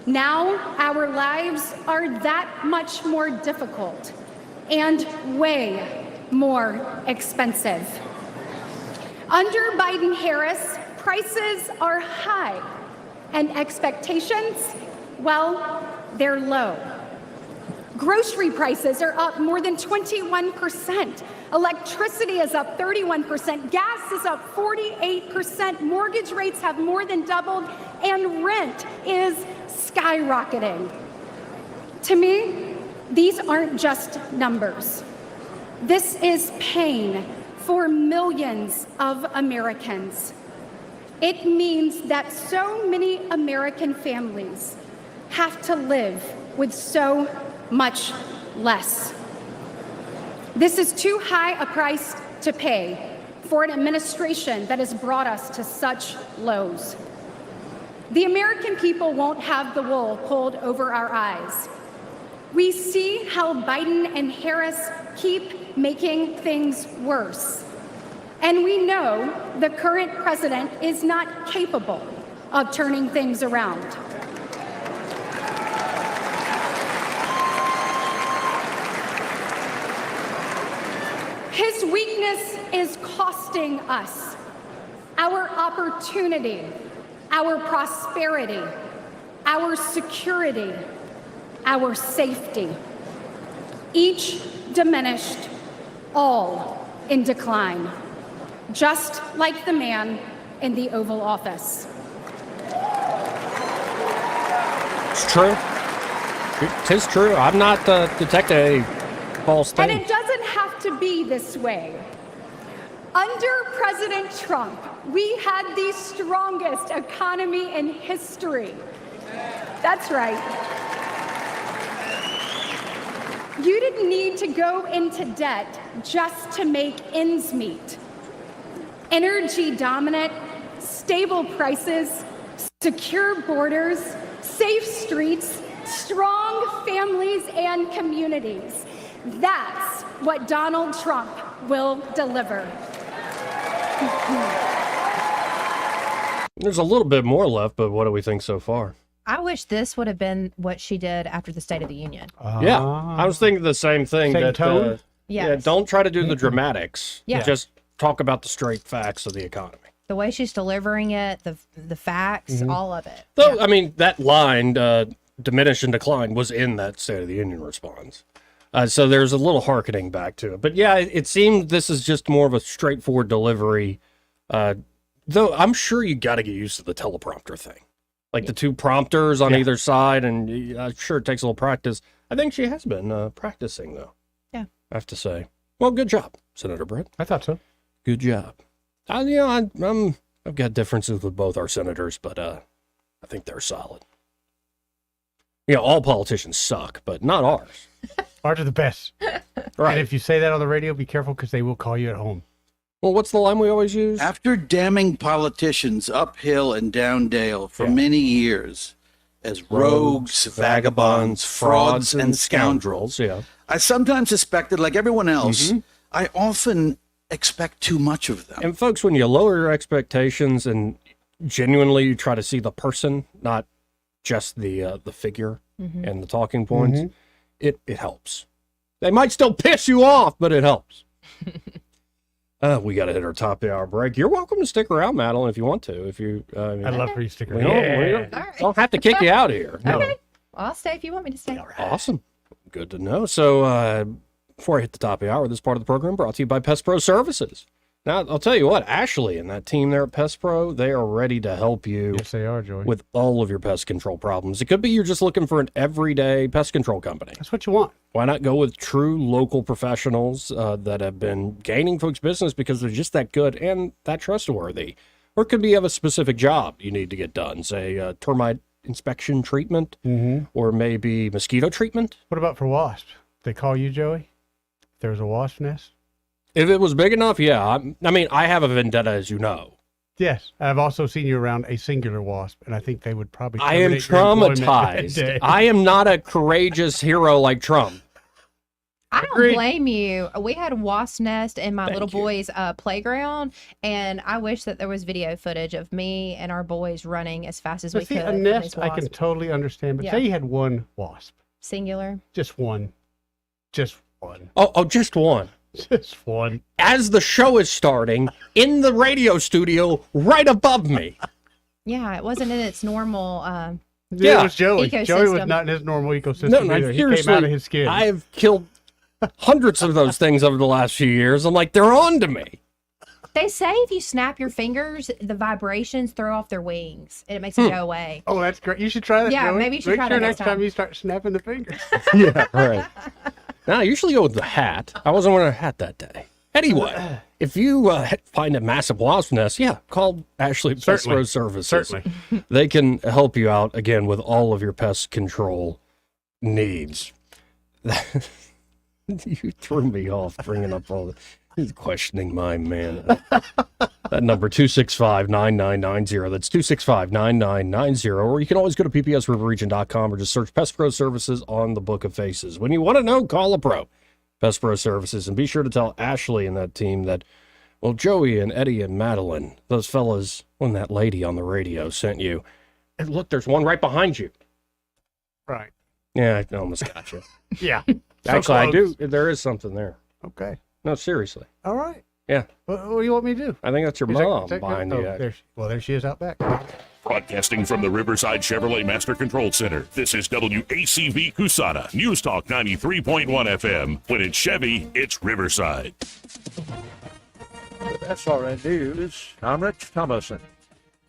Now our lives are that much more difficult and way more expensive. Under Biden-Harris, prices are high, and expectations, well, they're low. Grocery prices are up more than 21%. Electricity is up 31%. Gas is up 48%. Mortgage rates have more than doubled, and rent is skyrocketing. To me, these aren't just numbers. This is pain for millions of Americans. It means that so many American families have to live with so much less. This is too high a price to pay for an administration that has brought us to such lows. The American people won't have the wool pulled over our eyes. We see how Biden and Harris keep making things worse. And we know the current president is not capable of turning things around. His weakness is costing us our opportunity, our prosperity, our security, our safety. Each diminished, all in decline, just like the man in the Oval Office. It's true. It is true. I'm not detecting a false thing. And it doesn't have to be this way. Under President Trump, we had the strongest economy in history. That's right. You didn't need to go into debt just to make ends meet. Energy dominant, stable prices, secure borders, safe streets, strong families and communities. That's what Donald Trump will deliver. There's a little bit more left, but what do we think so far? I wish this would have been what she did after the State of the Union. Yeah, I was thinking the same thing. Same that tone? Yeah, don't try to do the dramatics. Yeah. Just talk about the straight facts of the economy. The way she's delivering it, the facts, all of it. Though, I mean, that line, diminish and decline, was in that State of the Union response. So there's a little hearkening back to it. But yeah, it seemed this is just more of a straightforward delivery. Though I'm sure you got to get used to the teleprompter thing. Like the two prompters on either side, and I'm sure it takes a little practice. I think she has been practicing, though. Yeah. I have to say. Well, good job, Senator Brett. I thought so. Good job. I've got differences with both our senators, but I think they're solid. All politicians suck, but not ours. Ours are the best. Right. And if you say that on the radio, be careful because they will call you at home. Well, what's the line we always use? After damning politicians uphill and down dale for many years as rogues, vagabonds, frauds, and scoundrels, I sometimes suspected, like everyone else, I often expect too much of them. And folks, when you lower your expectations and genuinely you try to see the person, not just the figure and the talking points, it helps. They might still piss you off, but it helps. We got to hit our top of the hour break. You're welcome to stick around, Madeline, if you want to. If you, I'd love for you to stick we around. don't have to kick you out of here. No. Okay. Well, I'll stay if you want me to stay. Awesome. Good to know. So before I hit the top of the hour, this part of the program brought to you by Pest Pro Services. Now, I'll tell you what, Ashley and that team there at Pest Pro, they are ready to help you. Yes, they are, Joey. With all of your pest control problems. It could be you're just looking for an everyday pest control company. That's what you want. Why not go with true local professionals that have been gaining folks' business because they're just that good and that trustworthy? Or it could be you have a specific job you need to get done, say termite inspection treatment, or maybe mosquito treatment. What about for wasps? They call you, Joey? If there's a wasp nest? If it was big enough, yeah. I mean, I have a vendetta, as you know. Yes. I've also seen you around a singular wasp, and I think they would probably I am traumatized. I am not a courageous hero like Trump. I don't blame you. We had a wasp nest in my little boy's playground, and I wish that there was video footage of me and our boys running as fast as we could. A nest I can totally understand, but say you had one wasp. Singular. Just one. Just one. Oh, just one. Just one. As the show is starting, in the radio studio right above me. Yeah, it wasn't in its normal it was Joey. ecosystem. Joey was not in his normal ecosystem No, either. He came out of his skin. I've killed hundreds of those things over the last few years. I'm like, they're on to me. They say if you snap your fingers, the vibrations throw off their wings, and it makes them go away. Oh, that's great. You should try that, Yeah, Joey. maybe you should Make try sure that next time time. you start snapping the fingers. Yeah, right. Now, I usually go with the hat. I wasn't wearing a hat that day. Anyway, if you find a massive wasp nest, call Ashley at Pest Pro Services. Certainly. They can help you out, again, with all of your pest control needs. You threw me off bringing up all the questioning my man. That number, 265-9990. That's 265-9990. Or you can always go to ppsriverregion.com or just search Pest Pro Services on the Book of Faces. When you want to know, call a pro. Pest Pro Services. And be sure to tell Ashley and that team that, well, Joey and Eddie and Madeline, those fellas, when that lady on the radio sent you, and look, there's one right behind you. Right. Yeah, I almost got you. Yeah. Actually, I do. There is something there. Okay. No, seriously. All right. Yeah. What do you want me to do? I think that's your mom behind you. There she is out back. Broadcasting from the Riverside Chevrolet Master Control Center, this is WACV Cusana, News Talk 93.1 FM. When it's Chevy, it's Riverside. That's all right news. I'm Rich Thomason.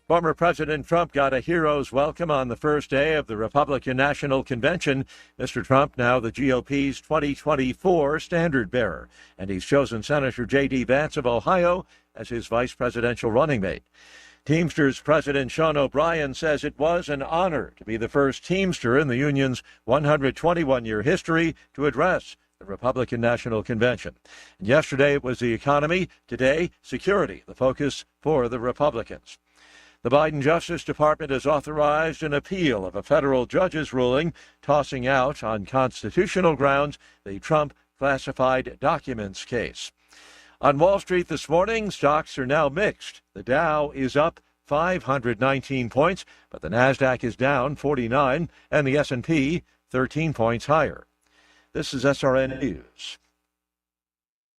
Former President Trump got a hero's welcome on the first day of the Republican National Convention. Mr. Trump, now the GOP's 2024 standard bearer, and he's chosen Senator J.D. Vance of Ohio as his vice presidential running mate. Teamsters President Sean O'Brien says it was an honor to be the first Teamster in the union's 121-year history to address the Republican National Convention. And yesterday it was the economy, today security, the focus for the Republicans. The Biden Justice Department has authorized an appeal of a federal judge's ruling tossing out on constitutional grounds the Trump classified documents case. On Wall Street this morning, stocks are now mixed. The Dow is up 519 points, but the Nasdaq is down 49 and the S&P 13 points higher. This is SRN News.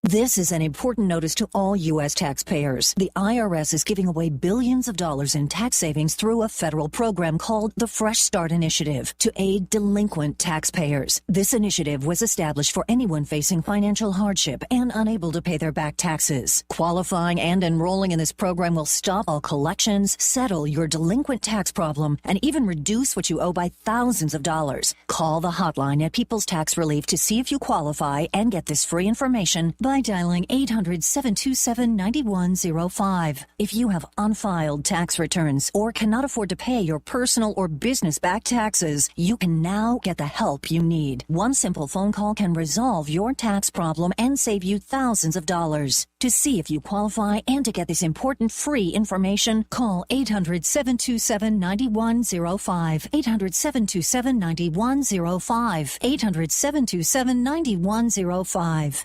This is an important notice to all U.S. taxpayers. The IRS is giving away billions of dollars in tax savings through a federal program called the Fresh Start Initiative to aid delinquent taxpayers. This initiative was established for anyone facing financial hardship and unable to pay their back taxes. Qualifying and enrolling in this program will stop all collections, settle your delinquent tax problem, and even reduce what you owe by thousands of dollars. Call the hotline at People's Tax Relief to see if you qualify and get this free information by dialing 800-727-9105. If you have unfiled tax returns or cannot afford to pay your personal or business back taxes, you can now get the help you need. One simple phone call can resolve your tax problem and save you thousands of dollars. To see if you qualify and to get this important free information, call 800-727-9105. 800-727-9105. 800-727-9105.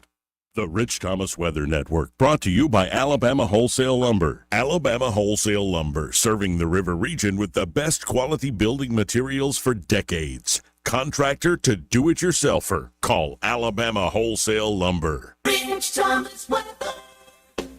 The Rich Thomas Weather Network, brought to you by Alabama Wholesale Lumber. Alabama Wholesale Lumber, serving the river region with the best quality building materials for decades. Contractor to do-it-yourselfer. Call Alabama Wholesale Lumber. Rich Thomas Weather.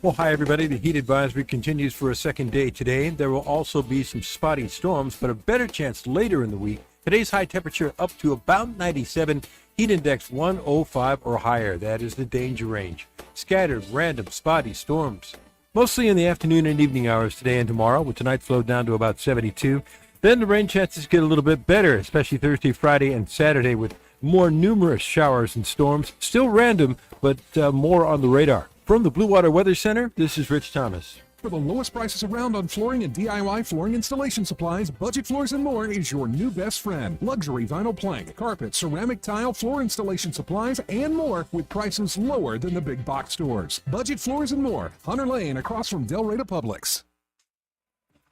Well, hi, everybody. The heat advisory continues for a second day today. There will also be some spotty storms, but a better chance later in the week. Today's high temperature up to about 97. Heat index 105 or higher. That is the danger range. Scattered, random, spotty storms. Mostly in the afternoon and evening hours today and tomorrow, with tonight's low down to about 72. Then the rain chances get a little bit better, especially Thursday, Friday, and Saturday, with more numerous showers and storms. Still random, but more on the radar. From the Blue Water Weather Center, this is Rich Thomas. For the lowest prices around on flooring and DIY flooring installation supplies, Budget Floors and More is your new best friend. Luxury vinyl plank, carpet, ceramic tile, floor installation supplies, and more with prices lower than the big box stores. Budget Floors and More, Hunter Lane across from Del Rey to Publix.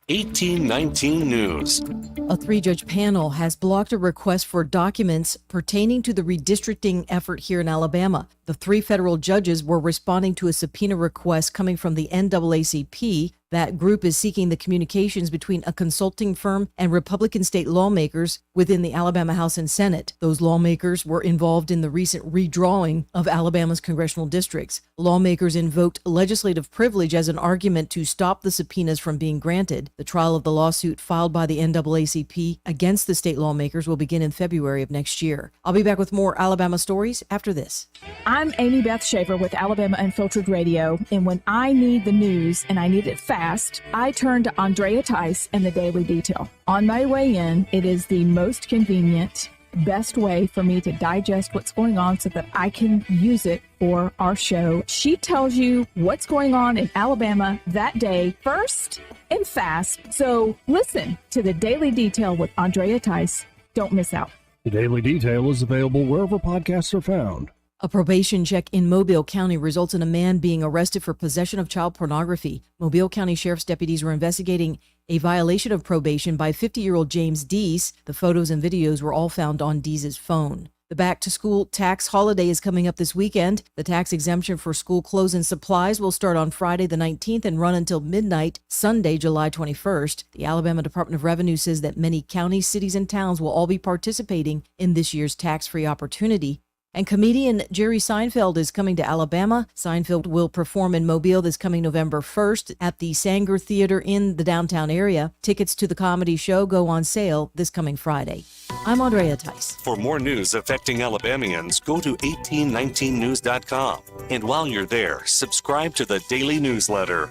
1819 News. A three-judge panel has blocked a request for documents pertaining to the redistricting effort here in Alabama. The three federal judges were responding to a subpoena request coming from the NAACP. That group is seeking the communications between a consulting firm and Republican state lawmakers within the Alabama House and Senate. Those lawmakers were involved in the recent redrawing of Alabama's congressional districts. Lawmakers invoked legislative privilege as an argument to stop the subpoenas from being granted. The trial of the lawsuit filed by the NAACP against the state lawmakers will begin in February of next year. I'll be back with more Alabama stories after this. I'm Amy Beth Schaefer with Alabama Unfiltered Radio, and when I need the news and I need it fast, I turn to Andrea Tice and the Daily Detail. On my way in, it is the most convenient, best way for me to digest what's going on so that I can use it for our show. She tells you what's going on in Alabama that day first and fast. So listen to the Daily Detail with Andrea Tice. Don't miss out. The Daily Detail is available wherever podcasts are found. A probation check in Mobile County results in a man being arrested for possession of child pornography. Mobile County Sheriff's deputies were investigating a violation of probation by 50-year-old James Deese. The photos and videos were all found on Deese's phone. The back-to-school tax holiday is coming up this weekend. The tax exemption for school clothes and supplies will start on Friday the 19th and run until midnight, Sunday, July 21st. The Alabama Department of Revenue says that many counties, cities, and towns will all be participating in this year's tax-free opportunity. And comedian Jerry Seinfeld is coming to Alabama. Seinfeld will perform in Mobile this coming November 1st at the Sanger Theater in the downtown area. Tickets to the comedy show go on sale this coming Friday. I'm Andrea Tice. For more news affecting Alabamians, go to 1819news.com. And while you're there, subscribe to the daily newsletter.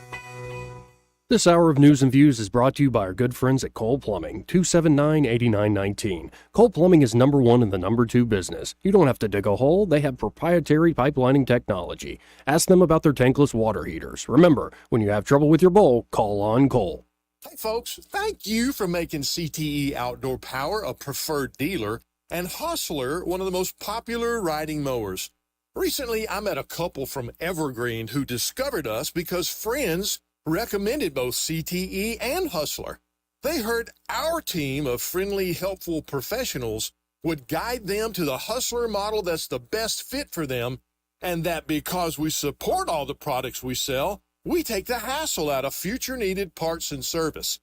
This hour of News and Views is brought to you by our good friends at Cole Plumbing, 279-8919. Cole Plumbing is number one in the number two business. You don't have to dig a hole. They have proprietary pipelining technology. Ask them about their tankless water heaters. Remember, when you have trouble with your bowl, call on Cole. Hey folks, thank you for making CTE Outdoor Power a preferred dealer and Hustler one of the most popular riding mowers. Recently, I met a couple from Evergreen who discovered us because friends recommended both CTE and Hustler. They heard our team of friendly, helpful professionals would guide them to the Hustler model that's the best fit for them, and that because we support all the products we sell, we take the hassle out of future needed parts and service.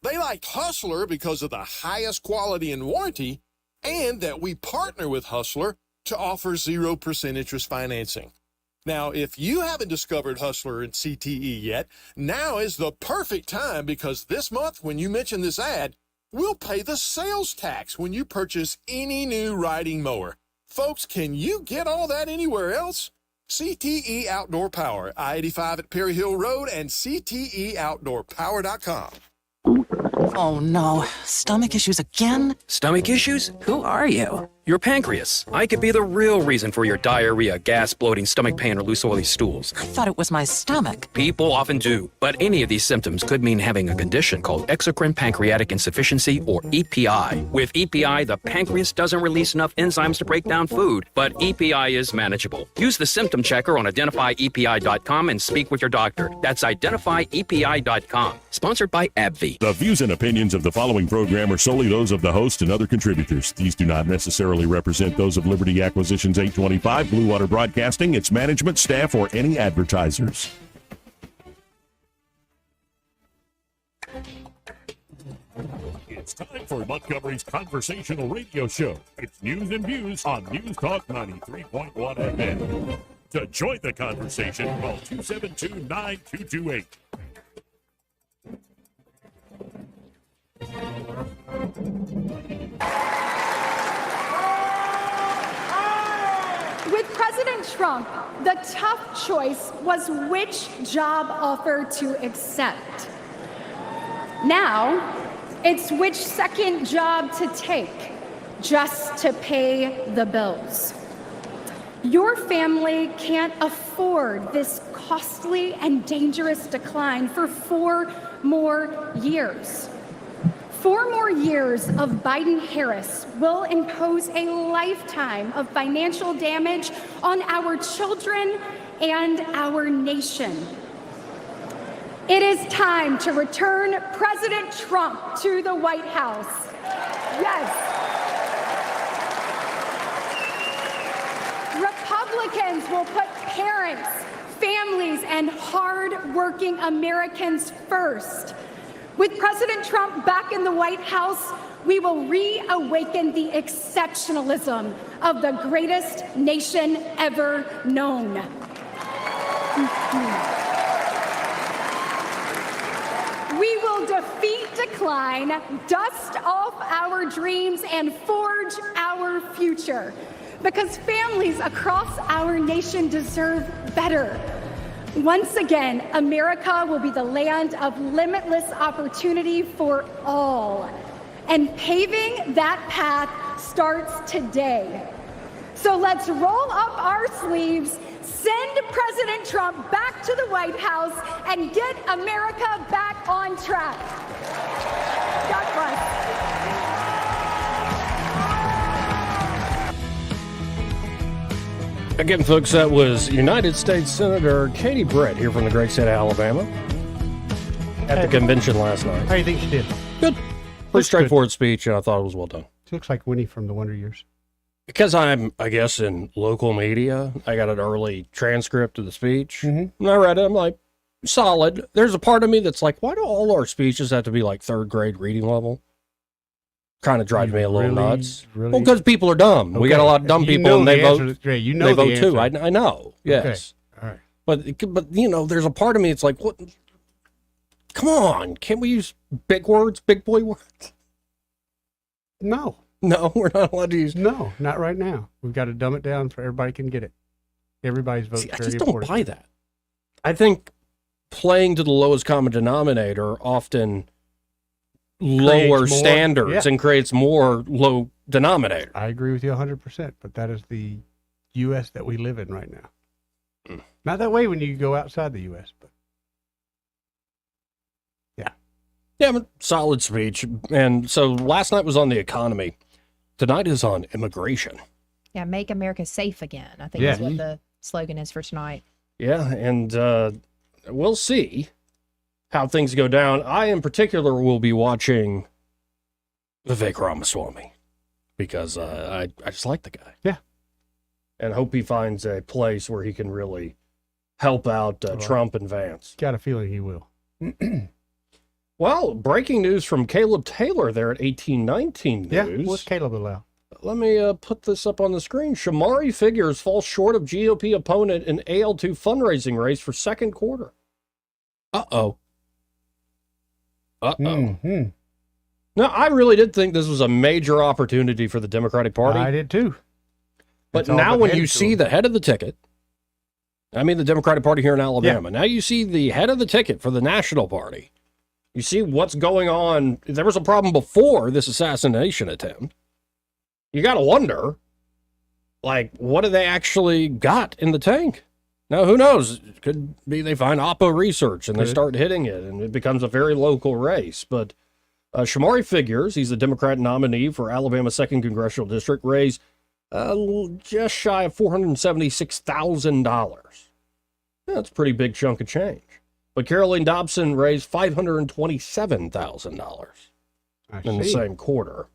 They liked Hustler because of the highest quality and warranty, and that we partner with Hustler to offer 0% interest financing. Now, if you haven't discovered Hustler and CTE yet, now is the perfect time, because this month, when you mention this ad, we'll pay the sales tax when you purchase any new riding mower. Folks, can you get all that anywhere else? CTE Outdoor Power, I-85 at Perry Hill Road, and CTEOutdoorPower.com. Oh no, stomach issues again? Stomach issues? Who are you? Your pancreas. I could be the real reason for your diarrhea, gas, bloating, stomach pain, or loose oily stools. I thought it was my stomach. People often do, but any of these symptoms could mean having a condition called exocrine pancreatic insufficiency, or EPI. With EPI, the pancreas doesn't release enough enzymes to break down food, but EPI is manageable. Use the symptom checker on identifyepi.com and speak with your doctor. That's identifyepi.com. Sponsored by AbbVie. The views and opinions of the following program are solely those of the host and other contributors. These do not necessarily represent those of Liberty Acquisitions 825, Blue Water Broadcasting, its management, staff, or any advertisers. It's time for Montgomery's conversational radio show. It's news and views on News Talk 93.1 FM. To join the conversation, call 272-9228. With President Trump, the tough choice was which job offer to accept. Now, it's which second job to take just to pay the bills. Your family can't afford this costly and dangerous decline for 4 more years. 4 more years of Biden-Harris will impose a lifetime of financial damage on our children and our nation. It is time to return President Trump to the White House. Yes. Republicans will put parents, families, and hard-working Americans first. With President Trump back in the White House, we will reawaken the exceptionalism of the greatest nation ever known. We will defeat decline, dust off our dreams, and forge our future. Because families across our nation deserve better. Once again, America will be the land of limitless opportunity for all. And paving that path starts today. So let's roll up our sleeves, send President Trump back to the White House, and get America back on track. God bless. Again, folks, that was United States Senator Katie Britt here from the great state of Alabama at the convention last night. How do you think she did? Good. Pretty straightforward speech, and I thought it was well done. She looks like Winnie from the Wonder Years. Because I'm, I guess, in local media, I got an early transcript of the speech, and I read it. I'm like, solid. There's a part of me that's like, why do all our speeches have to be like 3rd grade reading level? Kind of drives me a little nuts. Really? Well, because people are dumb. We got a lot of dumb people, and they vote. You know they the vote answer. too. I know. Yes. Okay. All right. But you know, there's a part of me. It's like, what? Come on, can't we use big words, big boy words? No, we're not allowed to use. No, not right now. We've got to dumb it down so everybody can get it. Everybody's vote. See, I just don't buy that. I think playing to the lowest common denominator often lower standards and creates more low denominator. I agree with you 100%, but that is the U.S. that we live in right now. Not that way when you go outside the U.S., but yeah, but solid speech. And so last night was on the economy. Tonight is on immigration. Yeah, make America safe again, I think is what the slogan is for tonight. Yeah, and we'll see how things go down. I, in particular, will be watching Vivek Ramaswamy because I just like the guy. Yeah. And hope he finds a place where he can really help out Trump and Vance. Got a feeling he will. Well, breaking news from Caleb Taylor there at 1819 News. Yeah, what's Caleb allow? Let me put this up on the screen. Shamari Figures falls short of GOP opponent in AL2 fundraising race for second quarter. Uh-oh. Mm-hmm. Now, I really did think this was a major opportunity for the Democratic Party. I did too. But now when you see the head of the ticket, I mean the Democratic Party here in Alabama, now you see the head of the ticket for the National Party. You see what's going on. There was a problem before this assassination attempt. You got to wonder, like, what do they actually got in the tank? Now, who knows? It could be they find Oppo research and they start hitting it, and it becomes a very local race. But Shamari Figures, he's the Democrat nominee for Alabama's 2nd Congressional District, raised just shy of $476,000. That's a pretty big chunk of change. But Caroline Dobson raised $527,000 in the same quarter.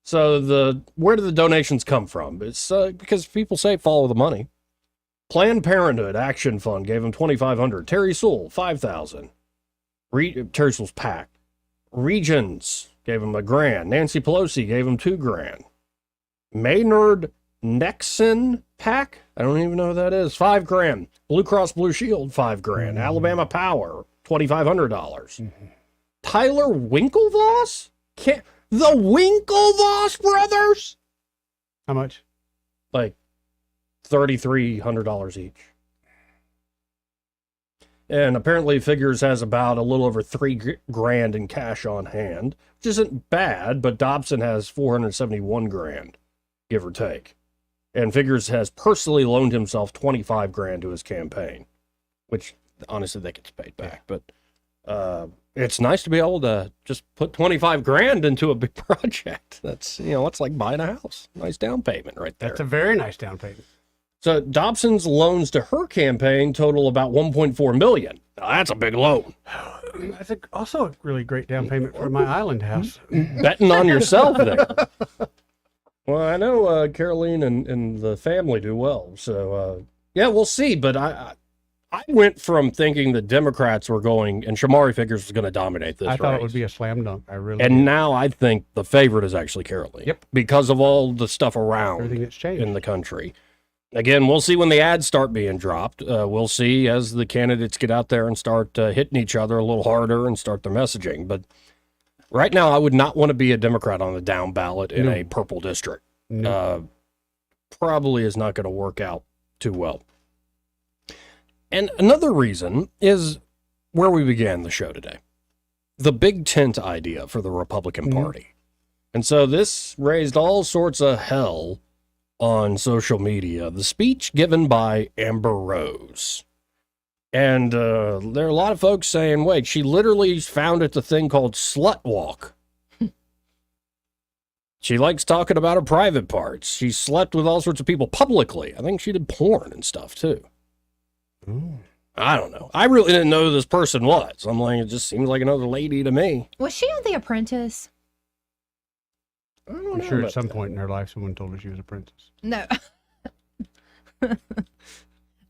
So where do the donations come from? It's because people say follow the money. Planned Parenthood Action Fund gave him $2,500. Terry Sewell, $5,000. Terry Sewell's PAC. Regions gave him $1,000. Nancy Pelosi gave him $2,000. Maynard Nexon PAC, I don't even know who that is, $5,000. Blue Cross Blue Shield, $5,000. Alabama Power, $2,500. Tyler Winklevoss? The Winklevoss brothers? How much? Like $3,300 each. And apparently Figures has about a little over $3,000 in cash on hand, which isn't bad, but Dobson has $471,000, give or take. And Figures has personally loaned himself $25,000 to his campaign, which honestly that gets paid back. But it's nice to be able to just put $25,000 into a big project. That's, it's like buying a house. Nice down payment right there. That's a very nice down payment. So Dobson's loans to her campaign total about $1.4 million. Now, that's a big loan. That's also a really great down payment for my island house. Betting on yourself there. Well, I know Caroline and the family do well. So, yeah, we'll see. But I went from thinking the Democrats were going, and Shamari Figures was going to dominate this race. I thought it would be a slam dunk. I really And did. now I think the favorite is actually Caroline. Yep. Because of all the stuff around Everything that's changed in the country. Again, we'll see when the ads start being dropped. We'll see as the candidates get out there and start hitting each other a little harder and start their messaging. But right now, I would not want to be a Democrat on the down ballot in a purple district. No. Probably is not going to work out too well. And another reason is where we began the show today. The big tent idea for the Republican Party. And so this raised all sorts of hell on social media. The speech given by Amber Rose. And there are a lot of folks saying, wait, she literally founded the thing called Slut Walk. She likes talking about her private parts. She slept with all sorts of people publicly. I think she did porn and stuff, too. I don't know. I really didn't know who this person was. I'm like, it just seems like another lady to me. Was she on The Apprentice? I'm sure at some point in her life someone told her she was a princess. No.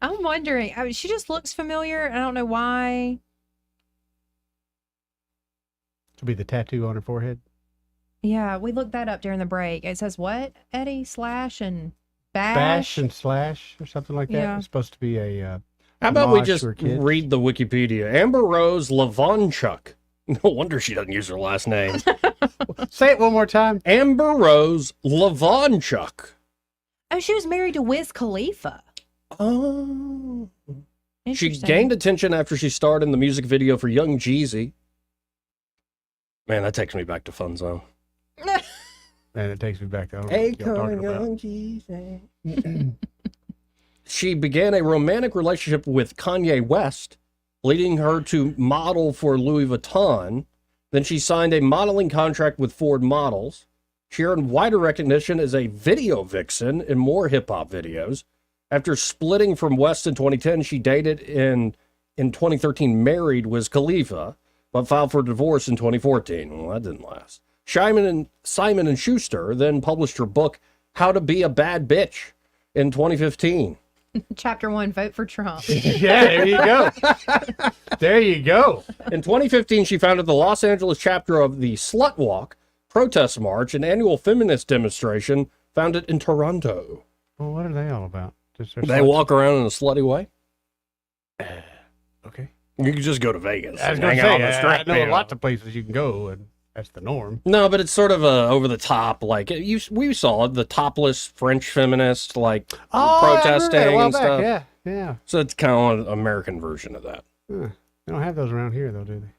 I'm wondering. I mean, she just looks familiar. I don't know why. To be the tattoo on her forehead? Yeah, we looked that up during the break. It says what, Eddie? Slash and bash? Bash and slash or something like that. Yeah. It's supposed to be a How about we homage just to her kids. read the Wikipedia? Amber Rose Lavonchuk. No wonder she doesn't use her last name. Say it one more time. Amber Rose Lavonchuk. Oh, she was married to Wiz Khalifa. Oh. She Interesting. gained attention after she starred in the music video for Young Jeezy. Man, that takes me back to Fun Zone. And it takes me back to I don't know what y'all talking about. Jeezy. She began a romantic relationship with Kanye West, leading her to model for Louis Vuitton. Then she signed a modeling contract with Ford Models. She earned wider recognition as a video vixen in more hip-hop videos. After splitting from West in 2010, she dated an in 2013 married Wiz Khalifa, but filed for divorce in 2014. Well, that didn't last. Simon and Schuster then published her book, How to Be a Bad Bitch, in 2015. Chapter 1, vote for Trump. Yeah, there you go. There you go. In 2015, she founded the Los Angeles chapter of the Slut Walk, protest march, an annual feminist demonstration founded in Toronto. Well, what are they all about? They walk around in a slutty way. Okay. You can just go to Vegas. I was and going to hang out say, on the strip, I know you know. lots of places you can go, and that's the norm. No, but it's sort of over the top. Like we saw the topless French feminist protesting I remember that a while and back. stuff. Yeah. So it's kind of an American version of that. Huh. They don't have those around here, though, do they?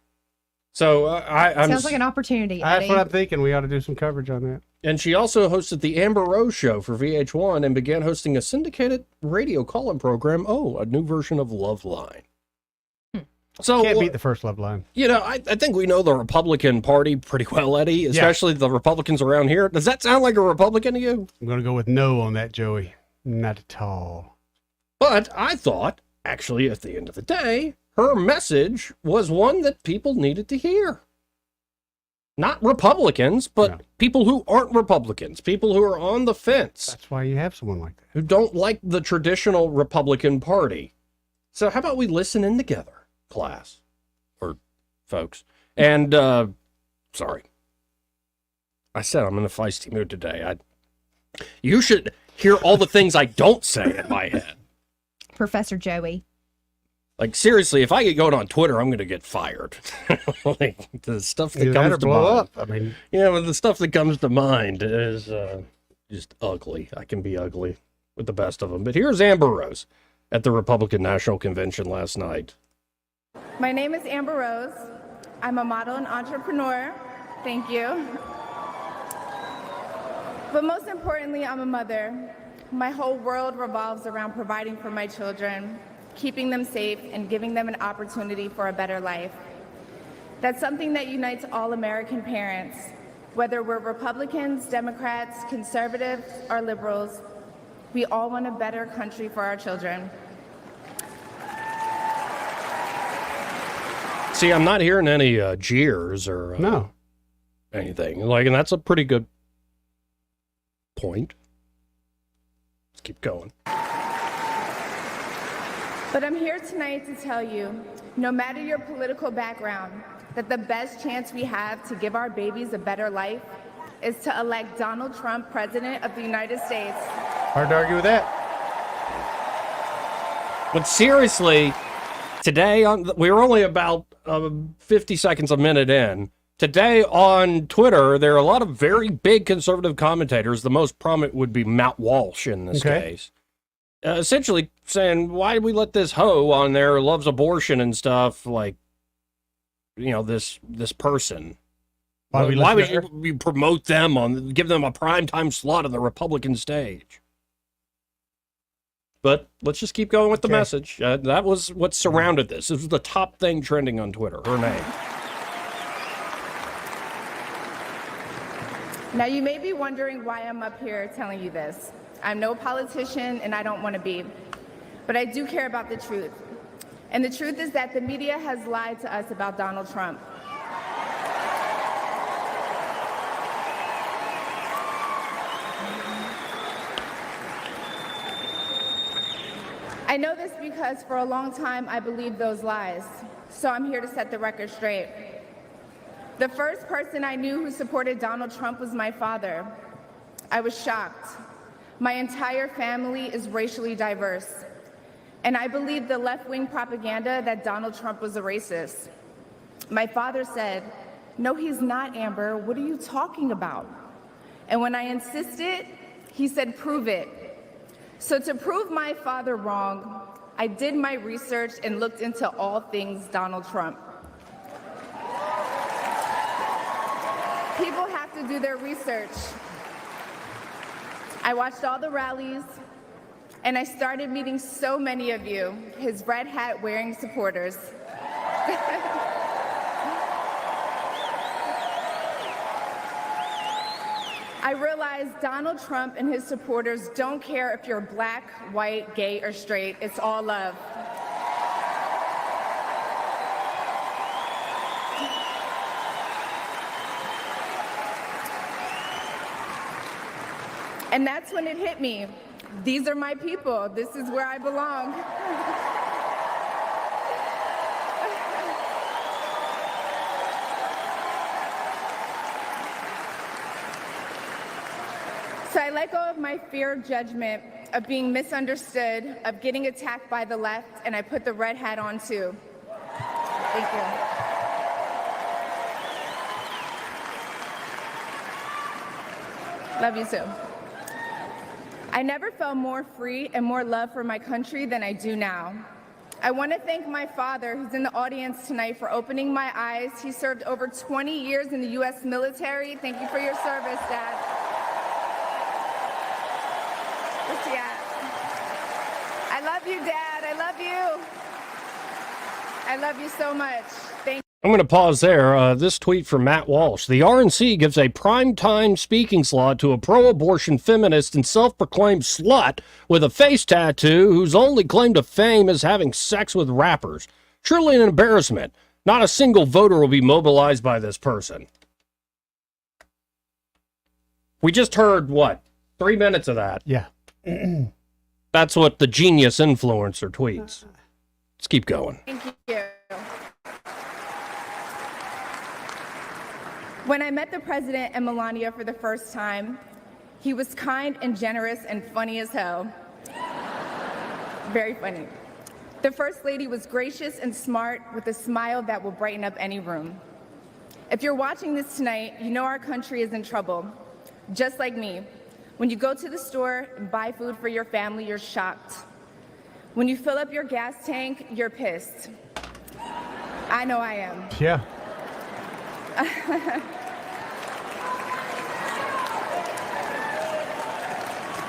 So I'm Sounds like an opportunity. That's Eddie. what I'm thinking. We ought to do some coverage on that. And she also hosted the Amber Rose Show for VH1 and began hosting a syndicated radio call-in program. Oh, a new version of Love Line. So Can't beat the first Love Line. You know, I think we know the Republican Party pretty well, Eddie, especially the Republicans around here. Does that sound like a Republican to you? I'm going to go with no on that, Joey. Not at all. But I thought, actually, at the end of the day, her message was one that people needed to hear. Not Republicans, but people who aren't Republicans, people who are on the fence. That's why you have someone like that. Who don't like the traditional Republican Party. So how about we listen in together, class, or folks? And, sorry. I said I'm in a feisty mood today. You should hear all the things I don't say in my head. Professor Joey. Like, seriously, if I get going on Twitter, I'm going to get fired. Like, the stuff that Either comes that or to blow mind. up. I mean, Yeah, but the stuff that comes to mind is just ugly. I can be ugly with the best of them. But here's Amber Rose at the Republican National Convention last night. My name is Amber Rose. I'm a model and entrepreneur. Thank you. But most importantly, I'm a mother. My whole world revolves around providing for my children, keeping them safe, and giving them an opportunity for a better life. That's something that unites all American parents, whether we're Republicans, Democrats, conservatives, or liberals. We all want a better country for our children. See, I'm not hearing any jeers or anything. Like, and that's a pretty good point. Let's keep going. But I'm here tonight to tell you, no matter your political background, that the best chance we have to give our babies a better life is to elect Donald Trump President of the United States. hard to argue with that. But seriously, today, we were only about 50 seconds a minute in. Today on Twitter, there are a lot of very big conservative commentators. The most prominent would be Matt Walsh in this case. Essentially saying, why did we let this hoe on there who loves abortion and stuff, like, you know, this person? Why would you promote them give them a primetime slot on the Republican stage? But let's just keep going with the message. That was what surrounded this. This was the top thing trending on Twitter, her name. Now, you may be wondering why I'm up here telling you this. I'm no politician, and I don't want to be. But I do care about the truth. And the truth is that the media has lied to us about Donald Trump. I know this because for a long time I believed those lies. So I'm here to set the record straight. The first person I knew who supported Donald Trump was my father. I was shocked. My entire family is racially diverse. And I believed the left-wing propaganda that Donald Trump was a racist. My father said, "No, he's not, Amber. What are you talking about?" And when I insisted, he said, "Prove it." So to prove my father wrong, I did my research and looked into all things Donald Trump. People have to do their research. I watched all the rallies, and I started meeting so many of you, his red hat wearing supporters. I realized Donald Trump and his supporters don't care if you're black, white, gay, or straight. It's all love. And that's when it hit me. These are my people. This is where I belong. So I let go of my fear of judgment, of being misunderstood, of getting attacked by the left, and I put the red hat on too. Thank you. Love you too. I never felt more free and more love for my country than I do now. I want to thank my father, who's in the audience tonight, for opening my eyes. He served over 20 years in the U.S. military. Thank you for your service, Dad. Where's he at? I love you, Dad. I love you. I love you so much. Thank you. I'm going to pause there. This tweet from Matt Walsh. The RNC gives a primetime speaking slot to a pro-abortion feminist and self-proclaimed slut with a face tattoo whose only claim to fame is having sex with rappers. Surely an embarrassment. Not a single voter will be mobilized by this person. We just heard, what, 3 minutes of that? Yeah. That's what the genius influencer tweets. Let's keep going. Thank you. When I met the president and Melania for the first time, he was kind and generous and funny as hell. Very funny. The First Lady was gracious and smart with a smile that will brighten up any room. If you're watching this tonight, you know our country is in trouble. Just like me. When you go to the store and buy food for your family, you're shocked. When you fill up your gas tank, you're pissed. I know I am. Yeah.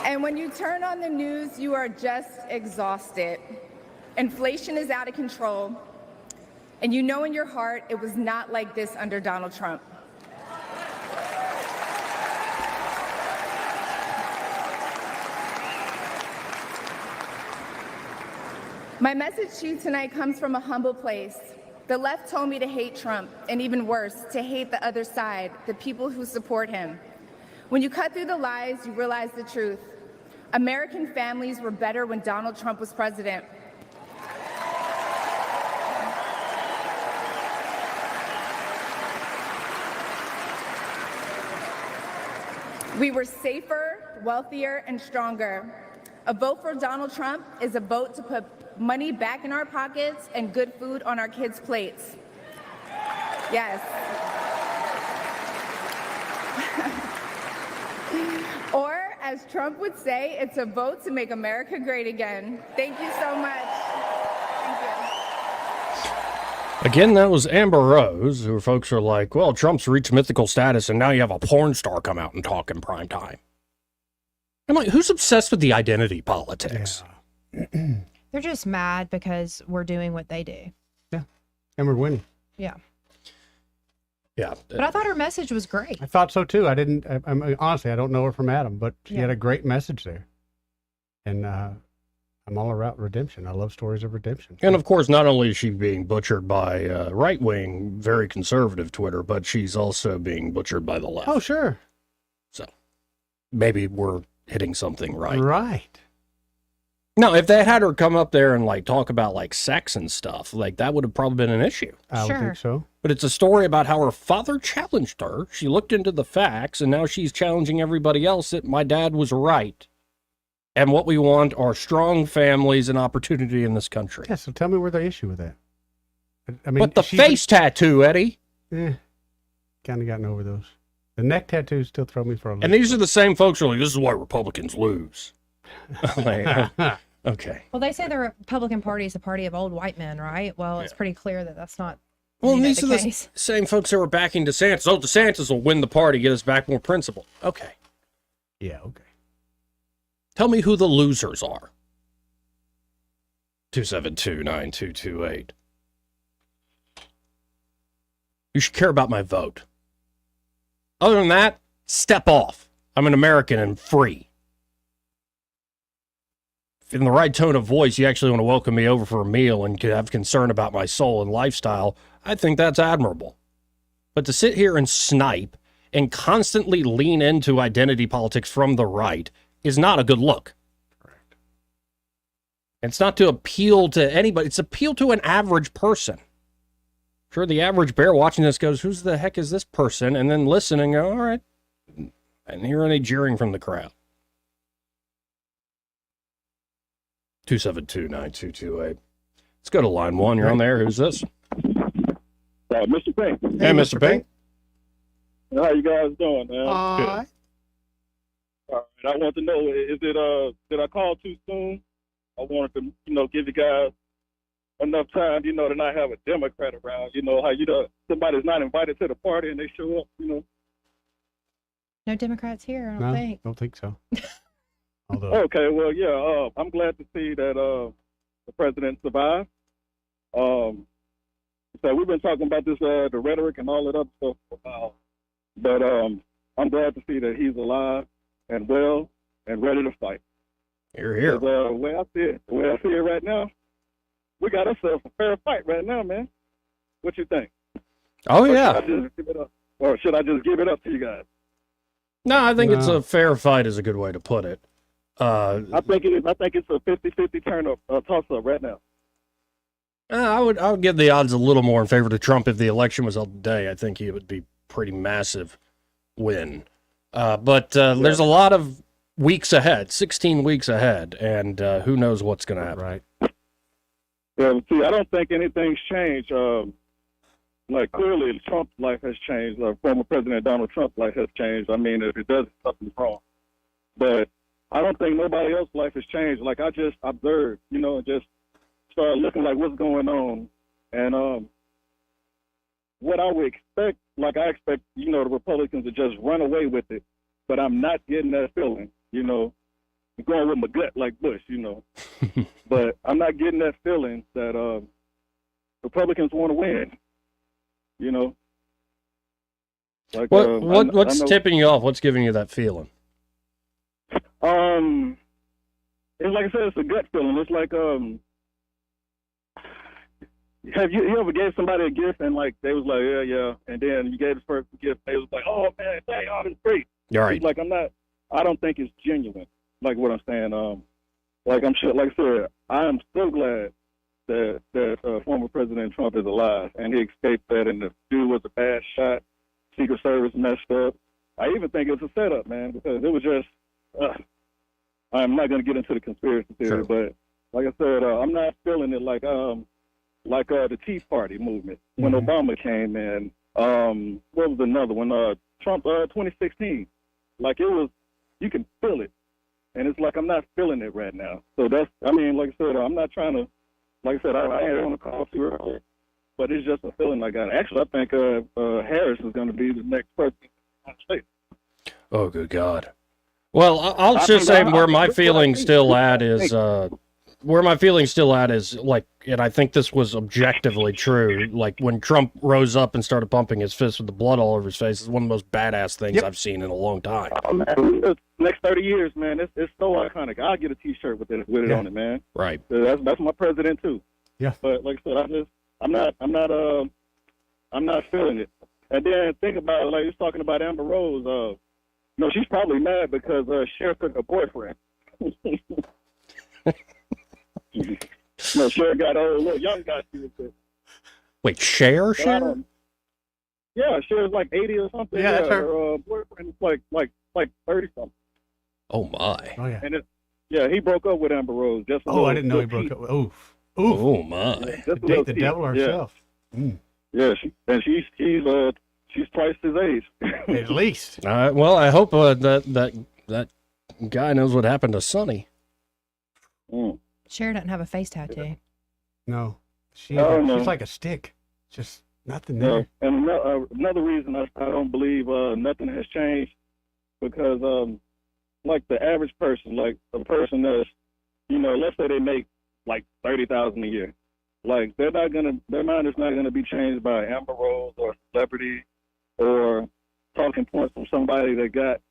And when you turn on the news, you are just exhausted. Inflation is out of control. And you know in your heart it was not like this under Donald Trump. My message to you tonight comes from a humble place. The left told me to hate Trump, and even worse, to hate the other side, the people who support him. When you cut through the lies, you realize the truth. American families were better when Donald Trump was president. We were safer, wealthier, and stronger. A vote for Donald Trump is a vote to put money back in our pockets and good food on our kids' plates. Yes. Or, as Trump would say, it's a vote to make America great again. Thank you so much. Thank you. Again, that was Amber Rose, who folks are like, well, Trump's reached mythical status, and now you have a porn star come out and talk in prime time. I'm like, who's obsessed with the identity politics? Yeah. They're just mad because we're doing what they do. Yeah. And we're winning. Yeah. Yeah. But I thought her message was great. I thought so too. Honestly, I don't know her from Adam, but she had a great message there. And I'm all about redemption. I love stories of redemption. And of course, not only is she being butchered by right-wing, very conservative Twitter, but she's also being butchered by the left. Oh, sure. So maybe we're hitting something right. Right. No, if they had her come up there and like talk about like sex and stuff, like that would have probably been an issue. I would think so. But it's a story about how her father challenged her. She looked into the facts, and now she's challenging everybody else that my dad was right. And what we want are strong families and opportunity in this country. Yeah, so tell me where the issue with that. I mean, but the face tattoo, Eddie. Kind of gotten over those. The neck tattoos still throw me for a loop. And these are the same folks who are like, this is why Republicans lose. Like, okay. Well, they say the Republican Party is a party of old white men, right? Well, it's pretty clear that that's not Well, the these are case. the same folks who are backing DeSantis. Oh, DeSantis will win the party, get us back more principle. Okay. Yeah, okay. Tell me who the losers are. 272-9228. You should care about my vote. Other than that, step off. I'm an American and free. If in the right tone of voice, you actually want to welcome me over for a meal and have concern about my soul and lifestyle, I think that's admirable. But to sit here and snipe and constantly lean into identity politics from the right is not a good look. Correct. It's not to appeal to anybody. It's appeal to an average person. Sure, the average bear watching this goes, who's the heck is this person? And then listen and go, all right. And hear any jeering from the crowd. 272-9228. Let's go to line one. You're on there. Who's this? Mr. Pink. Hey, Mr. Pink. How you guys doing, man? Hi. All right. I want to know, did I call too soon? I wanted to, give you guys enough time, to not have a Democrat around. How somebody's not invited to the party and they show up, No Democrats here, I don't think so. Okay, well, yeah, I'm glad to see that the president survived. So we've been talking about this, the rhetoric and all that other stuff for a while. But I'm glad to see that he's alive and well and ready to fight. You're here. The way I see it right now, we got ourselves a fair fight right now, man. What you think? Oh, yeah. Or should I just give it up to you guys? No, I think it's a fair fight is a good way to put it. I think it is. I think it's a 50-50 toss-up right now. I would give the odds a little more in favor to Trump if the election was held today. I think it would be pretty massive win. But there's a lot of weeks ahead, 16 weeks ahead, and who knows what's going to happen. Right. Yeah, see, I don't think anything's changed. Clearly, Trump's life has changed. Former President Donald Trump's life has changed. I mean, if it does, something's wrong. But I don't think nobody else's life has changed. I just observed, and just started looking like what's going on. And what I would expect, I expect, the Republicans to just run away with it. But I'm not getting that feeling, I'm going with my gut like Bush, But I'm not getting that feeling that Republicans want to win, What's tipping you off? What's giving you that feeling? It's like I said, it's a gut feeling. It's like, have you ever gave somebody a gift and they was like, yeah, and then you gave the first gift, they was like, oh man, thank God, it's great. You're right. It's I don't think it's genuine. Like what I'm saying, I'm sure, like I said, I am so glad that former President Trump is alive and he escaped that, and the dude was a bad shot. Secret Service messed up. I even think it was a setup, man, because it was just. I'm not going to get into the conspiracy theory, but like I said, I'm not feeling it like the Tea Party movement when Obama came in. What was another one? Trump 2016. It was, you can feel it, and it's like I'm not feeling it right now. So that's, like I said, I'm not trying to, like I said, I ain't on the call too early, but it's just a feeling I got. Actually, I think Harris is going to be the next president of the United States. Oh, good God. Well, I'll just say where my feeling's still at is, and I think this was objectively true, when Trump rose up and started pumping his fist with the blood all over his face, is one of the most badass things I've seen in a long time. Oh, man, next 30 years, man, it's so iconic. I'll get a T-shirt with it on it, man. Right. That's my president too. Yeah. But like I said, I'm not feeling it. And then think about he's talking about Amber Rose. No, she's probably mad because Cher took her boyfriend. No, Cher got a little young guy she was with. Wait, Cher? Yeah, Cher's 80 or something. Yeah, that's her. Her boyfriend is like 30 something. Oh my. Oh yeah. And he broke up with Amber Rose. Just I didn't know he broke up. Oof. Oh my. Yeah, date the devil herself. Yeah, she's twice his age. At least. Well, I hope that guy knows what happened to Sonny. Cher doesn't have a face tattoo. No. She's no. like a stick. Just nothing there. And another reason I don't believe nothing has changed, because the average person, a person that's, let's say they make $30,000 a year, their mind is not gonna be changed by Amber Rose or celebrity or talking points from somebody that got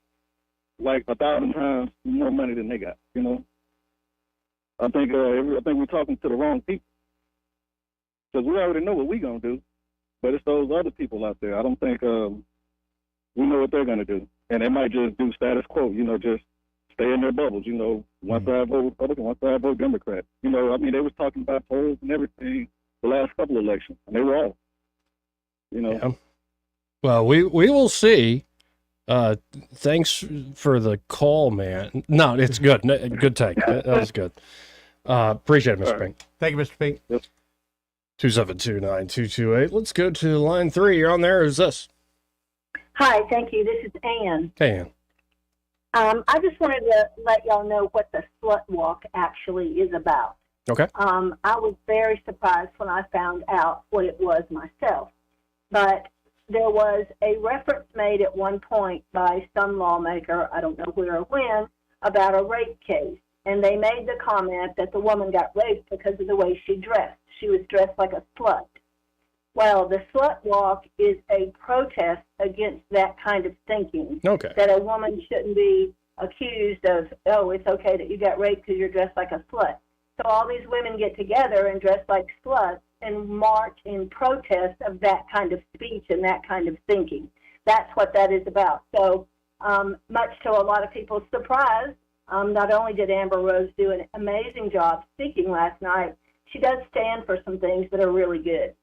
1,000 times more money than they got. I think we're talking to the wrong people, because we already know what we're gonna do, but it's those other people out there. I don't think we know what they're going to do. And they might just do status quo, just stay in their bubbles, one side vote Republican, one side vote Democrat. They was talking about polls and everything the last couple of elections, and they were off. Yeah. Well, we will see. Thanks for the call, man. No, it's good. Good take. That was good. Appreciate it, Mr. Pink. Thank you, Mr. Pink. Yep. 272-9228. Let's go to line 3. You're on there. Who's this? Hi, thank you. This is Ann. Hey, Ann. I just wanted to let y'all know what the slut walk actually is about. Okay. I was very surprised when I found out what it was myself. But there was a reference made at one point by some lawmaker, I don't know where or when, about a rape case. And they made the comment that the woman got raped because of the way she dressed. She was dressed like a slut. Well, the slut walk is a protest against that kind of thinking. Okay. That a woman shouldn't be accused of, oh, it's okay that you got raped because you're dressed like a slut. So all these women get together and dress like sluts and march in protest of that kind of speech and that kind of thinking. That's what that is about. So much to a lot of people's surprise, not only did Amber Rose do an amazing job speaking last night, she does stand for some things that are really good.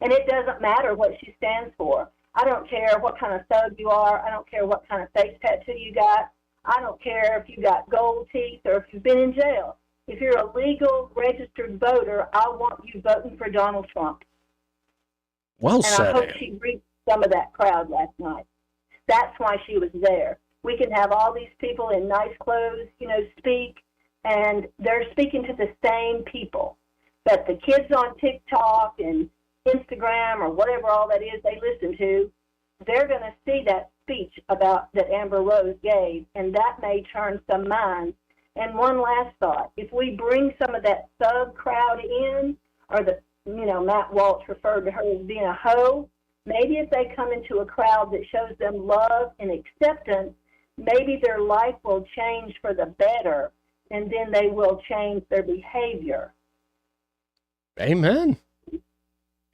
And it doesn't matter what she stands for. I don't care what kind of thug you are. I don't care what kind of face tattoo you got. I don't care if you got gold teeth or if you've been in jail. If you're a legal registered voter, I want you voting for Donald Trump. Well And said, I hope Ann. she reached some of that crowd last night. That's why she was there. We can have all these people in nice clothes, speak, and they're speaking to the same people. But the kids on TikTok and Instagram or whatever all that is they listen to, they're going to see that speech about that Amber Rose gave, and that may turn some minds. And one last thought: if we bring some of that thug crowd in, or Matt Walsh referred to her as being a hoe, maybe if they come into a crowd that shows them love and acceptance, maybe their life will change for the better, and then they will change their behavior. Amen.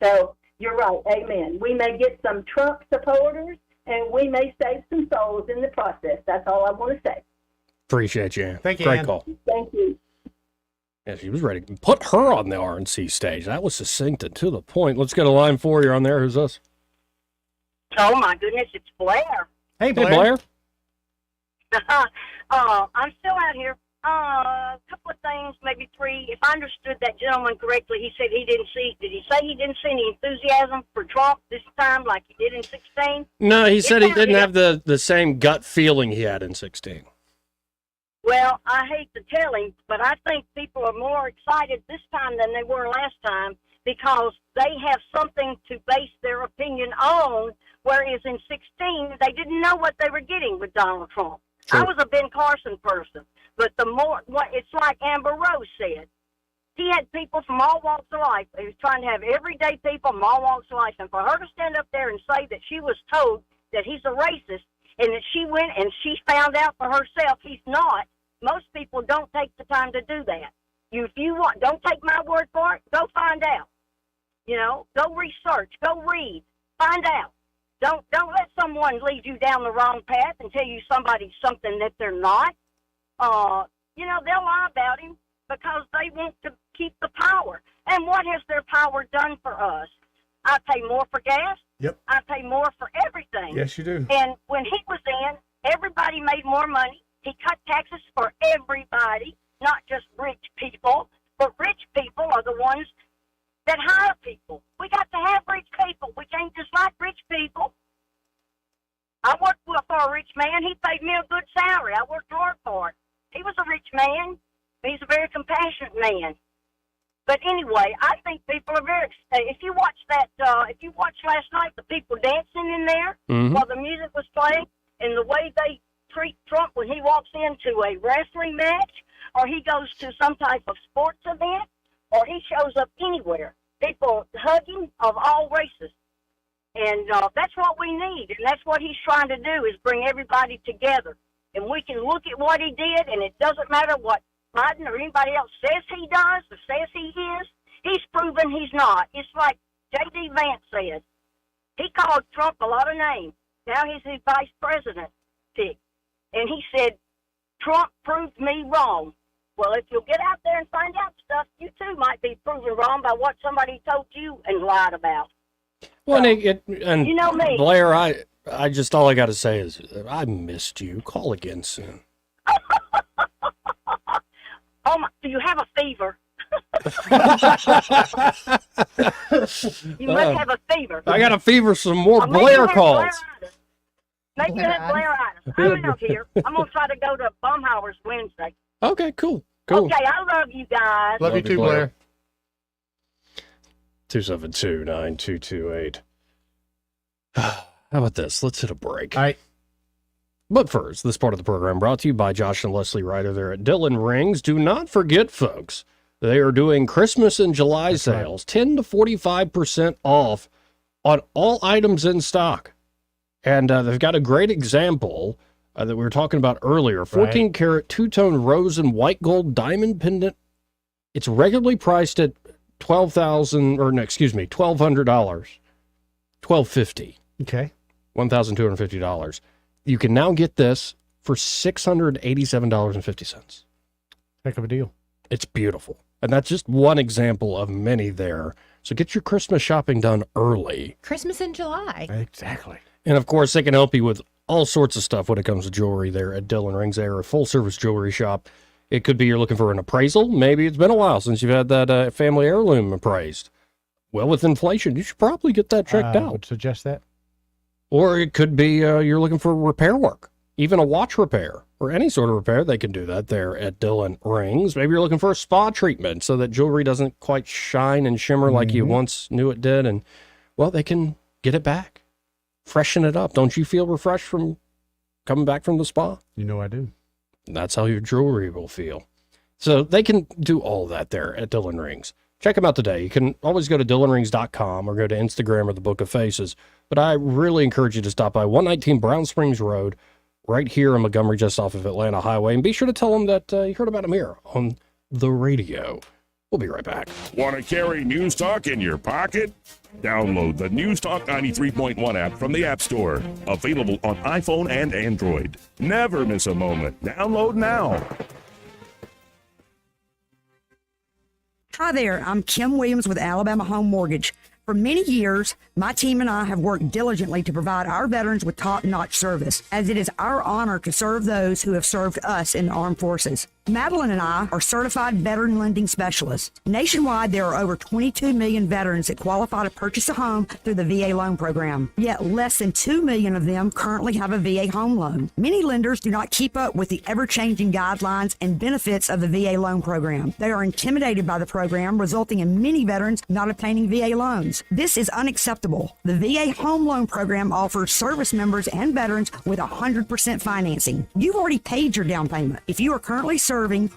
So you're right. Amen. We may get some Trump supporters, and we may save some souls in the process. That's all I want to say. Appreciate you, Ann. Thank you, Great Ann. call. Thank you. Yeah, she was ready to put her on the RNC stage. That was succinct and to the point. Let's go to line 4. You're on there. Who's this? Oh, my goodness, it's Blair. Hey, Hey, Blair. I'm still out here. A couple of things, maybe 3. If I understood that gentleman correctly, he said did he say he didn't see any enthusiasm for Trump this time like he did in 16? No, he said he didn't have the same gut feeling he had in 16. Well, I hate to tell him, but I think people are more excited this time than they were last time because they have something to base their opinion on, whereas in 16, they didn't know what they were getting with Donald Trump. True. I was a Ben Carson person, but it's like Amber Rose said. He had people from all walks of life. He was trying to have everyday people from all walks of life. And for her to stand up there and say that she was told that he's a racist and that she went and she found out for herself he's not, most people don't take the time to do that. Don't take my word for it. Go find out. Go research. Go read. Find out. Don't let someone lead you down the wrong path and tell you somebody's something that they're not. They'll lie about him because they want to keep the power. And what has their power done for us? I pay more for gas. Yep. I pay more for everything. Yes, you do. And when he was in, everybody made more money. He cut taxes for everybody, not just rich people. But rich people are the ones that hire people. We got to have rich people. We can't just like rich people. I worked for a rich man. He paid me a good salary. I worked hard for it. He was a rich man. He's a very compassionate man. But anyway, I think people are very. If you watch last night, the people dancing in there while the music was playing, and the way they treat Trump when he walks into a wrestling match, or he goes to some type of sports event, or he shows up anywhere, people hugging of all races. And that's what we need, and that's what he's trying to do, is bring everybody together. And we can look at what he did, and it doesn't matter what Biden or anybody else says he does or says he is. He's proven he's not. It's like J.D. Vance said. He called Trump a lot of names, Now he's the vice president pick. And he said, Trump proved me wrong. Well, if you'll get out there and find out stuff, you too might be proven wrong by what somebody told you and lied about. Well, and you know me. Blair, I just, all I got to say is I missed you. Call again soon. Oh, my, do you have a fever? You must have a fever. I got a fever. Some more Blair calls. Maybe you have Blairitis. I'm out here. I'm going to try to go to Baumhauer's Wednesday. Okay, cool. Okay, I love you guys. Love you too, Blair. 272-9228. How about this? Let's hit a break. All right. But first, this part of the program brought to you by Josh and Leslie Ryder there at Dillon Rings. Do not forget, folks, they are doing Christmas and July sales, 10 to 45% off on all items in stock. And they've got a great example that we were talking about earlier. 14-karat two-tone rose and white gold diamond pendant. It's regularly priced at $1,200. $1,250. Okay. $1,250. You can now get this for $687.50. Heck of a deal. It's beautiful. And that's just one example of many there. So get your Christmas shopping done early. Christmas in July. Exactly. And of course, they can help you with all sorts of stuff when it comes to jewelry there at Dillon Rings. They're a full-service jewelry shop. It could be you're looking for an appraisal. Maybe it's been a while since you've had that family heirloom appraised. Well, with inflation, you should probably get that checked out. I would suggest that. Or it could be you're looking for repair work, even a watch repair or any sort of repair. They can do that there at Dillon Rings. Maybe you're looking for a spa treatment so that jewelry doesn't quite shine and shimmer like you once knew it did. And, well, they can get it back, freshen it up. Don't you feel refreshed from coming back from the spa? You know I do. That's how your jewelry will feel. So they can do all that there at Dillon Rings. Check them out today. You can always go to DillonRings.com or go to Instagram or the Book of Faces. But I really encourage you to stop by 119 Brown Springs Road, right here in Montgomery, just off of Atlanta Highway. And be sure to tell them that you heard about them here on the radio. We'll be right back. Want to carry News Talk in your pocket? Download the News Talk 93.1 app from the App Store. Available on iPhone and Android. Never miss a moment. Download now. Hi there, I'm Kim Williams with Alabama Home Mortgage. For many years, my team and I have worked diligently to provide our veterans with top-notch service, as it is our honor to serve those who have served us in the armed forces. Madeline and I are certified veteran lending specialists. Nationwide, there are over 22 million veterans that qualify to purchase a home through the VA loan program. Yet less than 2 million of them currently have a VA home loan. Many lenders do not keep up with the ever-changing guidelines and benefits of the VA loan program. They are intimidated by the program, resulting in many veterans not obtaining VA loans. This is unacceptable. The VA home loan program offers service members and veterans with 100% financing. You've already paid your down payment. If you are currently serving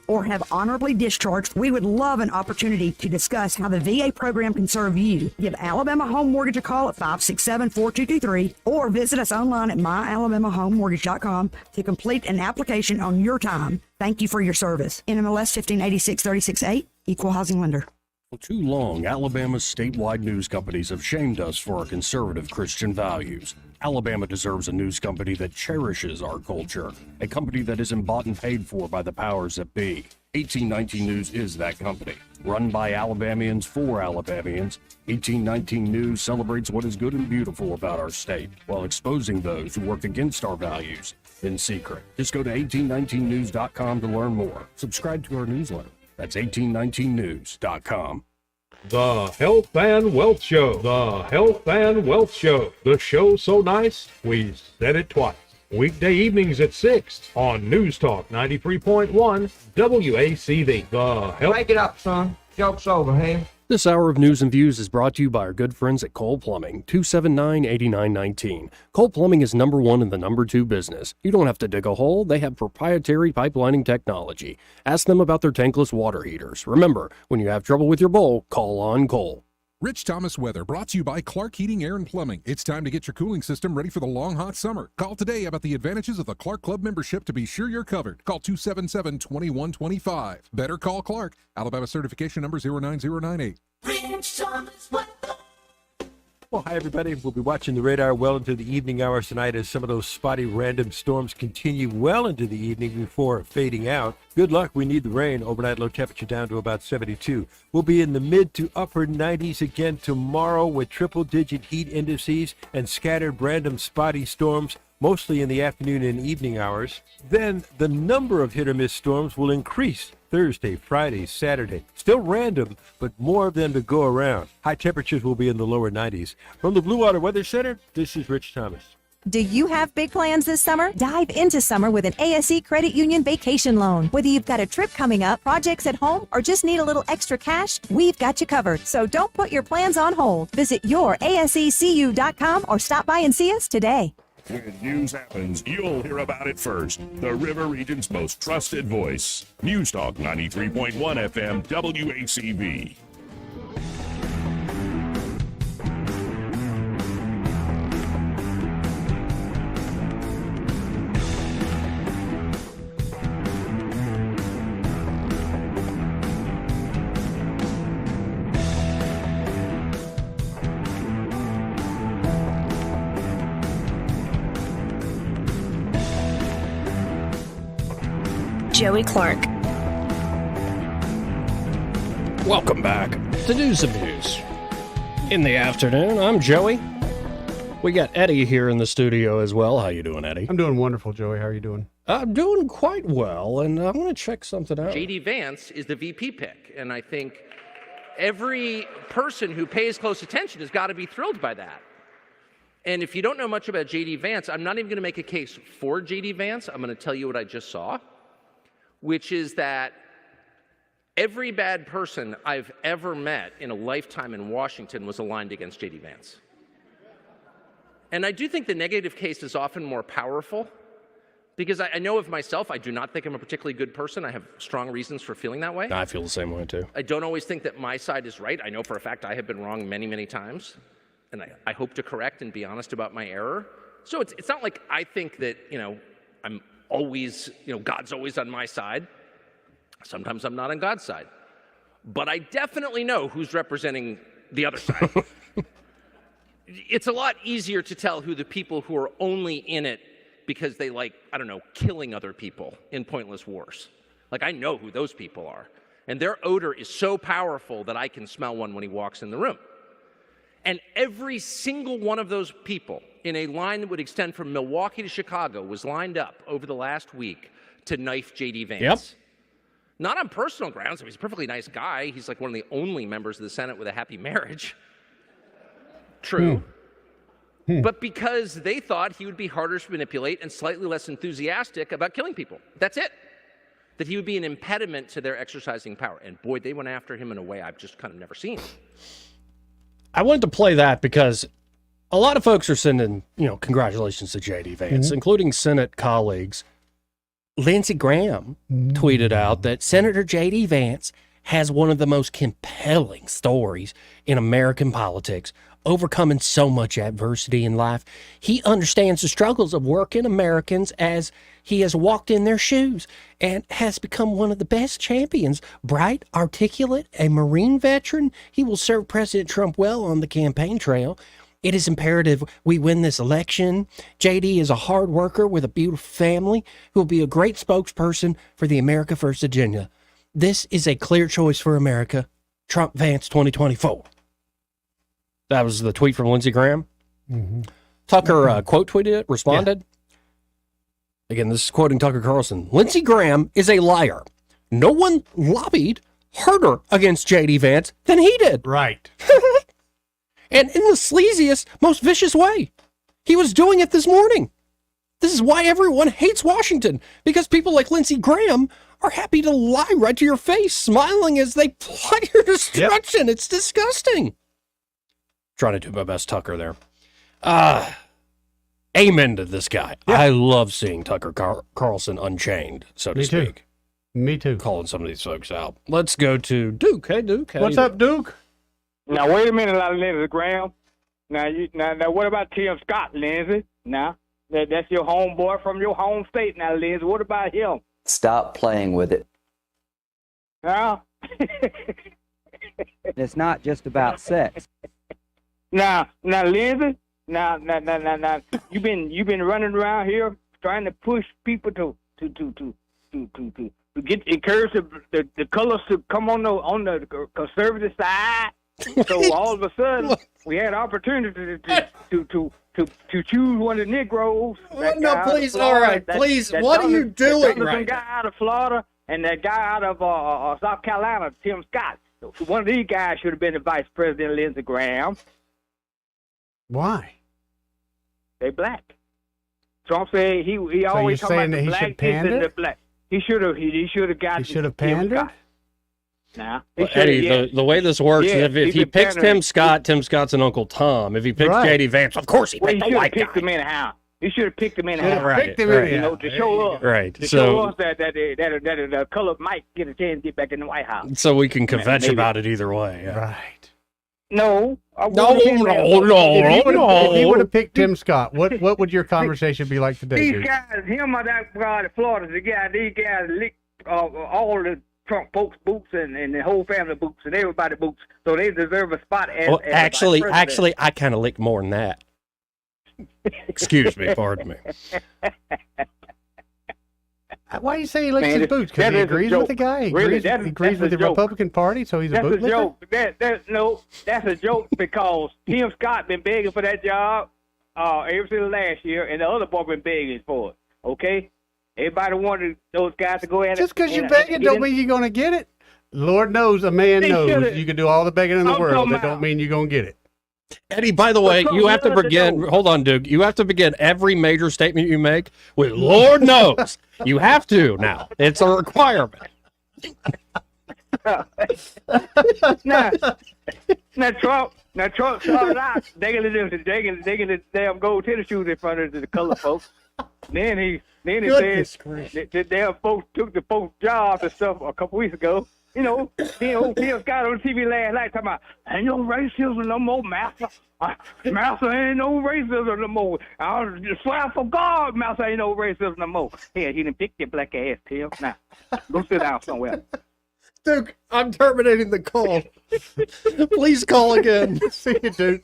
or have honorably discharged, we would love an opportunity to discuss how the VA program can serve you. Give Alabama Home Mortgage a call at 567-4223 or visit us online at myalabamahomemortgage.com to complete an application on your time. Thank you for your service. NMLS 1586-368, Equal Housing Lender. For too long, Alabama's statewide news companies have shamed us for our conservative Christian values. Alabama deserves a news company that cherishes our culture, a company that isn't bought and paid for by the powers that be. 1819 News is that company. Run by Alabamians for Alabamians, 1819 News celebrates what is good and beautiful about our state, while exposing those who work against our values in secret. Just go to 1819news.com to learn more. Subscribe to our newsletter. That's 1819news.com. The Health and Wealth Show. The Health and Wealth Show. The show so nice, we said it twice. Weekday evenings at 6 on News Talk 93.1 WACD. The Health... Break it up, son. Joke's over, hey? This hour of news and views is brought to you by our good friends at Cole Plumbing, 279-8919. Cole Plumbing is number one in the number two business. You don't have to dig a hole. They have proprietary pipelining technology. Ask them about their tankless water heaters. Remember, when you have trouble with your bowl, call on Cole. Rich Thomas Weather, brought to you by Clark Heating, Air, and Plumbing. It's time to get your cooling system ready for the long, hot summer. Call today about the advantages of the Clark Club membership to be sure you're covered. Call 277-2125. Better call Clark. Alabama certification number 09098. Rich Thomas Weather. Well, hi, everybody. We'll be watching the radar well into the evening hours tonight as some of those spotty random storms continue well into the evening before fading out. Good luck. We need the rain. Overnight low temperature down to about 72. We'll be in the mid to upper 90s again tomorrow with triple-digit heat indices and scattered random spotty storms, mostly in the afternoon and evening hours. Then the number of hit-or-miss storms will increase Thursday, Friday, Saturday. Still random, but more of them to go around. High temperatures will be in the lower 90s. From the Blue Water Weather Center, this is Rich Thomas. Do you have big plans this summer? Dive into summer with an ASE Credit Union vacation loan. Whether you've got a trip coming up, projects at home, or just need a little extra cash, we've got you covered. So don't put your plans on hold. Visit yourasecu.com or stop by and see us today. When news happens, you'll hear about it first. The River Region's most trusted voice. News Talk 93.1 FM WACB. Joey Clark. Welcome back to News and Views. In the afternoon, I'm Joey. We got Eddie here in the studio as well. How you doing, Eddie? I'm doing wonderful, Joey. How are you doing? I'm doing quite well, and I want to check something out. J.D. Vance is the VP pick, and I think every person who pays close attention has got to be thrilled by that. And if you don't know much about J.D. Vance, I'm not even going to make a case for J.D. Vance. I'm going to tell you what I just saw, which is that every bad person I've ever met in a lifetime in Washington was aligned against J.D. Vance. And I do think the negative case is often more powerful, because I know of myself, I do not think I'm a particularly good person. I have strong reasons for feeling that way. I feel the same way, too. I don't always think that my side is right. I know for a fact I have been wrong many, many times, and I hope to correct and be honest about my error. So it's not like I think that, I'm always, God's always on my side. Sometimes I'm not on God's side. But I definitely know who's representing the other side. It's a lot easier to tell who the people who are only in it because they like, killing other people in pointless wars. Like, I know who those people are. And their odor is so powerful that I can smell one when he walks in the room. And every single one of those people in a line that would extend from Milwaukee to Chicago was lined up over the last week to knife J.D. Vance. Yep. Not on personal grounds. He's a perfectly nice guy. He's like one of the only members of the Senate with a happy marriage. True. But because they thought he would be harder to manipulate and slightly less enthusiastic about killing people. That's it. That he would be an impediment to their exercising power. And boy, they went after him in a way I've just kind of never seen. I wanted to play that because a lot of folks are sending, congratulations to J.D. Vance, including Senate colleagues. Lindsey Graham tweeted out that Senator J.D. Vance has one of the most compelling stories in American politics, overcoming so much adversity in life. He understands the struggles of working Americans as he has walked in their shoes and has become one of the best champions. Bright, articulate, a Marine veteran, he will serve President Trump well on the campaign trail. It is imperative we win this election. JD is a hard worker with a beautiful family who will be a great spokesperson for the America First agenda. This is a clear choice for America. Trump Vance 2024. That was the tweet from Lindsey Graham. Tucker quote tweeted it, responded. Yeah. Again, this is quoting Tucker Carlson. Lindsey Graham is a liar. No one lobbied harder against J.D. Vance than he did. Right. And in the sleaziest, most vicious way. He was doing it this morning. This is why everyone hates Washington, because people like Lindsey Graham are happy to lie right to your face, smiling as they plot your destruction. Yep. It's disgusting. Trying to do my best Tucker there. Amen to this guy. Yep. I love seeing Tucker Carlson unchained, so to speak. Me too. Calling some of these folks out. Let's go to Duke. Hey, Duke. What's up, Duke? Now, wait a minute, Lindsey Graham. Now, what about Tim Scott, Lindsey? Now, that's your homeboy from your home state now, Lindsey. What about him? Stop playing with it. Now? It's not just about sex. Now, Lindsay. Now, you've been running around here trying to push people to encourage the colors to come on the conservative side. So all of a sudden, we had opportunity to choose one of the Negroes. No, please, all right, please. What are you doing right guy out of Florida and that guy out of South Carolina, Tim Scott. One of these guys should have been the vice president of Lindsey Graham. Why? They black. Trump said he always so talking you're about saying the that he black should kids and pander? the black. He should have gotten. He should have Tim pandered? Scott. Nah, Well, Eddie, the way this works is if he picks Tim Scott's an Uncle Tom. If he picks Right. J.D. Vance, of course he Well, picked he the should have white picked guy. him anyhow. He should have picked him anyhow. Should have picked him anyhow. To show us. Right, To so- show us that the color might get a chance to get back in the White House. So we can kvetch Maybe. about it either way. Yeah. Right. No. No. If you would have picked Tim Scott, what would your conversation be like today, These dude? guys, him or that guy in Florida, these guys licked all the Trump folks' boots and the whole family boots and everybody boots, so they deserve a spot as, Well, as the vice actually, I kind of licked more than that. Excuse me, pardon me. Why do you say he licks Man, his boots? Because that he is a agrees joke. with the guy? He Really, agrees, that he is- agrees that's with a the joke. Republican Party, so he's a That's boot a licker? joke. That's a joke because Tim Scott been begging for that job ever since last year, and the other boy been begging for it. Okay, everybody wanted those guys to go in. Just because you're begging don't mean you're going to get it. Lord knows a man They knows should've- you can do all the begging in the I'm world. talking That don't about- mean you're going to get it. Eddie, by the way, you have to begin. Hold on, Duke. You have to begin every major statement you make with "Lord knows." You have to now. It's a requirement. Now Trump started out digging the damn gold tennis shoes in front of the color folks. Then he Goodness said the damn folks took the folks' jobs and stuff a couple weeks ago. You know, then old Tim Scott on TV last night talking about ain't no racism no more, master. Master ain't no racism no more. I swear for God, master ain't no racism no more. Yeah, he didn't pick your black ass, Tim. Now, go sit down somewhere. Duke, I'm terminating the call. Please call again. See you, Duke.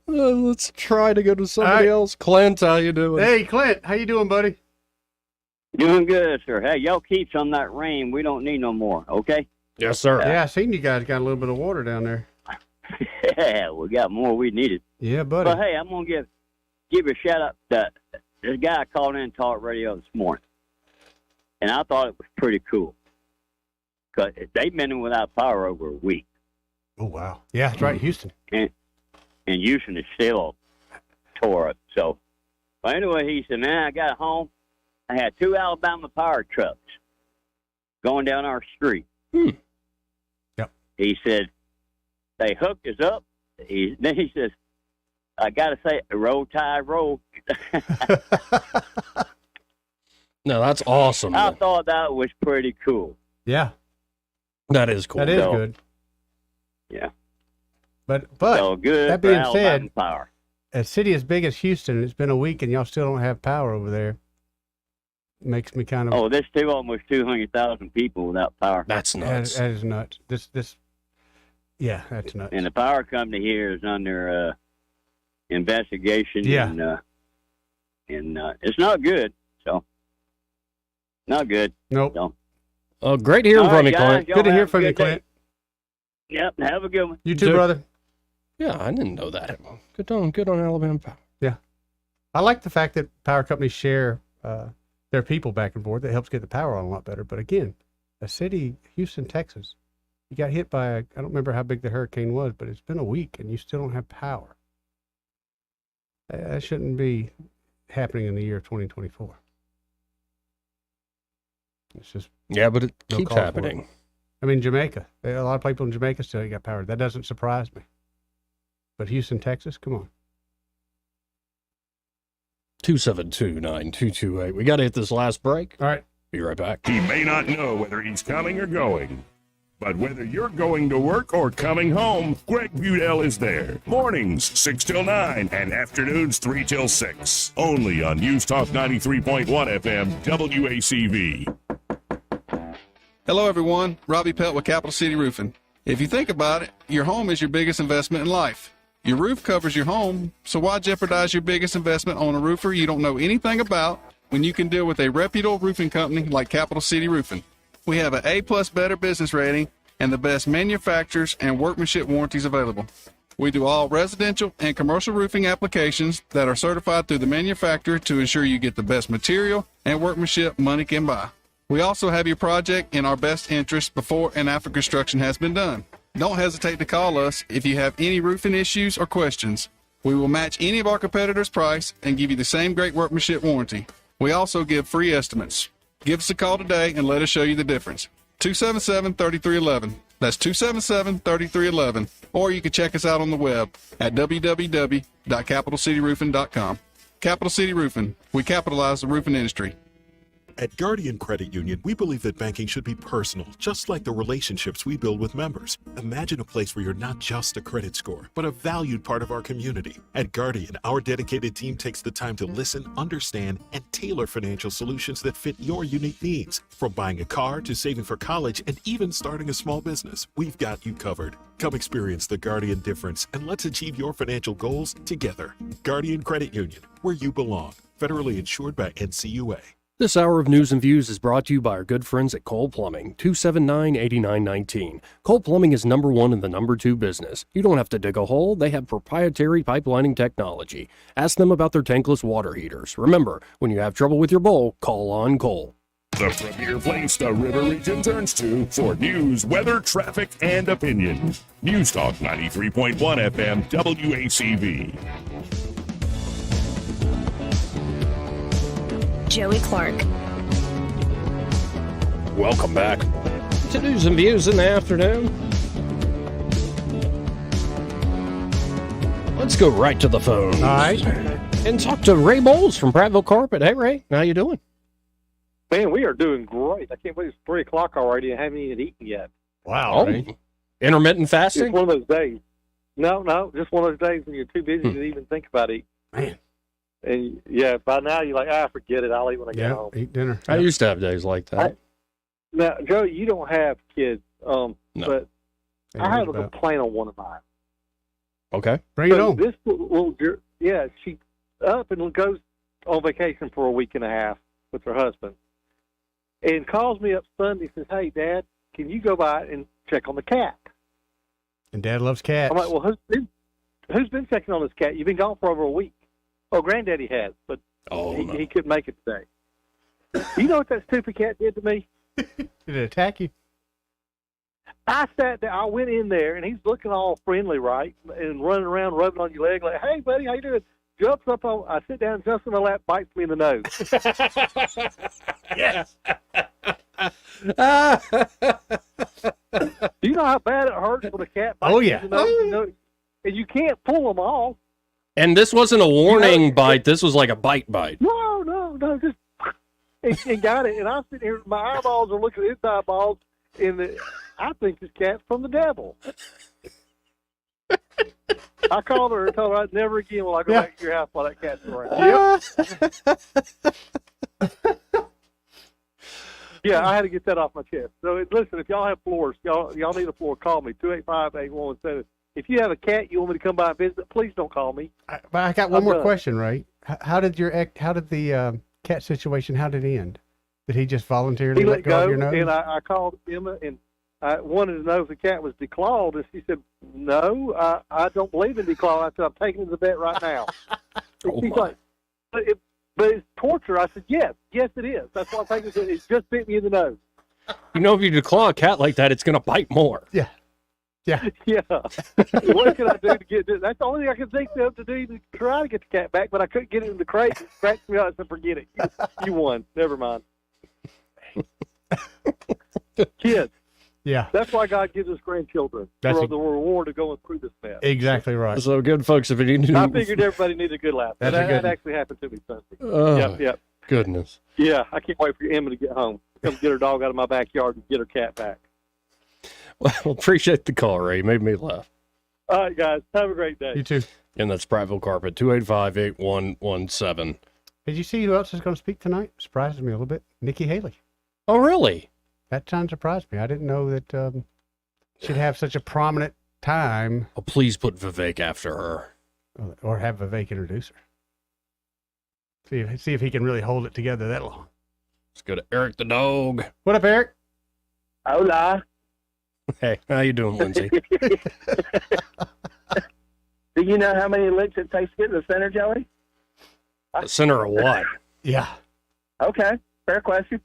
Let's try to go to somebody else. Clint, how you doing? Hey, Clint, how you doing, buddy? Doing good, sir. Hey, y'all keep some of that rain. We don't need no more, okay? Yes, sir. Yeah, I seen you guys got a little bit of water down there. Yeah, we got more we needed. Yeah, buddy. But hey, I'm gonna give a shout out to this guy called in talk radio this morning, and I thought it was pretty cool because they've been without power over a week. Oh wow! Yeah, that's right, Houston. And Houston is still tore up. So, but anyway, he said, "Man, I got home. I had 2 Alabama power trucks going down our street." Yep. He said, "They hooked us up." Then he says, "I got to say, roll tide, roll." No, that's awesome. I thought that was pretty cool. Yeah, that is cool. that is So, good. Yeah. But So good that for being Alabama said, power. a city as big as Houston, it's been a week and y'all still don't have power over there. Makes me kind of. Oh, there's still almost 200,000 people without power. That's that is nuts. This. Yeah, that's nuts. And the power company here is under investigation. Yeah. And it's not good. So, not good. Nope. So, Oh, great hearing All from right, you, guys, Clint. y'all Good to hear have a from you, good day. Clint. Yep. Have a good one. You too, Dude. brother. Yeah, I didn't know that. Good on Alabama Power. Yeah, I like the fact that power companies share their people back and forth. That helps get the power on a lot better. But again, a city, Houston, Texas, you got hit by I don't remember how big the hurricane was, but it's been a week and you still don't have power. That shouldn't be happening in the year of 2024. It's just Yeah, but it no keeps call for it. happening. I mean, Jamaica. A lot of people in Jamaica still ain't got power. That doesn't surprise me. But Houston, Texas, come on. 272-9228. We got to hit this last break. All right. Be right back. He may not know whether he's coming or going, but whether you're going to work or coming home, Greg Budell is there. Mornings 6 till 9 and afternoons 3 till 6. Only on News Talk 93.1 FM WACV. Hello, everyone. Robbie Pelt with Capital City Roofing. If you think about it, your home is your biggest investment in life. Your roof covers your home, so why jeopardize your biggest investment on a roofer you don't know anything about when you can deal with a reputable roofing company like Capital City Roofing? We have an A+ Better Business rating and the best manufacturers and workmanship warranties available. We do all residential and commercial roofing applications that are certified through the manufacturer to ensure you get the best material and workmanship money can buy. We also have your project in our best interest before and after construction has been done. Don't hesitate to call us if you have any roofing issues or questions. We will match any of our competitors' price and give you the same great workmanship warranty. We also give free estimates. Give us a call today and let us show you the difference. 277-3311. That's 277-3311. Or you can check us out on the web at www.capitalcityroofing.com. Capital City Roofing. We capitalize the roofing industry. At Guardian Credit Union, we believe that banking should be personal, just like the relationships we build with members. Imagine a place where you're not just a credit score, but a valued part of our community. At Guardian, our dedicated team takes the time to listen, understand, and tailor financial solutions that fit your unique needs. From buying a car to saving for college and even starting a small business, we've got you covered. Come experience the Guardian difference and let's achieve your financial goals together. Guardian Credit Union, where you belong. Federally insured by NCUA. This hour of News and Views is brought to you by our good friends at Cole Plumbing, 279-8919. Cole Plumbing is number one in the number two business. You don't have to dig a hole. They have proprietary pipelining technology. Ask them about their tankless water heaters. Remember, when you have trouble with your bowl, call on Cole. The premier place the River Region turns to for news, weather, traffic, and opinion. News Talk 93.1 FM WACV. Joey Clark. Welcome back to News and Views in the afternoon. Let's go right to the phone. All right. And talk to Ray Bowles from Prattville Carpet. Hey, Ray, how you doing? Man, we are doing great. I can't believe it's 3 o'clock already and haven't even eaten yet. Wow. Oh, intermittent fasting? It's one of those days. No, just one of those days when you're too busy to even think about eating. Man. And, yeah, by now you're like, forget it. I'll eat when I get home. Eat dinner. I used to have days like that. Now, Joe, you don't have kids, but I have a complaint on one of mine. Okay. Bring it on. This little girl, she up and goes on vacation for a week and a half with her husband and calls me up Sunday and says, hey, Dad, can you go by and check on the cat? And Dad loves cats. I'm like, well, who's been checking on this cat? You've been gone for over a week. Oh, Granddaddy has, but he couldn't make it today. You know what that stupid cat did to me? Did it attack you? I sat there. I went in there, and he's looking all friendly, right, and running around, rubbing on your leg, like, hey, buddy, how you doing? Jumps up on. I sit down, jumps in my lap, bites me in the nose. Yes. Do you know how bad it hurts when a cat bites you in the nose? You know, and you can't pull them off. And this wasn't a warning bite. This was like a bite. No, just and got it. And I'm sitting here, my eyeballs are looking at his eyeballs, and I think this cat's from the devil. I called her and told her I'd never again will I go back to your house while that cat's around. Yeah, I had to get that off my chest. So listen, if y'all have floors, y'all need a floor, call me, 285-8117. If you have a cat you want me to come by and visit, please don't call me. But I got one more question, Ray. How did the cat situation, how did it end? Did he just voluntarily let go of your nose? And I called Emma, and I wanted to know if the cat was declawed, and she said, no, I don't believe in declaw. I said, I'm taking it to the vet right now. She's like, but it's torture. I said, yes, it is. That's why I'm taking it. It just bit me in the nose. You know, if you declaw a cat like that, it's going to bite more. Yeah. Yeah. What can I do to get this? That's the only thing I can think of to do to try to get the cat back, but I couldn't get it in the crate. It scratched me out and said, forget it. You won. Never mind. Kids. Yeah. That's why God gives us grandchildren. For the reward of going through this mess. Exactly right. So good, folks, if you need to... I figured everybody needed a good laugh. That actually happened to me Sunday. Oh, yep. Goodness. Yeah, I can't wait for Emma to get home. Come get her dog out of my backyard and get her cat back. Well, appreciate the call, Ray. Made me laugh. All right, guys. Have a great day. You too. And that's Prattville Carpet, 285-8117. Did you see who else is going to speak tonight? Surprises me a little bit. Nikki Haley. Oh, really? That kind of surprised me. I didn't know that she'd have such a prominent time. Oh, please put Vivek after her. Or have Vivek introduce her. See if he can really hold it together that long. Let's go to Eric the dog. What up, Eric? Hola. Hey, how you doing, Lindsay? Do you know how many licks it takes to get to the center, Joey? The center of what? Yeah. Okay, fair question.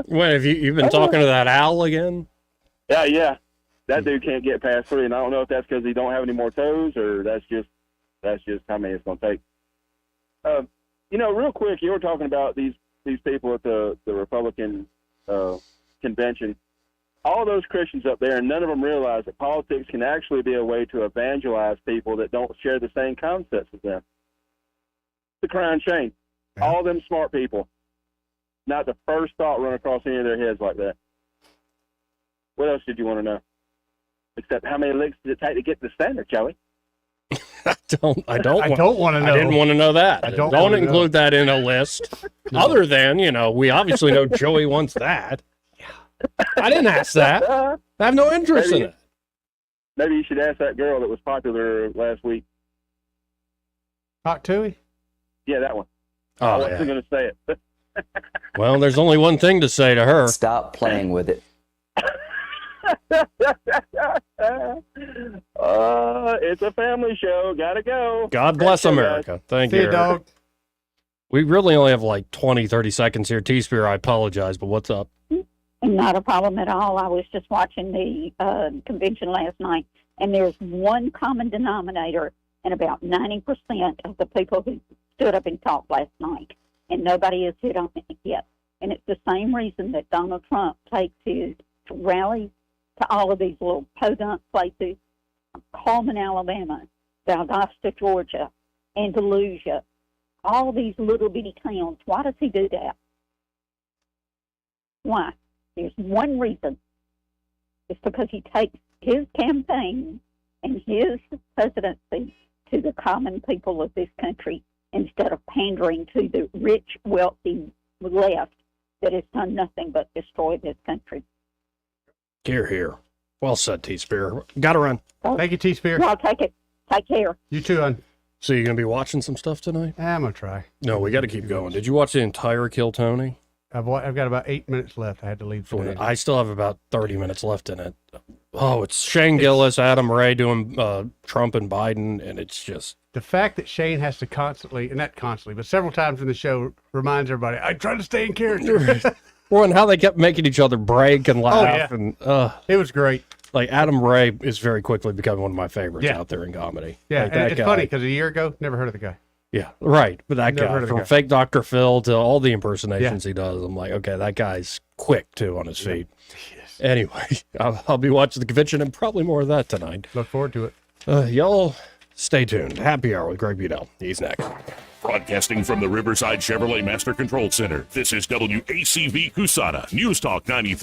Wait, have you've been talking to that owl again? Yeah. That dude can't get past 3, and I don't know if that's because he don't have any more toes or that's just how many it's going to take. Real quick, you were talking about these people at the Republican convention. All those Christians up there, and none of them realize that politics can actually be a way to evangelize people that don't share the same concepts as them. The crown shame. Yeah. All them smart people. Not the first thought run across any of their heads like that. What else did you want to know? Except how many licks did it take to get to the standard, Joey? I don't want to know. I didn't want to know that. I don't Don't include that in a list. No. Other than, we obviously know Joey wants that. I didn't ask that. I have no interest in it. Maybe you should ask that girl that was popular last week. Hot Tui? Yeah, that one. Oh, I wasn't going to say it. Well, there's only one thing to say to her. Stop playing with it. It's a family show. Gotta go. God bless Thanks, America. guys. Thank See you, you, dog. We really only have like 20, 30 seconds here. T-Spear, I apologize, but what's up? Not a problem at all. I was just watching the convention last night, and there's one common denominator in about 90% of the people who stood up and talked last night, and nobody has hit on it yet. And it's the same reason that Donald Trump takes his rallies to all of these little podunk places, Coleman, Alabama, Valdosta, Georgia, Andalusia, all these little bitty towns. Why does he do that? Why? There's one reason. It's because he takes his campaign and his presidency to the common people of this country instead of pandering to the rich, wealthy left that has done nothing but destroy this country. Here. Well said, T-Spear. Gotta run. Thank you, T-Spear. Well, take it. Take care. You too, hon. So you're going to be watching some stuff tonight? I'm going to try. No, we got to keep going. Did you watch the entire Kill Tony? I've got about 8 minutes left. I had to leave today. I still have about 30 minutes left in it. Oh, it's Shane Gillis, Adam Ray doing Trump and Biden, and it's just... The fact that Shane has to constantly, and not constantly, but several times in the show, reminds everybody, I try to stay in character. Well, and how they kept making each other break and laugh. Oh, yeah. And it was great. Like, Adam Ray is very quickly becoming one of my favorites out there in comedy. Yeah, like, and it's funny because a year ago, never heard of the guy. Yeah, right. But that Never heard guy, of the from guy. Fake Dr. Phil to all the impersonations he does, I'm like, okay, that guy's quick, too, on his feet. Yes. Anyway, I'll be watching the convention and probably more of that tonight. Look forward to it. Y'all stay tuned. Happy Hour with Greg Budell. He's next. Broadcasting from the Riverside Chevrolet Master Control Center, this is WACV Cusana, News Talk 93.